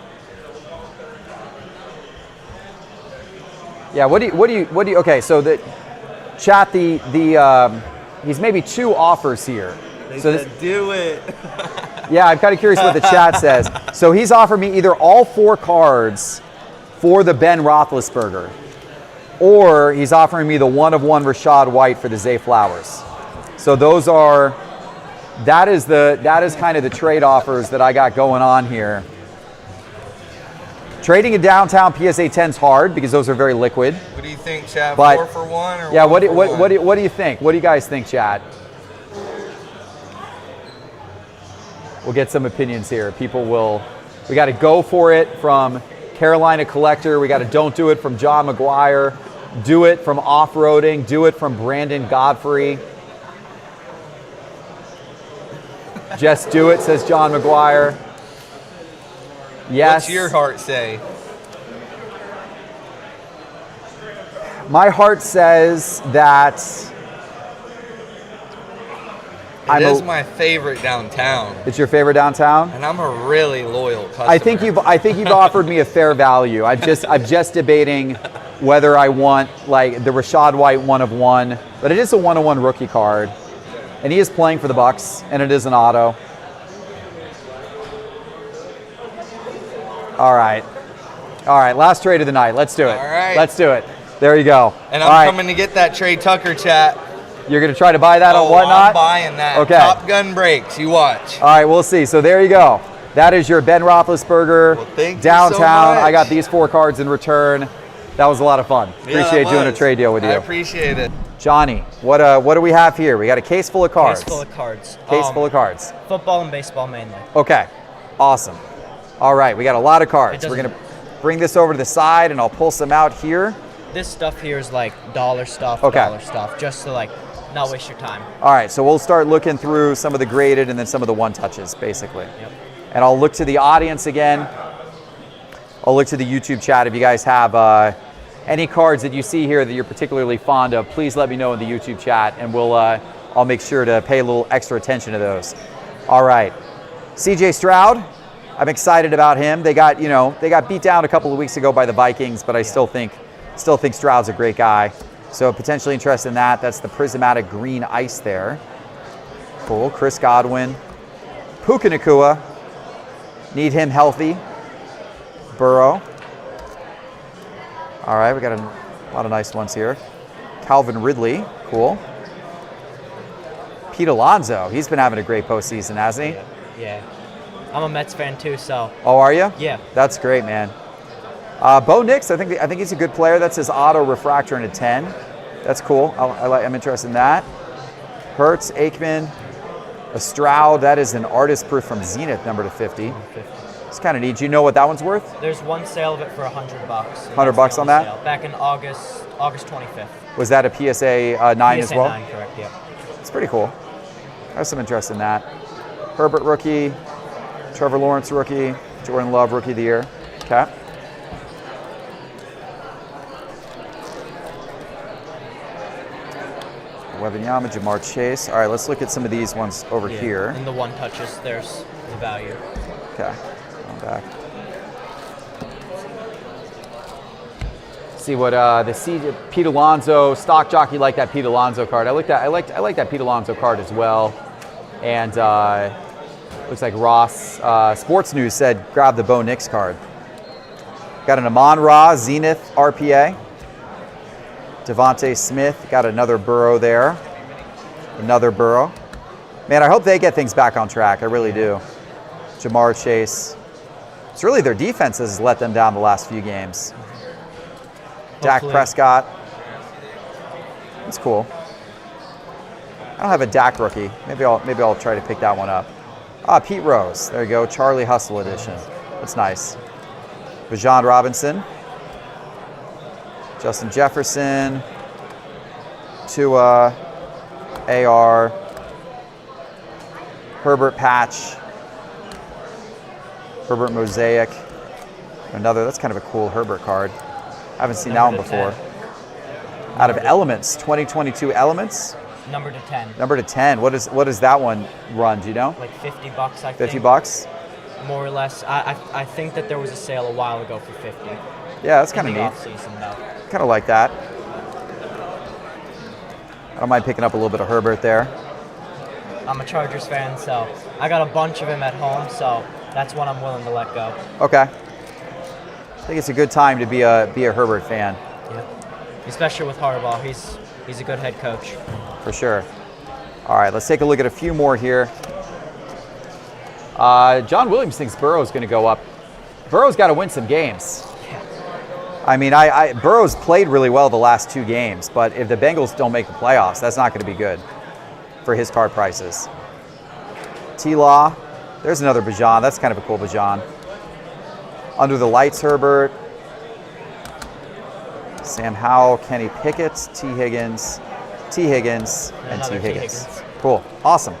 Yeah. What do you? Okay. So the chat. He's maybe two offers here. They said, do it. Yeah, I'm kind of curious what the chat says. So he's offered me either all four cards for the Ben Roethlisberger, or he's offering me the 1-of-1 Rashad White for the Zay Flowers. So that is kind of the trade offers that I got going on here. Trading a downtown PSA 10's hard because those are very liquid. What do you think, Chad? But, 4 for 1 or yeah, 1 for 1? What do you think? What do you guys think, Chad? We'll get some opinions here. We got to go for it from Carolina Collector. We got to don't do it from John McGuire. Do it from Off-Roading. Do it from Brandon Godfrey. Just do it, says John McGuire. Yes. What's your heart say? My heart says that It is my favorite downtown. It's your favorite downtown? And I'm a really loyal customer. I think you've offered me a fair value. I'm just debating whether I want like the Rashad White 1-of-1, but it is a 1-of-1 rookie card. And he is playing for the Bucks, and it is an auto. All right, last trade of the night. Let's do it. All right. Let's do it. There you go. And All I'm right. coming to get that Trey Tucker chat. You're going to try to buy that on Whatnot? I'm buying that. Okay. Top Gun breaks. You watch. All right, we'll see. So there you go. That is your Ben Roethlisberger thank you downtown. so much. I got these 4 cards in return. That was a lot of fun. Yeah, Appreciate doing a was. trade deal with you. I appreciate it. Johnny, what do we have here? We got a case full of cards. Case full of cards. Case full of cards. Football and baseball mainly. Okay, awesome. All right, we got a lot of cards. We're gonna bring this over to the side, and I'll pull some out here. This stuff here is like dollar stuff, just to like not waste your time. All right, so we'll start looking through some of the graded and then some of the one touches, basically. Yep. And I'll look to the audience again. I'll look to the YouTube chat. If you guys have any cards that you see here that you're particularly fond of, please let me know in the YouTube chat, and I'll make sure to pay a little extra attention to those. All right, CJ Stroud. I'm excited about him. They got beat down a couple of weeks ago by the Vikings, but I still think Stroud's a great guy. So potentially interested in that. That's the prismatic green ice there. Cool. Chris Godwin. Puka Nacua. Need him healthy. Burrow. All right, we got a lot of nice ones here. Calvin Ridley. Cool. Pete Alonso. He's been having a great postseason, hasn't he? Yeah. I'm a Mets fan too, so. Oh, are you? Yeah. That's great, man. Bo Nix, I think he's a good player. That's his auto refractor in a 10. That's cool. I'm interested in that. Hertz, Aikman, a Stroud. That is an artist proof from Zenith, number to 50. It's kind of neat. Do you know what that one's worth? There's one sale of it for $100. $100 on that? Sale. Back in August 25th. Was that a PSA 9 as well? PSA 9, correct, yeah. It's pretty cool. I have some interest in that. Herbert rookie, Trevor Lawrence rookie, Jordan Love rookie of the year. Okay. Wembanyama, Jamar Chase. All right, let's look at some of these ones over here. And the one touches, there's the value. Okay, going back. See what Pete Alonso stock jockey like that Pete Alonso card. I like that Pete Alonso card as well. And looks like Ross Sports News said grab the Bo Nix card. Got an Amon-Ra Zenith RPA. Devontae Smith, got another Burrow there. Another Burrow. Man, I hope they get things back on track. I really do. Jamar Chase. It's really their defense has let them down the last few games. Dak Prescott. That's cool. I don't have a Dak rookie. Maybe I'll try to pick that one up. Pete Rose. There you go. Charlie Hustle edition. That's nice. Bijan Robinson. Justin Jefferson, Tua, AR, Herbert Patch, Herbert Mosaic, another, that's kind of a cool Herbert card. I haven't seen that one before. Out of Elements, 2022 Elements. Number to 10. Number to 10. What does that one run, do you know? Like $50, I think. 50 bucks? More or less. I think that there was a sale a while ago for 50. Yeah, that's kind of neat. Off-season, though. Kind of like that. I don't mind picking up a little bit of Herbert there. I'm a Chargers fan, so I got a bunch of him at home, so that's one I'm willing to let go. Okay. I think it's a good time to be a Herbert fan. Yeah. Especially with Harbaugh. He's a good head coach. For sure. All right, let's take a look at a few more here. John Williams thinks Burrow's going to go up. Burrow's got to win some games. I mean, Burrow's played really well the last 2 games, but if the Bengals don't make the playoffs, that's not going to be good for his card prices. T-Law, there's another Bijan. That's kind of a cool Bijan. Under the Lights, Herbert. Sam Howell, Kenny Pickett, T. Higgins, and T. Higgins. Cool, awesome.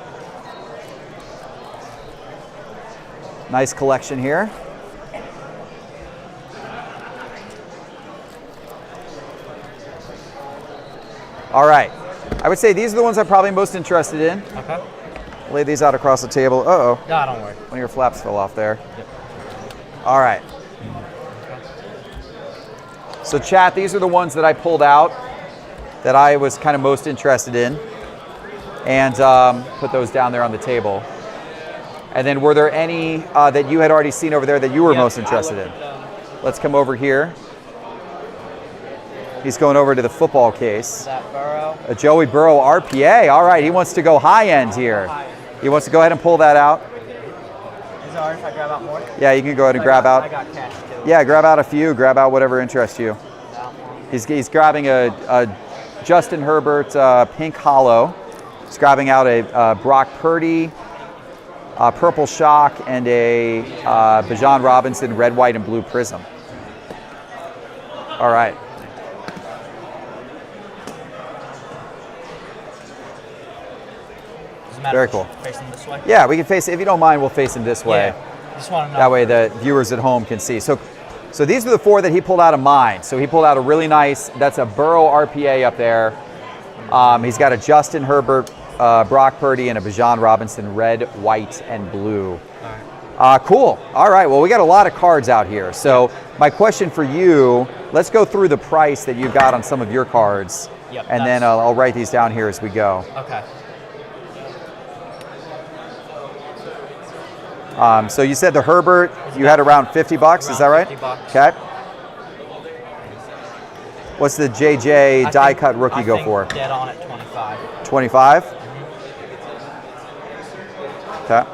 Nice collection here. All right, I would say these are the ones I'm probably most interested in. Okay. Lay these out across the table. Uh-oh. No, don't worry. One of your flaps fell off there. Yep. All right. So chat, these are the ones that I pulled out that I was kind of most interested in, and put those down there on the table. And then were there any that you had already seen over there that you were most interested in? Let's come over here. He's going over to the football case. Is that Burrow? A Joey Burrow RPA. All right, he wants to go high end here. He wants to go ahead and pull that out. Is it all right if I grab out more? Yeah, you can go ahead and grab out. I got cash too. Yeah, grab out a few. Grab out whatever interests you. Yeah. He's grabbing a Justin Herbert pink hollow. He's grabbing out a Brock Purdy purple shock and a Bijan Robinson red, white, and blue prism. All right. Very cool. Facing this way? Yeah, we can face it. If you don't mind, we'll face him this way. Yeah. Just want to know. That way the viewers at home can see. So these are the 4 that he pulled out of mine. So he pulled out a really nice, that's a Burrow RPA up there. He's got a Justin Herbert, Brock Purdy, and a Bijan Robinson red, white, and blue. Cool. All right. Well, we got a lot of cards out here. So my question for you, let's go through the price that you got on some of your cards. Yep, and then I'll write these down here as we go. Okay. So you said the Herbert, you had around $50, is that right? $50. Okay. What's the JJ die cut rookie go for? Dead on at 25. 25? Okay.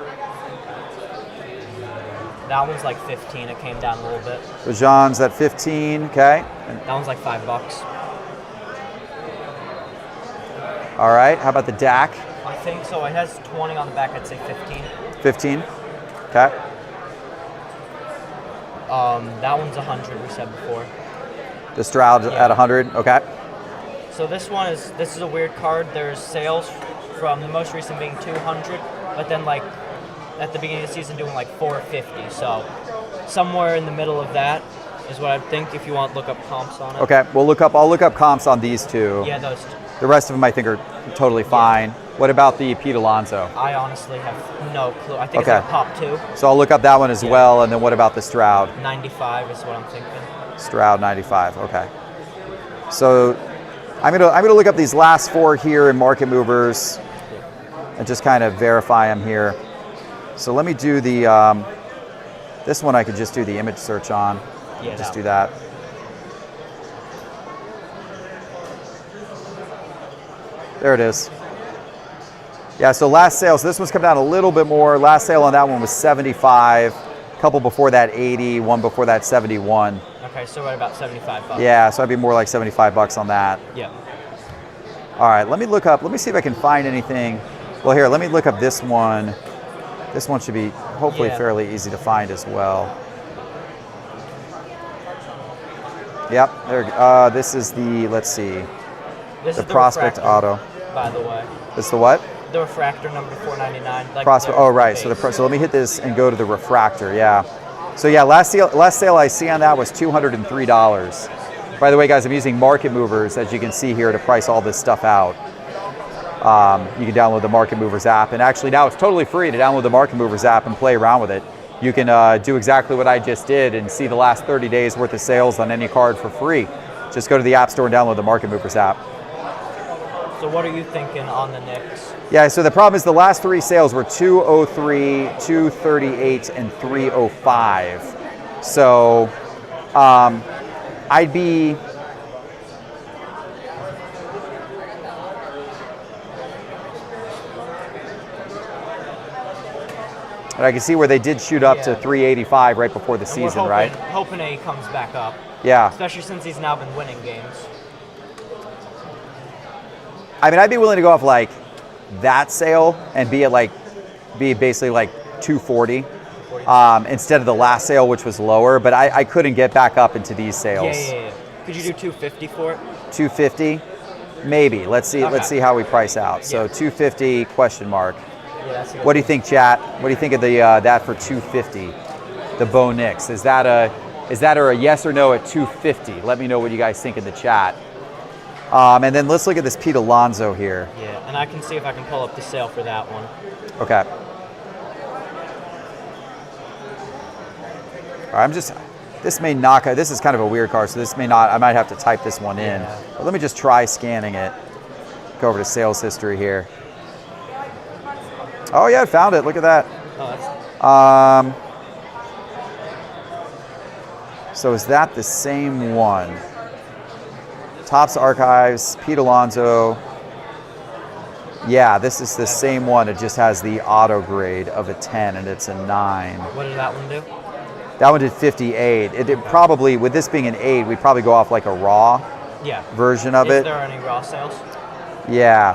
That one's like 15. It came down a little bit. Bijan's at 15, okay. That one's like $5. All right, how about the DAC? I think so. It has 20 on the back. I'd say 15. 15, okay. That one's 100. We said before. The Stroud at 100, okay. So this is a weird card. There's sales from the most recent being 200, but then like at the beginning of the season doing like 450. So somewhere in the middle of that is what I think. If you want to look up comps on it. Okay, I'll look up comps on these 2. Yeah, those 2. The rest of them I think are totally fine. What about the Pete Alonso? I honestly have no clue. I think it's a pop 2. So I'll look up that one as well, and then what about the Stroud? 95 is what I'm thinking. Stroud 95, okay. So I'm gonna look up these last 4 here in Market Movers and just kind of verify them here. So let me do the, this one I could just do the image search on. Yeah, just do that. There it is. Yeah, so last sale, so this one's come down a little bit more. Last sale on that one was 75. A couple before that 80, one before that 71. Okay, so at about $75. Yeah, so I'd be more like $75 on that. Yeah. All right, let me see if I can find anything. Well, here, let me look up this one. This one should be hopefully fairly easy to find as well. Yep, there. This is the, let's see, This the is the Prospect refractor, Auto. by the way. This is the what? The refractor number 499. Like Prospect. Oh, right. So so let me hit this and go to the refractor. Yeah. So yeah, last sale I see on that was $203. By the way, guys, I'm using Market Movers, as you can see here, to price all this stuff out. You can download the Market Movers app, and actually now it's totally free to download the Market Movers app and play around with it. You can do exactly what I just did and see the last 30 days worth of sales on any card for free. Just go to the App Store and download the Market Movers app. So what are you thinking on the Knicks? Yeah, so the problem is the last 3 sales were 203, 238, and 305. So I'd be... And I can see where they did shoot up to 385 right before the season, right? Hoping he comes back up. Yeah. Especially since he's now been winning games. I mean, I'd be willing to go off like that sale and be basically like 240 instead of the last sale, which was lower. But I couldn't get back up into these sales. Yeah. Could you do 250 for it? 250, maybe. Let's see. Okay. Let's see how we price out. So 250 question mark. Yeah, that's a good What do you think, chat? What do you think of the that for 250? The Bo Nix. Is that a yes or no at 250? Let me know what you guys think in the chat. And then let's look at this Pete Alonso here. Yeah, and I can see if I can pull up the sale for that one. Okay. All right, this may knock out, this is kind of a weird card, so this may not, I might have to type this one in. But let me just try scanning it. Go over to sales history here. Oh yeah, I found it, look at that. Oh, so is that the same one? Topps Archives, Pete Alonso. Yeah, this is the same one. It just has the auto grade of a 10 and it's a 9. What did that one do? That one did 58. It did probably, with this being an 8, we'd probably go off like a raw. version of Is it. there any raw sales? Yeah,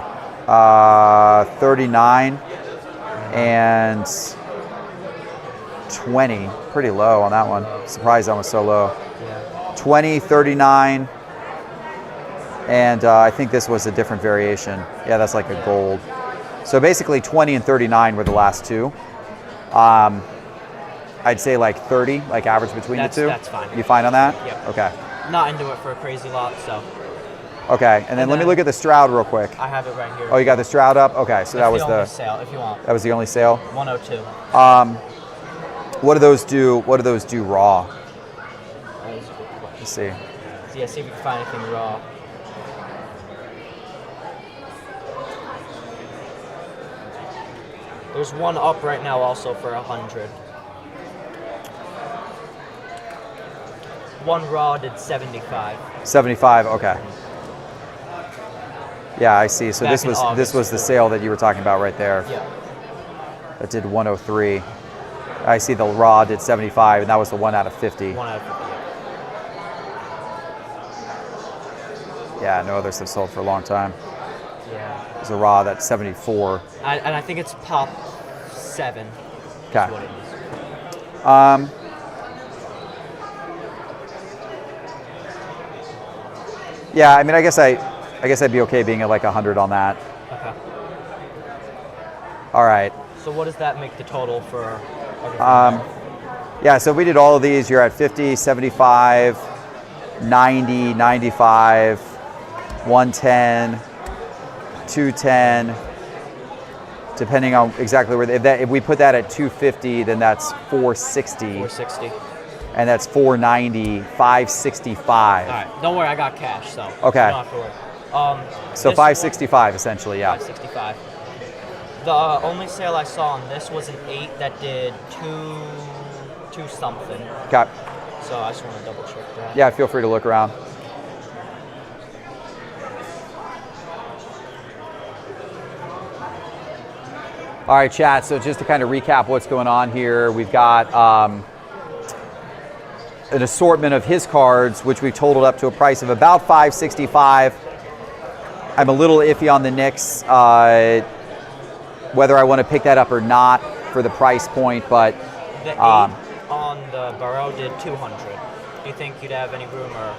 39 and 20. Pretty low on that one. Surprised that was so low. 20, 39, and I think this was a different variation. Yeah, that's like a gold. So basically 20 and 39 were the last two. I'd say like 30, like average between the two. That's fine. You fine on that? Yep. Okay. Not into it for a crazy lot, so. Okay, and then let me look at the Stroud real quick. I have it right here. Oh, you got the Stroud up? Okay, so that was the only sale, if you want. That was the only sale? 102. What do those do? What do those do raw? Let's see. So yeah, see if we can find anything raw. There's one up right now also for 100. One raw did 75. 75. Okay. Yeah, I see. So Back this in was August. the sale that you were talking about right there. Yeah. That did 103. I see the raw did 75, and that was the 1 out of 50. 1 out of 50. Yeah, no others have sold for a long time. Yeah. There's a raw that's 74. And I think it's pop 7. Okay. Is what it is. Yeah, I mean, I guess I'd be okay being at like 100 on that. Okay. All right. So what does that make the total for everything? Yeah, so if we did all of these, you're at 50, 75, 90, 95, 110, 210, depending on exactly where, if we put that at 250, then that's 460. 460. And that's 490, 565. All right, don't worry, I got cash, so Okay. you don't have to worry. So this 565 essentially, yeah. 565. The only sale I saw on this was an 8 that did two something. Okay. So I just want to double check that. Yeah, feel free to look around. All right, chat. So just to kind of recap what's going on here, we've got an assortment of his cards, which we've totaled up to a price of about $565. I'm a little iffy on the Knicks, whether I want to pick that up or not for the price point, but The 8 on the Burrow did 200. Do you think you'd have any room or?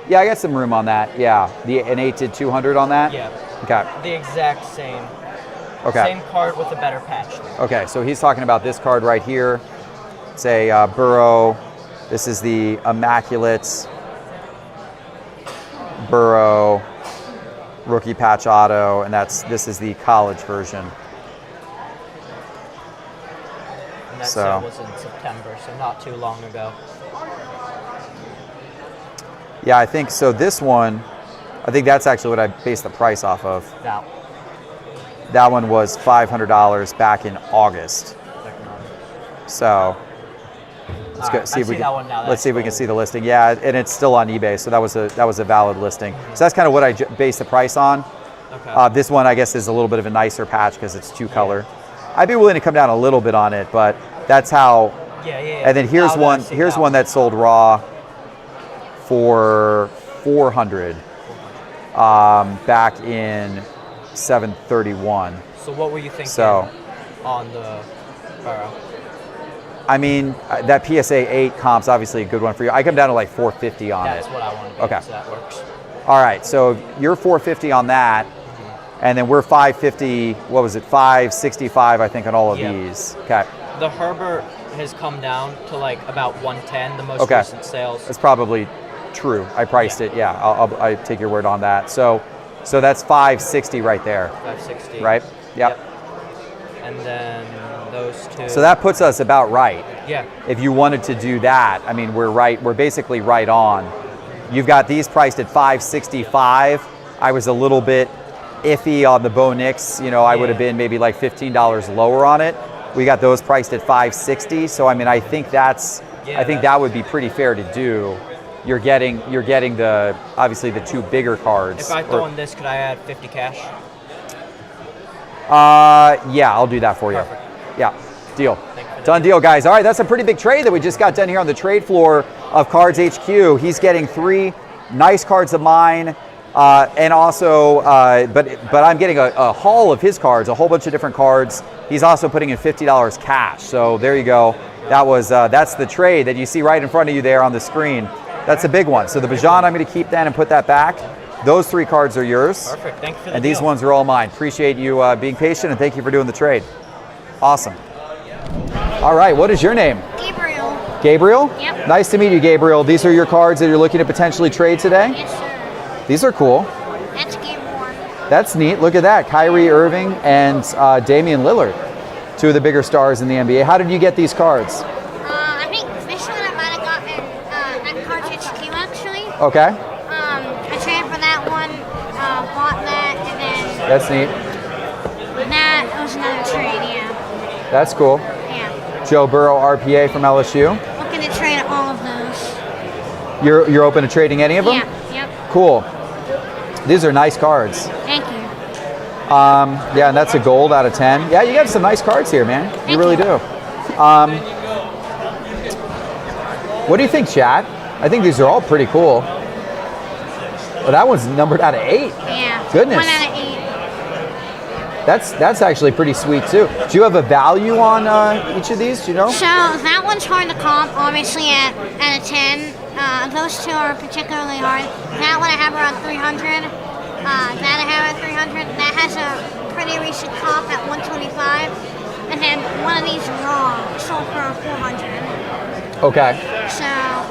yeah, I got some room on that. Yeah, an 8 did 200 on that. Yeah. Okay. The exact same. Okay. Same card with a better patch. Okay, so he's talking about this card right here. It's a Burrow. This is the Immaculate Burrow rookie patch auto, and this is the college version. And that So- sale was in September, so not too long ago. Yeah, I think so. This one, I think that's actually what I based the price off of. Now. That one was $500 back in August. So let's go Alright, see I if we see that one now. let's That's see if we can gold. see the listing. Yeah, and it's still on eBay, so that was a valid listing. So that's kind of what I based the price on. Okay. This one, I guess, is a little bit of a nicer patch because it's 2-color. I'd be willing to come down a little bit on it, but that's how. Yeah. And then here's Now that one. I see Here's that one that sold raw for 400 back in 731. So what were you thinking So, on the Burrow? I mean, that PSA 8 comp's obviously a good one for you. I come down to like 450 on That's it. what I want to be. Okay. So that works. All right, so you're 450 on that, and then we're 550. What was it? 565, I think, on all of Yep. these. Okay. The Herbert has come down to like about 110. The most Okay. recent sales. That's probably true. I priced it. Yeah, I take your word on that. So that's 560 right there. 560. Right. Yep. And then those two. So that puts us about right. Yeah. If you wanted to do that, I mean, we're right. We're basically right on. You've got these priced at 565. I was a little bit iffy on the Bo Nix. You know, I would have been maybe like $15 lower on it. We got those priced at 560. So I mean, I think I think that would be pretty fair to do. You're getting the obviously the two bigger cards. If I throw in this, could I add 50 cash? Yeah, I'll do that for you. Perfect. Yeah, deal. Done deal, guys. All right, that's a pretty big trade that we just got done here on the trade floor of Cards HQ. He's getting 3 nice cards of mine, and also, but I'm getting a haul of his cards, a whole bunch of different cards. He's also putting in $50 cash. So there you go. That's the trade that you see right in front of you there on the screen. That's a big one. So the Bajan, I'm going to keep that and put that back. Those 3 cards are yours. Perfect. Thank you for the And these deal. ones are all mine. Appreciate you being patient, and thank you for doing the trade. Awesome. All right, what is your name? Gabriel. Gabriel? Yep. Nice to meet you, Gabriel. These are your cards that you're looking to potentially trade today? Yes, sir. These are cool. That's game 1. That's neat. Look at that. Kyrie Irving and Damian Lillard, 2 of the bigger stars in the NBA. How did you get these cards? I think this one I might have gotten at Cards HQ actually. Okay. I traded for that one, bought that, and then That's neat. that was another trade, yeah. That's cool. Yeah. Joe Burrow, RPA from LSU. Looking to trade all of those. You're open to trading any of them? Yeah, yep. Cool. These are nice cards. Thank you. Yeah, and that's a gold out of 10. Yeah, you got some nice cards here, man. You really do. What do you think, chat? I think these are all pretty cool. Well, that one's numbered out of 8. Yeah. Goodness. 1 out of 8. That's actually pretty sweet too. Do you have a value on each of these? Do you know? So that one's hard to comp, obviously at a 10. Those 2 are particularly hard. That one I have around 300. That I have at 300. That has a pretty recent comp at 125. And then one of these raw sold for 400. Okay. So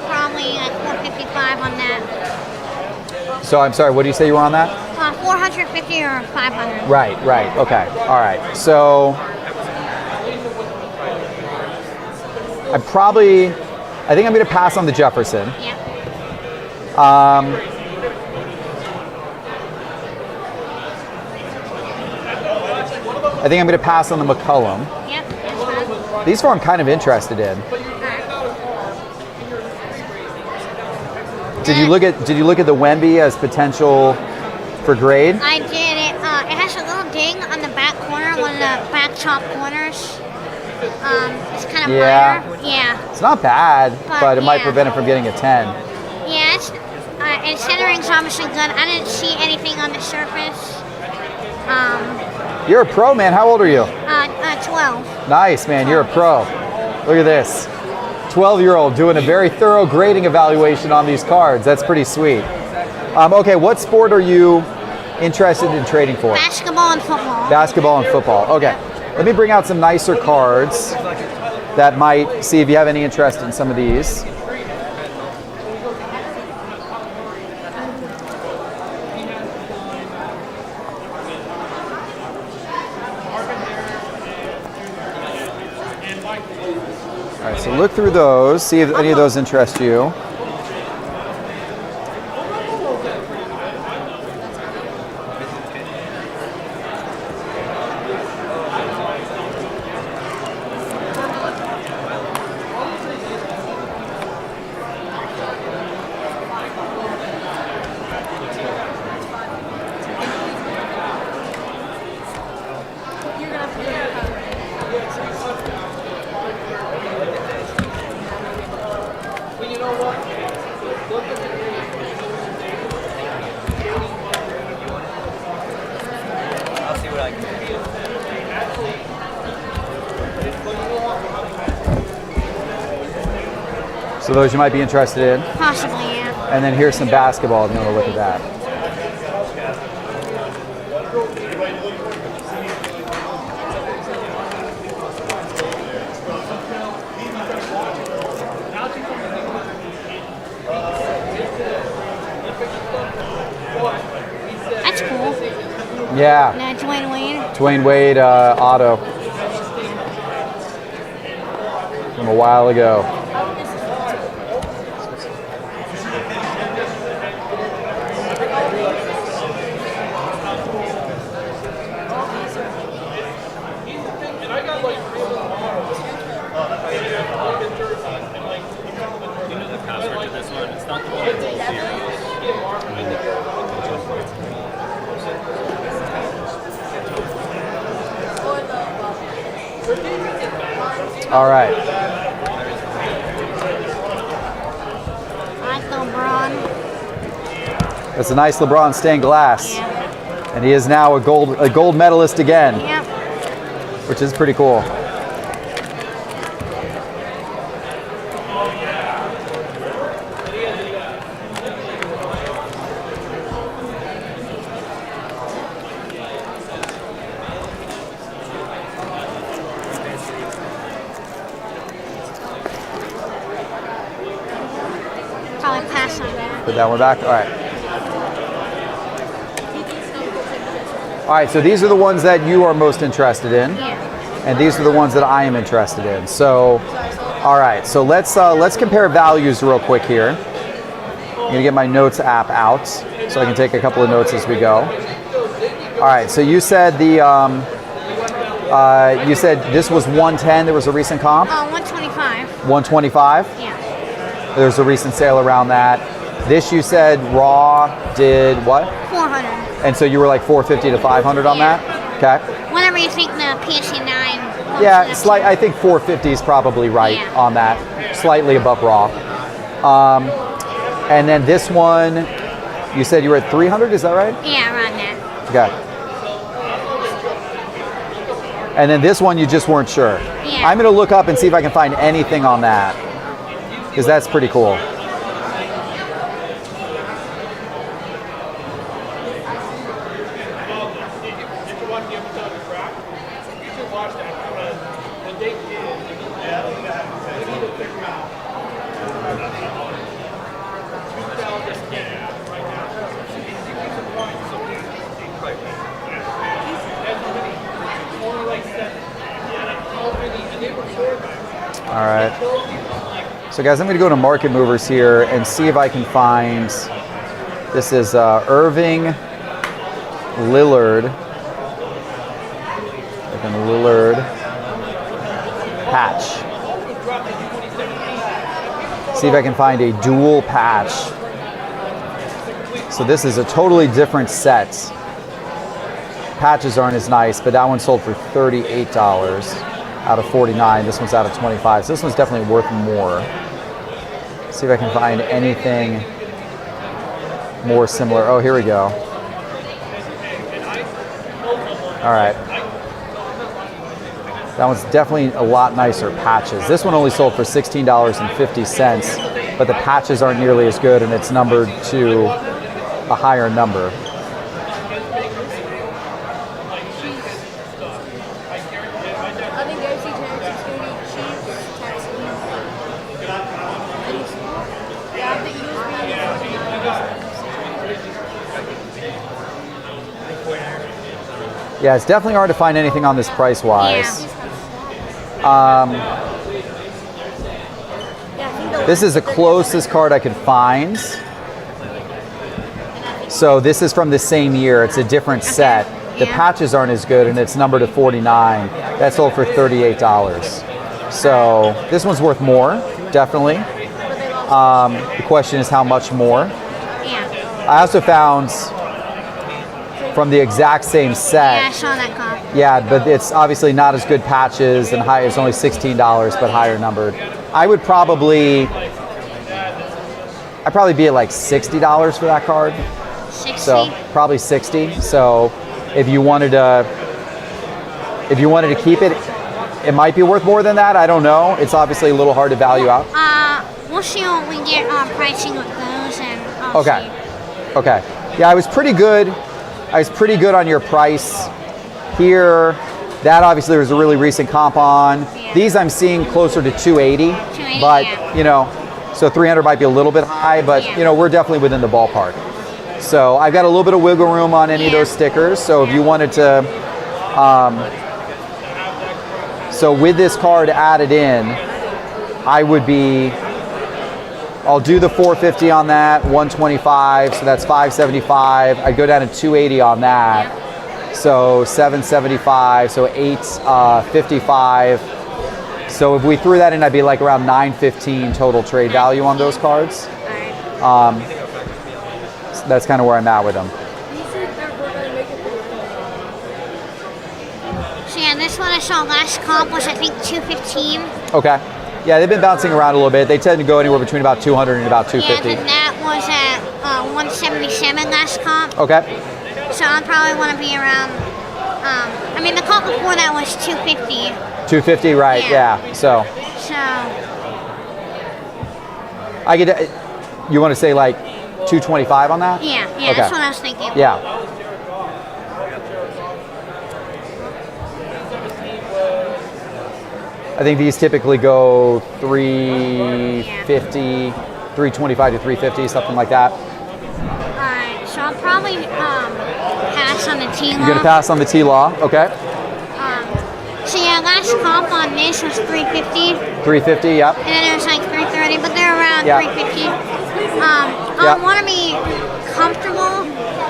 probably like 455 on that. So I'm sorry, what do you say you were on that? 450 or 500. Right, okay, all right. So I think I'm going to pass on the Jefferson. Yeah. I think I'm going to pass on the McCollum. Yep, that's fine. These 4 I'm kind of interested in. Did you look at the Wemby as potential for grade? I did it. It has a little ding on the back corner, one of the back top corners. It's kind of minor. Yeah. It's not bad, but it might yeah. prevent it from getting a 10. Yeah, and centering's obviously good. I didn't see anything on the surface. You're a pro, man. How old are you? 12. Nice, man. You're a pro. Look at this. 12-year-old doing a very thorough grading evaluation on these cards. That's pretty sweet. Okay, what sport are you interested in trading for? Basketball and football. Basketball and football. Okay. Let me bring out some nicer cards that might see if you have any interest in some of these. All right, so look through those, see if any of those interest you. I'll see what I can do. So those you might be interested in. Possibly, yeah. And then here's some basketball if you want to look at that. That's cool. Yeah. Dwayne Wade. Dwayne Wade auto from a while ago. All right. I like LeBron. It's a nice LeBron stained glass. Yeah. And he is now a gold medalist again. Yep. Which is pretty cool. Probably pass on that. Put that one back. All right. All right, so these are the ones that you are most interested in. Yeah. And these are the ones that I am interested in. So, all right, so let's compare values real quick here. I'm gonna get my notes app out so I can take a couple of notes as we go. All right, so you said you said this was 110. There was a recent comp. 125. 125. Yeah. There's a recent sale around that. This you said raw did what? 400. And so you were like 450 to 500 on that. Okay. Whatever you think the PSA 9. Yeah, I think 450 is probably right on that. Slightly above raw. And then this one, you said you were at 300. Is that right? Yeah, around that. Okay. And then this one, you just weren't sure. Yeah. I'm going to look up and see if I can find anything on that, because that's pretty cool. All right. So guys, I'm going to go to Market Movers here and see if I can find, this is Irving Lillard. Lillard patch. See if I can find a dual patch. So this is a totally different set. Patches aren't as nice, but that one sold for $38 out of 49. This one's out of 25. So this one's definitely worth more. See if I can find anything more similar. Oh, here we go. All right. That one's definitely a lot nicer patches. This one only sold for $16.50, but the patches aren't nearly as good, and it's numbered to a higher number. Yeah, it's definitely hard to find anything on this price-wise. This is the closest card I could find. So this is from the same year. It's a different set. The patches aren't as good, and it's numbered to 49. That sold for $38. So this one's worth more, definitely. The question is how much more. I also found from the exact same set. Yeah, I saw that comp. Yeah, but it's obviously not as good patches and high. It's only $16, but higher numbered. I'd probably be at like $60 for that card. 60? So probably 60. So if you wanted to keep it, it might be worth more than that. I don't know. It's obviously a little hard to value out. We'll see when we get pricing with those, and I'll Okay. Okay. Yeah, I was pretty good. On your price here. That obviously was a really recent comp on. Yeah. These I'm seeing closer to 280. But you know, so 300 might be a little bit high, but you know, we're definitely within the ballpark. So I've got a little bit of wiggle room on any of those stickers. So if you wanted to, so with this card added in, I'll do the 450 on that, 125, so that's 575. I'd go down to 280 on that, so 775, so 855. So if we threw that in, I'd be like around 915 total trade value on those cards. So that's kind of where I'm at with them. So yeah, this one I saw last comp was I think 215. Okay. Yeah, they've been bouncing around a little bit. They tend to go anywhere between about 200 and about 250. Yeah, then that was at 177 last comp. Okay. So I'll probably want to be around. I mean, the comp before that was 250. 250, right? Yeah. So So I get. You want to say like 225 on that? yeah, Okay. that's what I was thinking. Yeah. I think these typically go 350, 325 to 350, something like that. Alright, so I'll probably pass on the T-Law. You're gonna pass on the T-Law, okay? So yeah, last comp on this was 350. 350, yep. And then it was like 330, but they're around Yeah. 350. Yeah. I want to be comfortable.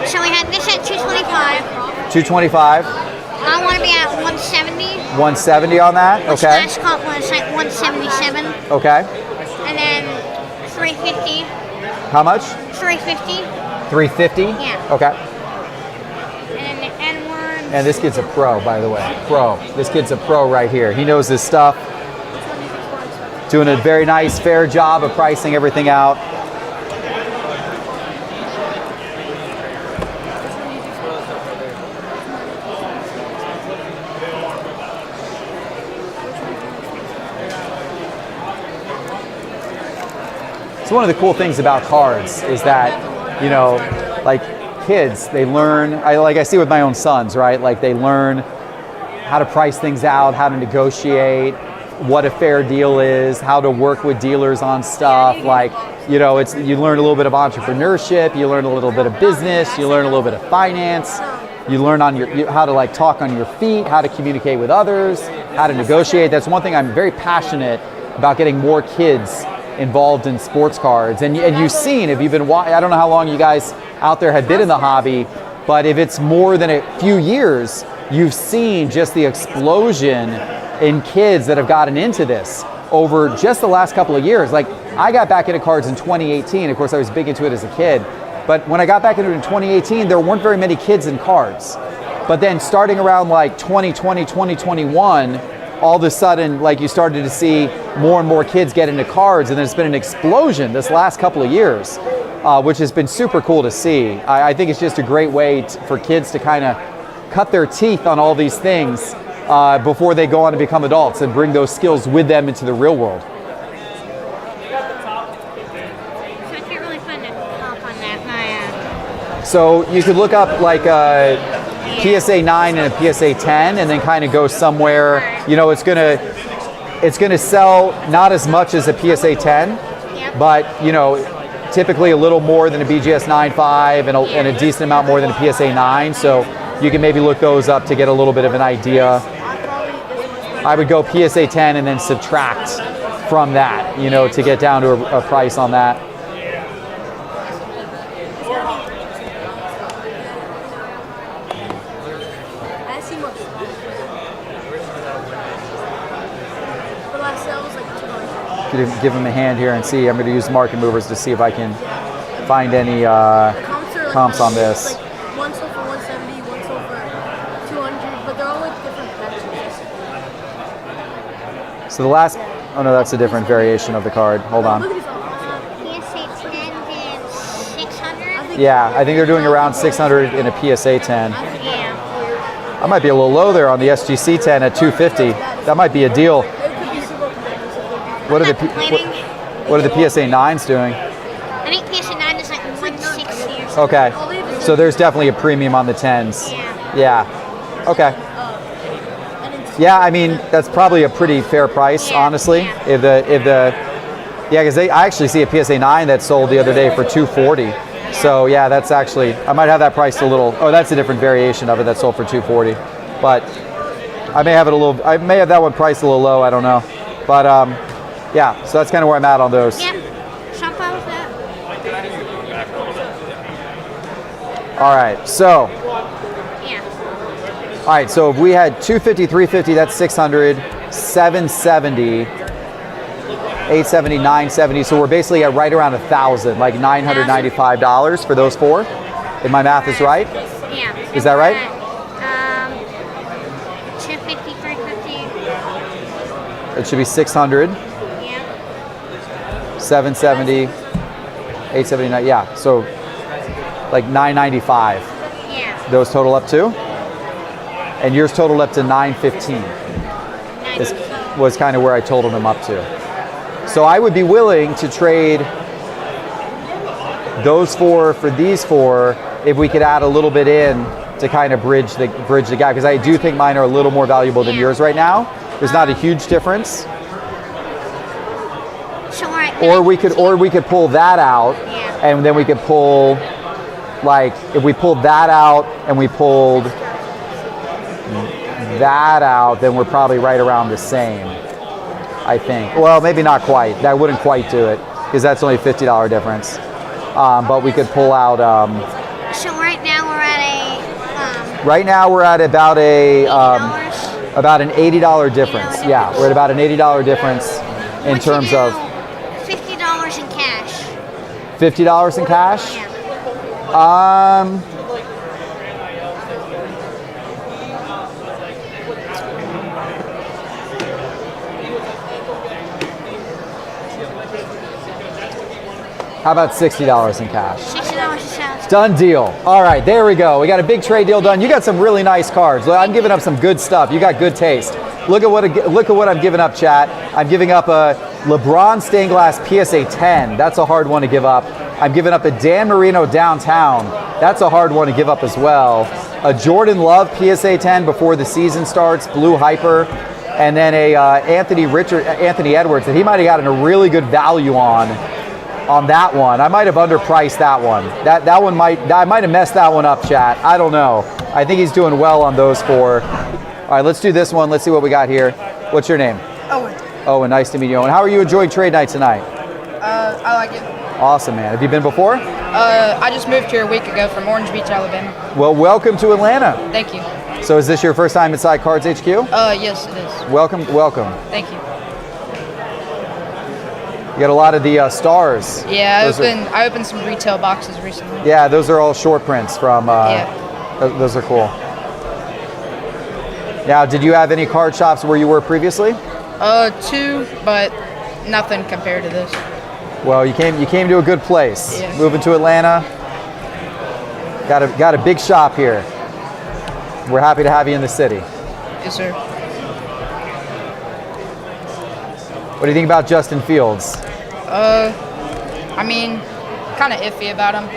So we had this at 225. 225, I want to be at 170. 170 on that, Which okay? last comp was like 177. Okay. And then 350. How much? 350. 350? Yeah. Okay. And then the N1. And this kid's a pro, by the way. Pro. This kid's a pro right here. He knows his stuff. Doing a very nice, fair job of pricing everything out. So one of the cool things about cards is that, you know, like kids, they learn, like I see with my own sons, right? Like they learn how to price things out, how to negotiate, what a fair deal is, how to work with dealers on stuff. Like, you know, it's, you learn a little bit of entrepreneurship, you learn a little bit of business, you learn a little bit of finance, you learn on how to like talk on your feet, how to communicate with others, how to negotiate. That's one thing I'm very passionate about, getting more kids involved in sports cards. And you've seen, if you've been, I don't know how long you guys out there have been in the hobby, but if it's more than a few years, you've seen just the explosion in kids that have gotten into this over just the last couple of years. Like, I got back into cards in 2018. Of course, I was big into it as a kid. But when I got back into it in 2018, there weren't very many kids in cards. But then starting around like 2020, 2021, all of a sudden, like, you started to see more and more kids get into cards, and there's been an explosion this last couple of years, which has been super cool to see. I think it's just a great way for kids to kind of cut their teeth on all these things before they go on to become adults and bring those skills with them into the real world. So I can't really find a comp on that. So you could look up like a PSA 9 and a PSA 10, and then kind of go somewhere. You know, it's gonna sell not as much as a PSA 10, but you know, typically a little more than a BGS 9.5 and a decent amount more than a PSA 9. So you can maybe look those up to get a little bit of an idea. I would go PSA 10 and then subtract from that, you know, to get down to a price on that. Give him a hand here and see. I'm going to use market movers to see if I can find any comps on this. Like one sold for 170, one sold for 200, but they're all like different patches. So the last, oh no, that's a different variation of the card. Hold on. PSA 10 did 600. Yeah, I think they're doing around 600 in a PSA 10. Yeah. I might be a little low there on the SGC 10 at 250. That might be a deal. What are the PSA 9s doing? I think PSA 9 is like 160 or something. Okay, so there's definitely a premium on the 10s. Yeah. Okay. Yeah, I mean, that's probably a pretty fair price, honestly. Because I actually see a PSA 9 that sold the other day for 240. So yeah, that's actually, I might have that priced a little. Oh, that's a different variation of it that sold for 240. But I may have that one priced a little low. I don't know. But yeah, so that's kind of where I'm at on those. Yep. So I'm fine with that. All right, so. Yeah. All right, so if we had 250, 350, that's 600, 770, 870, 970. So we're basically at right around 1,000, like $995 for those four. If my math is right. Yeah. Is that right? 250, 350. It should be 600. 770, 879, yeah. So like $9.95. Yeah. Those total up to? And yours totaled up to $9.15. Was kind of where I totaled them up to. So I would be willing to trade those 4 for these 4 if we could add a little bit in to kind of bridge the gap, because I do think mine are a little more valuable than yours right now. There's not a huge difference. So right Or we could pull that out, and then we could pull, like, if we pulled that out and we pulled that out, then we're probably right around the same, I think. Well, maybe not quite. That wouldn't quite do it, because that's only a $50 difference. But we could pull out. So right now we're at Right now we're at about an $80 difference. Yeah, we're at about an $80 difference in terms of $50 in cash. $50 in cash. How about $60 in cash? $60 a sound. Done deal. All right, there we go. We got a big trade deal done. You got some really nice cards. I'm giving up some good stuff. You got good taste. Look at what I'm giving up, chat. I'm giving up a LeBron stained glass PSA 10. That's a hard one to give up. I'm giving up a Dan Marino downtown. That's a hard one to give up as well. A Jordan Love PSA 10 before the season starts, blue hyper, and then a Anthony Edwards that he might have gotten a really good value on that one. I might have underpriced that one. I might have messed that one up, chat. I don't know. I think he's doing well on those 4. All right, let's do this one. Let's see what we got here. What's your name? Owen. Owen, nice to meet you, Owen. How are you enjoying trade night tonight? I like it. Awesome, man. Have you been before? I just moved here a week ago from Orange Beach, Alabama. Well, welcome to Atlanta. Thank you. So is this your first time inside Cards HQ? Yes, it is. Welcome. Thank you. You got a lot of the stars. Yeah, I opened some retail boxes recently. Yeah, those are all short prints from. Those are cool. Now, did you have any card shops where you were previously? 2, but nothing compared to this. Well, you came to a good place. Yeah. Moving to Atlanta. Got a big shop here. We're happy to have you in the city. Yes, sir. What do you think about Justin Fields? I mean, kind of iffy about him.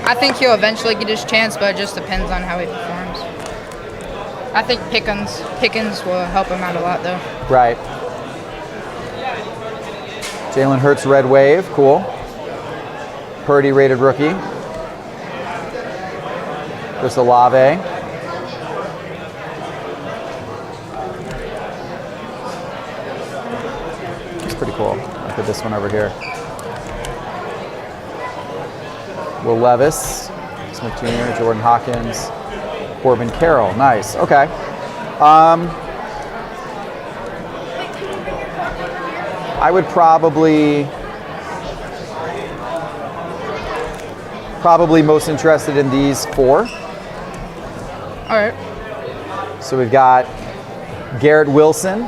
I think he'll eventually get his chance, but it just depends on how he performs. I think Pickens will help him out a lot, though. Right. Jalen Hurts, red wave, cool. Purdy rated rookie. Chris Olave. It's pretty cool. I'll put this one over here. Will Levis, Smith Jr., Jordan Hawkins, Corbin Carroll. Nice. Okay. I would probably most interested in these 4. All right. So we've got Garrett Wilson,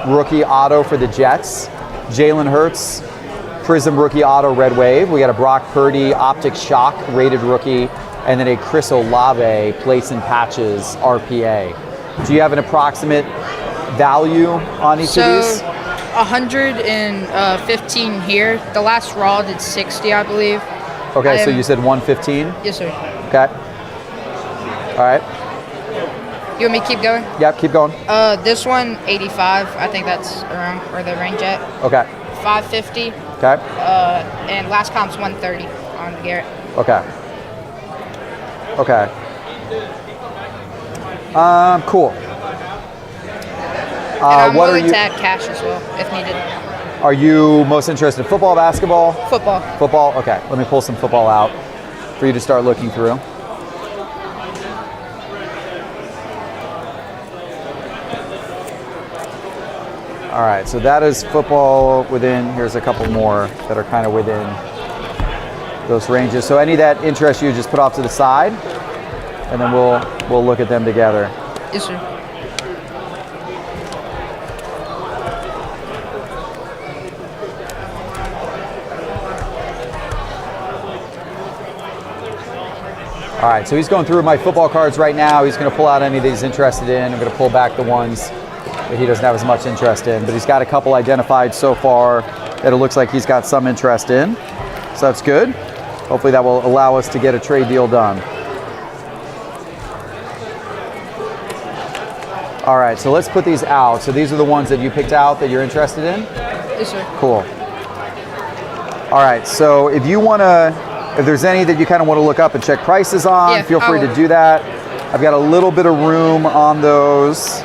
rookie auto for the Jets. Jalen Hurts, Prism rookie auto red wave. We got a Brock Purdy optic shock rated rookie, and then a Chris Olave plates and patches RPA. Do you have an approximate value on each of these? 115 here. The last raw did 60, I believe. Okay, so you said 115? Yes, sir. Okay. All right. You want me to keep going? Yep, keep going. This one, 85. I think that's around where the range at. Okay. 550. Okay. And last comp's 130 on Garrett. Okay. Okay. Cool. And I'm what willing are you? to add cash as well if needed. Are you most interested in football, basketball? Football. Football. Okay. Let me pull some football out for you to start looking through. All right, so that is football within, here's a couple more that are kind of within those ranges. So any that interest you, just put off to the side, and then we'll look at them together. Yes, sir. All right, so he's going through my football cards right now. He's going to pull out any that he's interested in. I'm going to pull back the ones that he doesn't have as much interest in. But he's got a couple identified so far that it looks like he's got some interest in. So that's good. Hopefully that will allow us to get a trade deal done. All right, so let's put these out. So these are the ones that you picked out that you're interested in? Yes, sir. Cool. All right, so if you want to, if there's any that you kind of want to look up and check prices on, feel free to do that. I've got a little bit of room on those.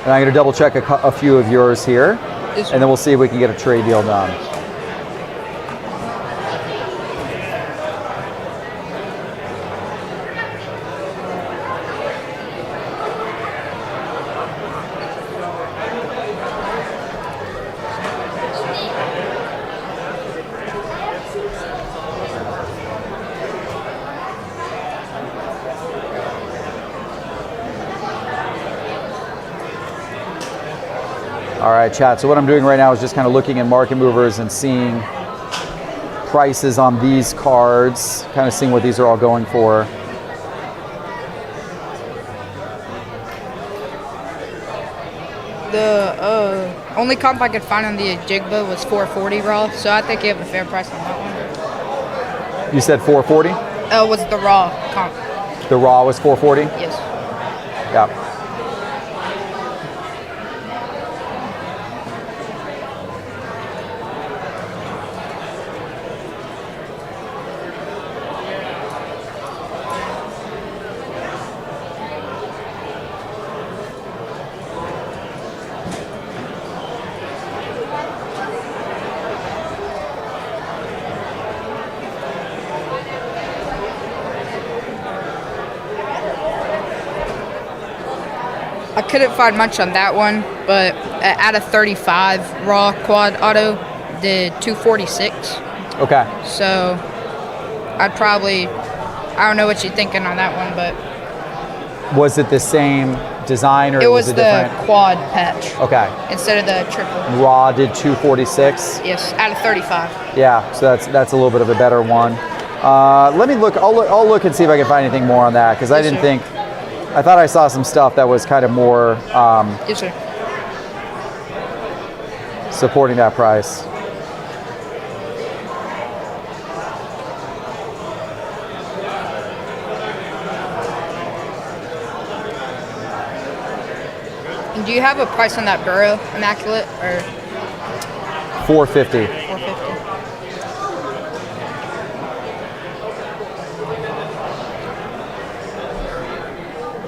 And I'm going to double check a few of yours here, and then we'll see if we can get a trade deal done. All right, chat. So what I'm doing right now is just kind of looking at market movers and seeing prices on these cards, kind of seeing what these are all going for. The only comp I could find on the Jigba was 440 raw, so I think you have a fair price on that one. You said 440? Was the raw comp. The raw was 440? Yes. Yeah. I couldn't find much on that one, but out of 35 raw quad auto, did 246. Okay. So I'd probably, I don't know what you're thinking on that one, but Was it the same design or it was it the different? quad patch. Okay. Instead of the triple. Raw did 246. Yes, out of 35. Yeah, so that's a little bit of a better one. Let me look. I'll look and see if I can find anything more on that because I didn't think. I thought I saw some stuff that was kind of more Yes, sir. supporting that price. And do you have a price on that Burrow Immaculate or 450. 450?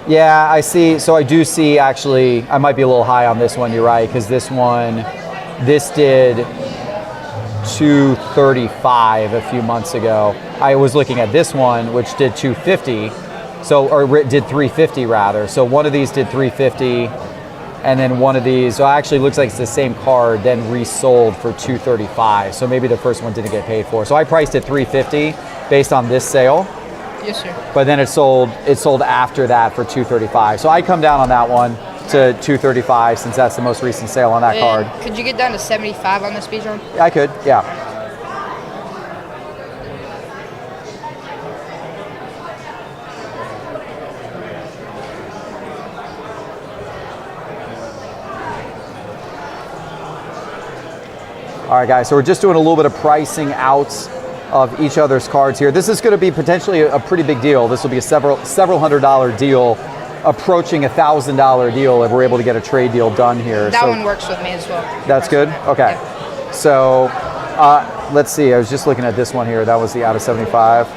Yeah, I see. So I do see actually, I might be a little high on this one, you're right, because this did 235 a few months ago. I was looking at this one, which did 250, or did 350 rather. So one of these did 350, and then one of these, so actually looks like it's the same card, then resold for 235. So maybe the first one didn't get paid for. So I priced it 350 based on this sale. Yes, sir. But then it sold after that for 235. So I come down on that one to 235 since that's the most recent sale on that And card. could you get down to 75 on the speed run? I could, yeah. All right, guys, so we're just doing a little bit of pricing out of each other's cards here. This is going to be potentially a pretty big deal. This will be a several $100 deal, approaching $1,000 deal if we're able to get a trade deal done here. That one works with me as well. That's good? Okay. Yeah. So let's see. I was just looking at this one here. That was the out of 75.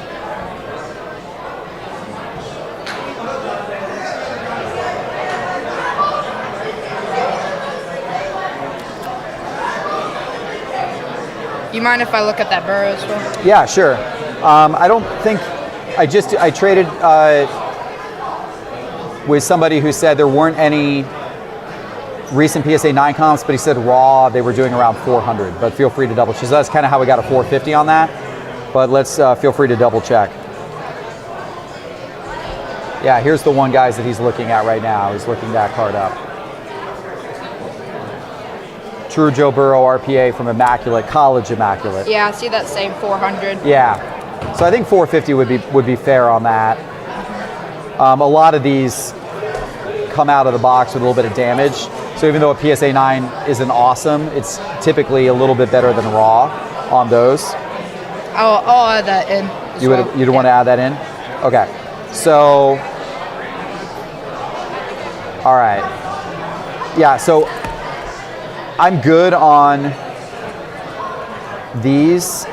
You mind if I look at that Burrow as well? Yeah, sure. I don't think, I traded with somebody who said there weren't any recent PSA 9 comps, but he said raw, they were doing around 400, but feel free to double check. So that's kind of how we got a 450 on that, but let's feel free to double check. Yeah, here's the one, guys, that he's looking at right now. He's looking that card up. True Joe Burrow RPA from Immaculate, College Immaculate. Yeah, I see that same 400. Yeah, so I think 450 would be fair on that. A lot of these come out of the box with a little bit of damage. So even though a PSA 9 isn't awesome, it's typically a little bit better than raw on those. I'll add that in. You'd want to add that in? Okay. So, all right. Yeah, so I'm good on these.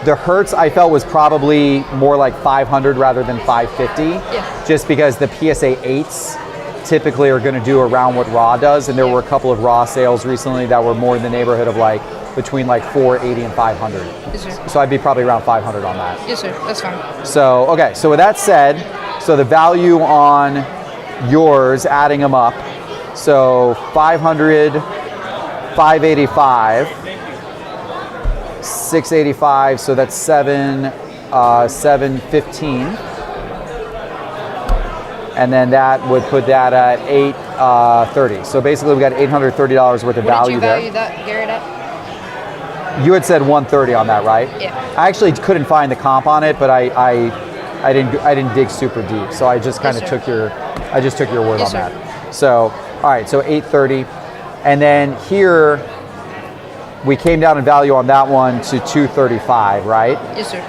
The Hertz I felt was probably more like 500 rather than 550. Yeah. Just because the PSA 8s typically are going to do around what raw does, and there were a couple of raw sales recently that were more in the neighborhood of like between like 480 and 500. Yes, sir. So I'd be probably around 500 on that. Yes, sir. That's fine. So, okay, so with that said, so the value on yours, adding them up, so 500, 585, 685, so that's 715. And then that would put that at 830. So basically we got $830 worth of value there. What did you value that, Garrett, at? You had said 130 on that, right? Yeah. I actually couldn't find the comp on it, but I didn't dig super deep. So I just kind of took your word Yes, on sir. that. So, all right, so 830. And then here we came down in value on that one to 235, right? Yes, sir.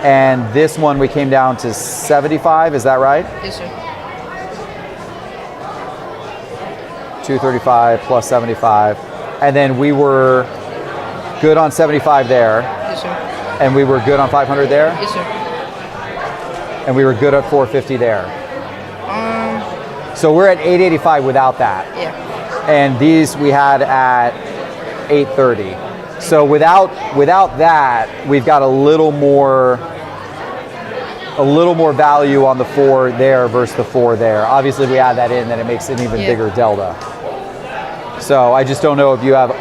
And this one we came down to 75, is that right? Yes, sir. 235 plus 75. And then we were good on 75 there. Yes, sir. And we were good on 500 there. Yes, sir. And we were good at 450 there. So we're at 885 without that. Yeah. And these we had at 830. So without that, we've got a little more value on the 4 there versus the 4 there. Obviously, if we add that in, then it makes an even bigger delta. So I just don't know if you have,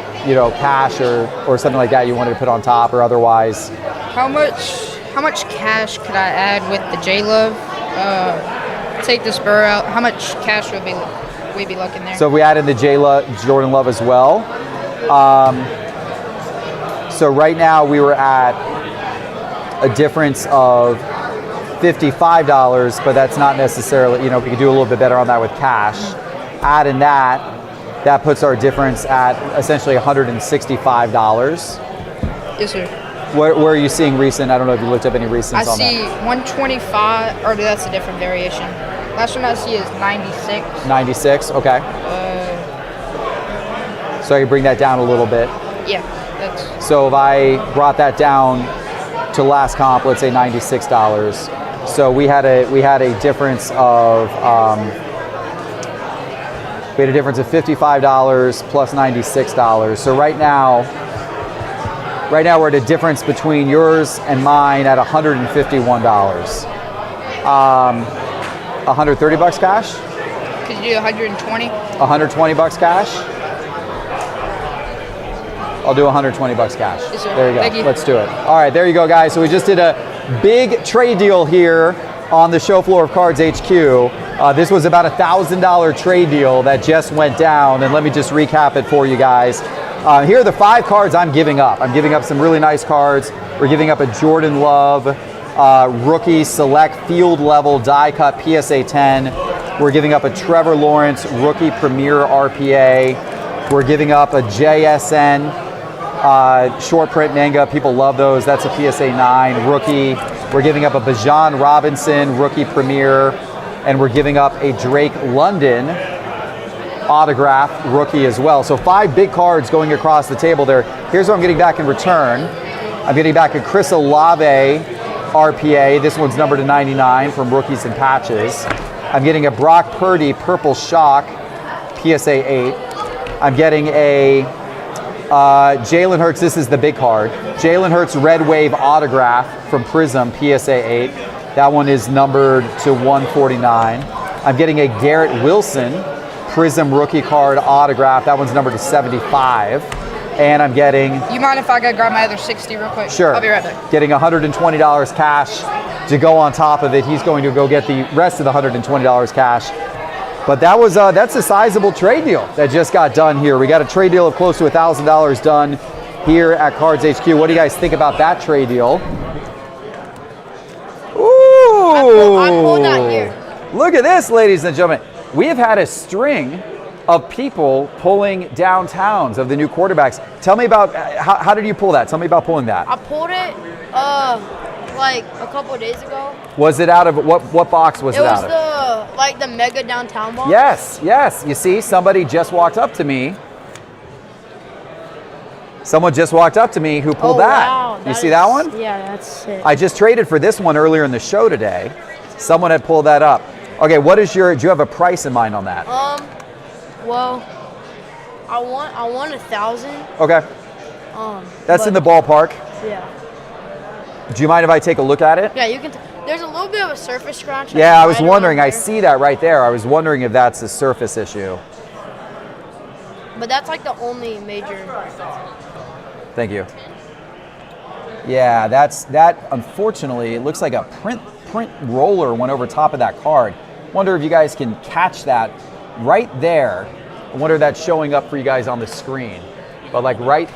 cash or something like that you wanted to put on top, or otherwise. How much cash could I add with the J-Love? Take the Spur out. How much cash would we be looking there? So we added the Jordan Love as well. So right now we were at a difference of $55, but that's not necessarily, we could do a little bit better on that with cash. Add in that puts our difference at essentially $165. Yes, sir. Where are you seeing recent? I don't know if you looked up any recents I on that. see 125, or that's a different variation. Last one I see is 96. 96, okay. So I can bring that down a little bit. Yeah, that's. So if I brought that down to last comp, let's say $96. So we had a difference of $55 plus $96. So right now we're at a difference between yours and mine at $151. 130 bucks cash? Could you do 120? 120 bucks cash? I'll do 120 bucks cash. Yes, sir. There you go. Thank you. Let's do it. All right, there you go, guys. So we just did a big trade deal here on the show floor of Cards HQ. This was about $1,000 trade deal that just went down, and let me just recap it for you guys. Here are the 5 cards I'm giving up. I'm giving up some really nice cards. We're giving up a Jordan Love rookie select field level die cut PSA 10. We're giving up a Trevor Lawrence rookie premier RPA. We're giving up a JSN short print manga. People love those. That's a PSA 9 rookie. We're giving up a Bijan Robinson rookie premier, and we're giving up a Drake London autograph rookie as well. So 5 big cards going across the table there. Here's what I'm getting back in return. I'm getting back a Chris Olave RPA. This one's numbered to 99 from Rookies and Patches. I'm getting a Brock Purdy Purple Shock PSA 8. I'm getting a Jalen Hurts. This is the big card. Jalen Hurts Red Wave autograph from Prism PSA 8. That one is numbered to 149. I'm getting a Garrett Wilson Prism rookie card autograph. That one's numbered to 75. and I'm getting... You mind if I go grab my other 60 real quick? Sure. I'll be right back. Getting $120 cash to go on top of it. He's going to go get the rest of the $120 cash. But that's a sizable trade deal that just got done here. We got a trade deal of close to $1,000 done here at Cards HQ. What do you guys think about that trade deal? Ooh! I pulled that here. Look at this, ladies and gentlemen. We have had a string of people pulling downtowns of the new quarterbacks. Tell me about, how did you pull that? Tell me about pulling that. I pulled it like a couple of days ago. Was it out of, what box was it out of? It was the mega downtown box. Yes. You see, somebody just walked up to me. Someone just walked up to me who pulled that. Wow, you see that one? Yeah, that's sick. I just traded for this one earlier in the show today. Someone had pulled that up. Okay, do you have a price in mind on that? Well, I want 1,000. Okay. That's in the ballpark. Yeah. Do you mind if I take a look at it? Yeah, you can. There's a little bit of a surface scratch. Yeah, I was wondering. I see that right there. I was wondering if that's a surface issue. But that's like the only major. Thank you. Yeah, that. Unfortunately, it looks like a print roller went over top of that card. Wonder if you guys can catch that right there. I wonder if that's showing up for you guys on the screen. But like right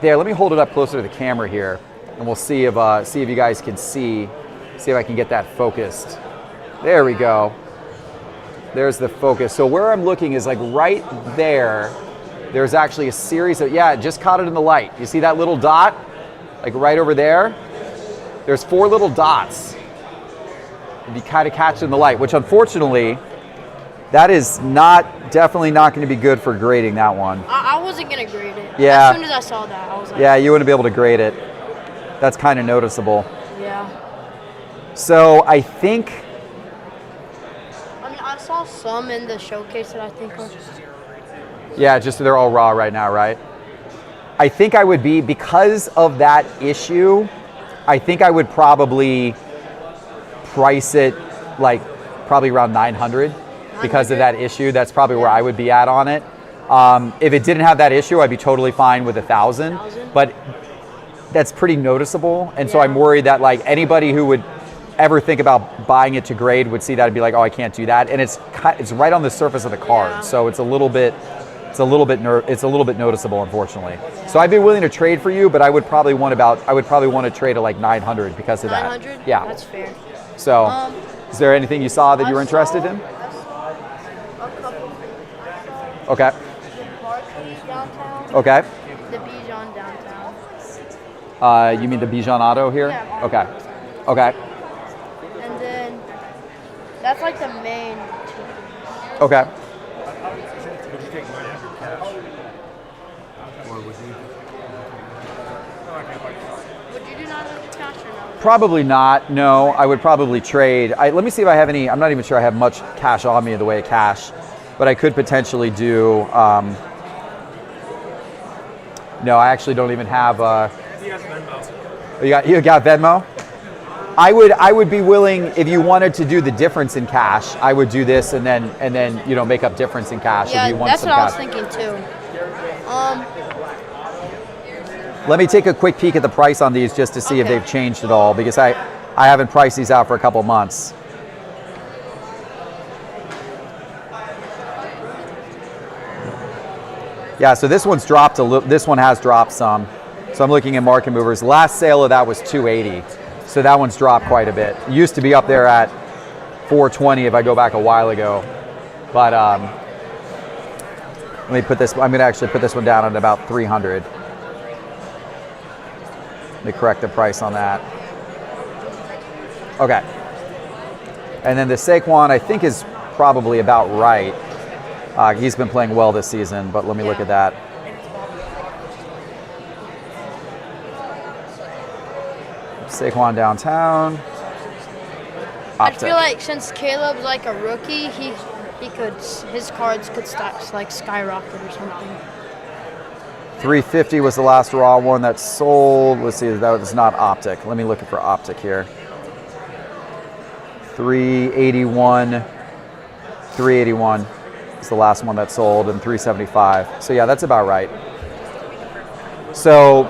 there. Let me hold it up closer to the camera here, and we'll see if you guys can see. See if I can get that focused. There we go. There's the focus. So where I'm looking is like right there. There's actually a series of, just caught it in the light. You see that little dot? Like right over there? There's 4 little dots. If you kind of catch it in the light, which unfortunately, that is definitely not going to be good for grading that one. I wasn't going to grade it. Yeah. As soon as I saw that, I was like... Yeah, you wouldn't be able to grade it. That's kind of noticeable. Yeah. So I think... I mean, I saw some in the showcase that I think were... Yeah, just they're all raw right now, right? I think I would be, because of that issue, I think I would probably price it like probably around 900 because of that issue. That's probably where I would be at on it. If it didn't have that issue, I'd be totally fine with 1,000. But that's pretty noticeable, and so I'm worried that like anybody who would ever think about buying it to grade would see that and be like, oh, I can't do that. And it's right on the surface of the card, so it's a little bit noticeable, unfortunately. So I'd be willing to trade for you, but I would probably want to trade at like 900 because of that. 900? Yeah. That's fair. So, is there anything you saw that you were interested in? Okay. Downtown. Okay. The Bijan downtown. You mean the Bijan Auto here? Yeah. Okay. And then that's like the main. Okay. Would you take money out of cash? Or would you? Would you do not have the cash or no? Probably not. No, I would probably trade. Let me see if I have any. I'm not even sure I have much cash on me in the way of cash, but I could potentially do. No, I actually don't even have. He has Venmo. You got Venmo? I would be willing, if you wanted to do the difference in cash, I would do this and then make up difference in cash if you want that's some what cash. I was thinking too. Let me take a quick peek at the price on these just to see if they've changed at all, because I haven't priced these out for a couple months. Yeah, so this one's dropped a little. This one has dropped some. So I'm looking at market movers. Last sale of that was 280. So that one's dropped quite a bit. It used to be up there at 420 if I go back a while ago. But let me put this. I'm going to actually put this one down at about 300. Let me correct the price on that. Okay. And then the Saquon I think is probably about right. He's been playing well this season, but let me look at that. Saquon downtown. I feel like since Caleb's like a rookie, his cards could skyrocket or something. 350 was the last raw one that sold. Let's see, that was not optic. Let me look for optic here. 381 is the last one that sold, and 375. So yeah, that's about right. So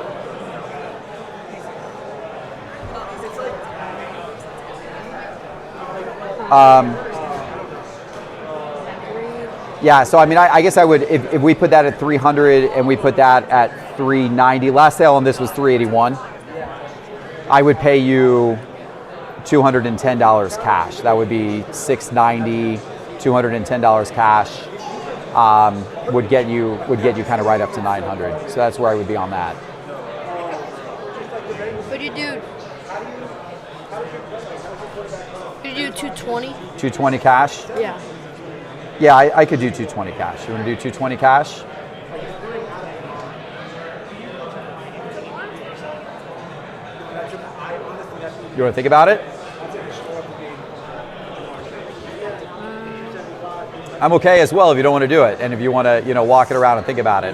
yeah, so I mean, I guess I would, if we put that at 300 and we put that at 390, last sale on this was 381, I would pay you $210 cash. That would be $690, $210 cash. Would get you kind of right up to 900. So that's where I would be on that. Would you do 220? 220 cash? Yeah. Yeah, I could do 220 cash. You want to do 220 cash? You want to think about it? I'm okay as well if you don't want to do it, and if you want to, walk it around and think about it.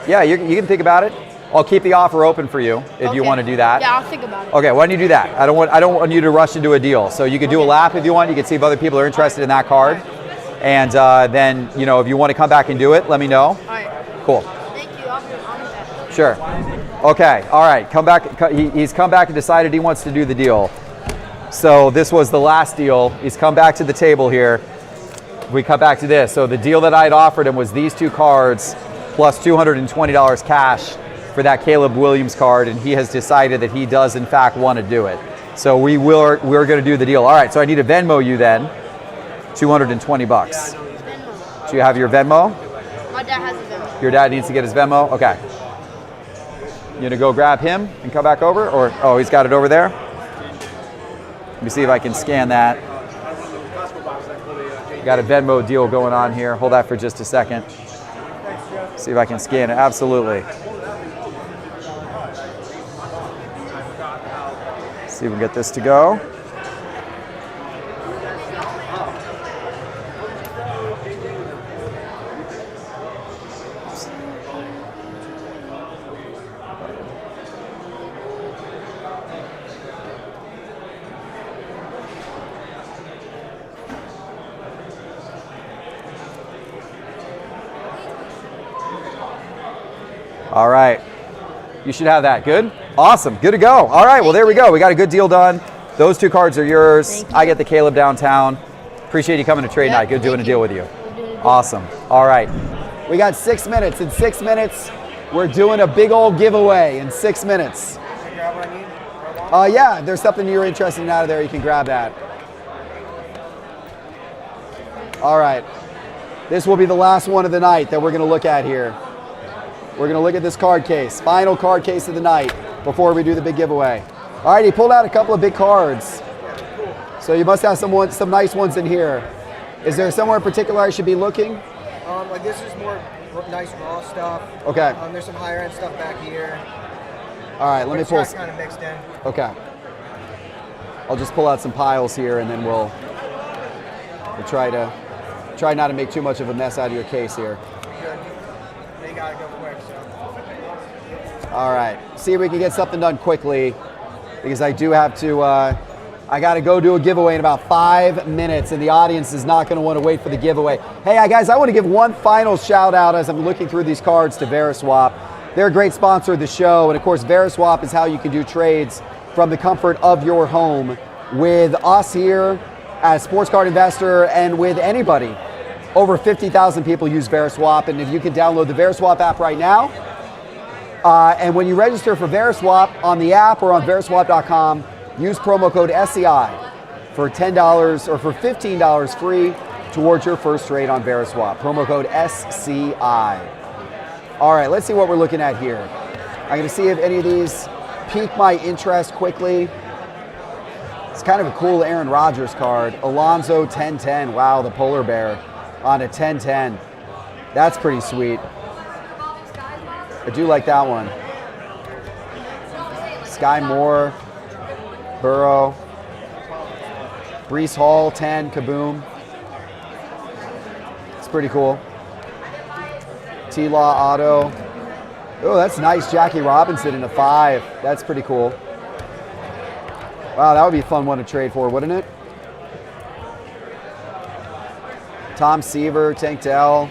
Yeah, you can think about it. I'll keep the offer open for you if you want to do that. Yeah, I'll think about it. Okay, why don't you do that? I don't want you to rush into a deal. So you could do a lap if you want. You can see if other people are interested in that card, and then if you want to come back and do it, let me know. All right. Cool. Thank you. I'll do that. Sure. Okay. All right. Come back. He's come back and decided he wants to do the deal. So this was the last deal. He's come back to the table here. We come back to this. So the deal that I had offered him was these two cards plus $220 cash for that Caleb Williams card, and he has decided that he does in fact want to do it. So we're going to do the deal. All right. So I need to Venmo you then. $220. Do you have your Venmo? My dad has a Venmo. Your dad needs to get his Venmo? Okay. You gonna go grab him and come back over? Or, oh, he's got it over there? Let me see if I can scan that. Got a Venmo deal going on here. Hold that for just a second. See if I can scan it. Absolutely. See if we can get this to go. All right. You should have that. Good? Awesome. Good to go. All right. Well, there we go. We got a good deal done. Those two cards are yours. I get the Caleb downtown. Appreciate you coming to trade night. Good doing a deal with you. Awesome. All right. We got 6 minutes. In 6 minutes, we're doing a big old giveaway in 6 minutes. Yeah, if there's something you're interested in out of there, you can grab that. All right. This will be the last one of the night that we're going to look at here. We're going to look at this card case. Final card case of the night before we do the big giveaway. All right, he pulled out a couple of big cards. So you must have some nice ones in here. Is there somewhere in particular I should be looking? Like this is more nice raw stuff. Okay. There's some higher end stuff back here. All right, let me pull. Kind of mixed in. Okay. I'll just pull out some piles here, and then we'll try not to make too much of a mess out of your case here. They gotta go quick. So. All right. See if we can get something done quickly, because I do have to. I got to go do a giveaway in about 5 minutes, and the audience is not going to want to wait for the giveaway. Hey, guys, I want to give one final shout out as I'm looking through these cards to Veriswap. They're a great sponsor of the show, and of course, Veriswap is how you can do trades from the comfort of your home with us here as Sports Card Investor and with anybody. Over 50,000 people use Veriswap, and if you can download the Veriswap app right now, and when you register for Veriswap on the app or on Veriswap.com, use promo code SCI for $10 or for $15 free towards your first trade on Veriswap. Promo code SCI. All right, let's see what we're looking at here. I'm going to see if any of these pique my interest quickly. It's kind of a cool Aaron Rodgers card. Alonzo 1010. Wow, the polar bear on a 1010. That's pretty sweet. I do like that one. Sky Moore. Burrow, Breece Hall, 10, Kaboom. It's pretty cool. T-Law Auto. Oh, that's nice. Jackie Robinson in a 5. That's pretty cool. Wow, that would be a fun one to trade for, wouldn't it? Tom Seaver, Tank Dell.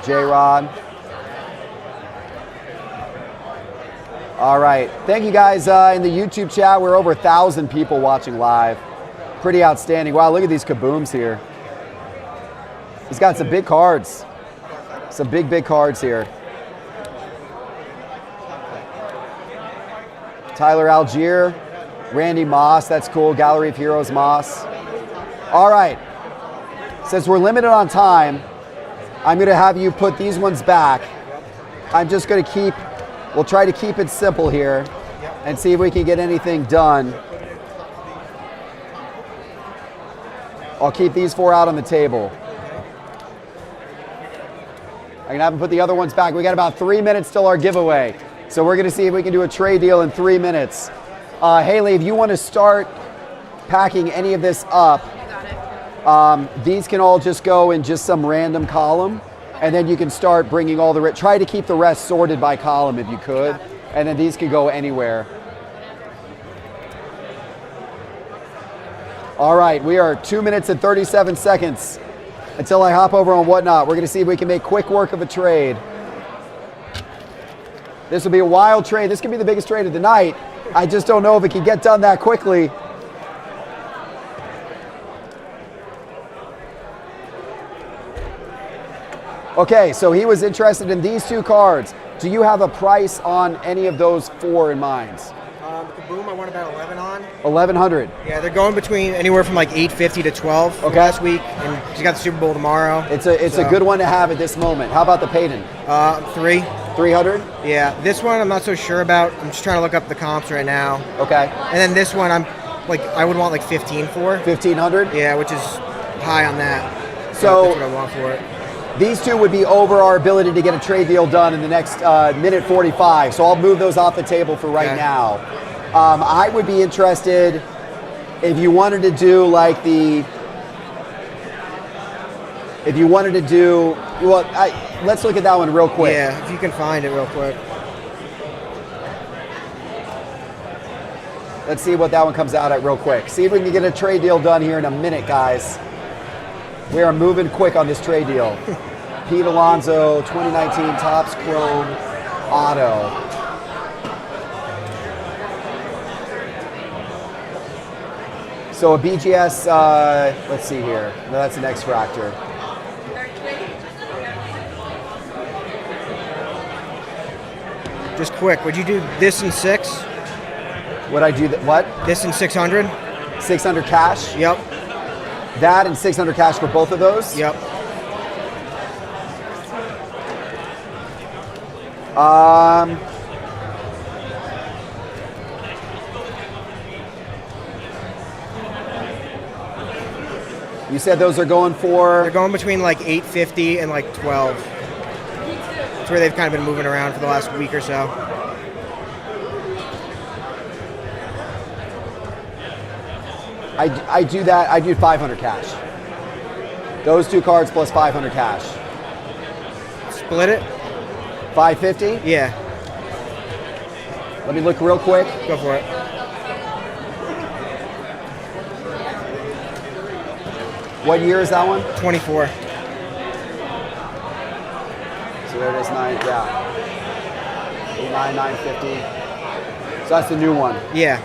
J-Rod. All right. Thank you guys in the YouTube chat. We're over 1,000 people watching live. Pretty outstanding. Wow, look at these kabooms here. He's got some big cards. Some big cards here. Tyler Algier, Randy Moss. That's cool. Gallery of Heroes Moss. All right. Since we're limited on time, I'm going to have you put these ones back. I'm just going to we'll try to keep it simple here and see if we can get anything done. I'll keep these 4 out on the table. I can have them put the other ones back. We got about 3 minutes till our giveaway. So we're going to see if we can do a trade deal in 3 minutes. Haley, if you want to start packing any of this up, these can all just go in just some random column, and then you can start bringing all the try to keep the rest sorted by column if you could, and then these can go anywhere. All right, we are 2 minutes and 37 seconds until I hop over on Whatnot. We're going to see if we can make quick work of a trade. This will be a wild trade. This could be the biggest trade of the night. I just don't know if it can get done that quickly. Okay, so he was interested in these 2 cards. Do you have a price on any of those 4 in mind? Kaboom, I won about 11 on. 1,100. Yeah, they're going between anywhere from like 850 to 12 last week, and he's got the Super Bowl tomorrow. It's a good one to have at this moment. How about the Payton? 300. Yeah, this one I'm not so sure about. I'm just trying to look up the comps right now. Okay. And then this one I would want like 15 for. 1,500. Yeah, which is high on that. So that's what I want for it. These 2 would be over our ability to get a trade deal done in the next minute 45. So I'll move those off the table for right now. I would be interested if you wanted to do like let's look at that one real quick. Yeah, if you can find it real quick. Let's see what that one comes out at real quick. See if we can get a trade deal done here in a minute, guys. We are moving quick on this trade deal. Pete Alonso, 2019 Topps Chrome Auto. So a BGS, let's see here. No, that's an X-Fractor. Just quick, would you do this in 6? Would I do what? This in 600? 600 cash? Yep. That and 600 cash for both of those? Yep. You said those are going for? They're going between like 850 and like 12. That's where they've kind of been moving around for the last week or so. I do that. I do 500 cash. Those 2 cards plus 500 cash. Split it? 550? Yeah. Let me look real quick. Go for it. What year is that one? 24. So there it is, 950. So that's the new one. Yeah.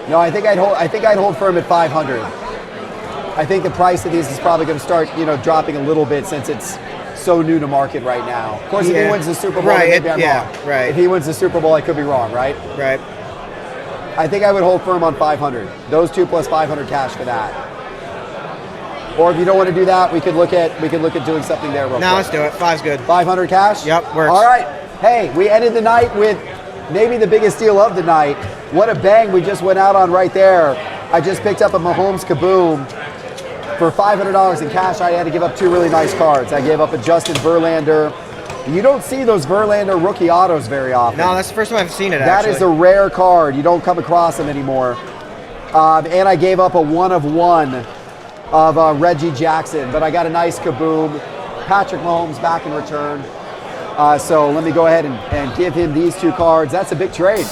No, I think I'd hold firm at 500. I think the price of these is probably going to start, dropping a little bit since it's so new to market right now. Of course, if he wins the Super Bowl, maybe I'm wrong. Right. If he wins the Super Bowl, I could be wrong, right? Right. I think I would hold firm on 500. Those 2 plus 500 cash for that. Or if you don't want to do that, we could look at doing something there real quick. No, let's do it. 5's good. 500 cash? Yep, works. All right. Hey, we ended the night with maybe the biggest deal of the night. What a bang we just went out on right there. I just picked up a Mahomes Kaboom for $500 in cash. I had to give up 2 really nice cards. I gave up a Justin Verlander. You don't see those Verlander rookie autos very often. No, that's the first time I've seen it, That is a rare card. You don't come across them anymore. And I gave up a 1 of 1 of Reggie Jackson, but I got a nice Kaboom Patrick Mahomes back in return. So let me go ahead and give him these 2 cards. That's a big trade.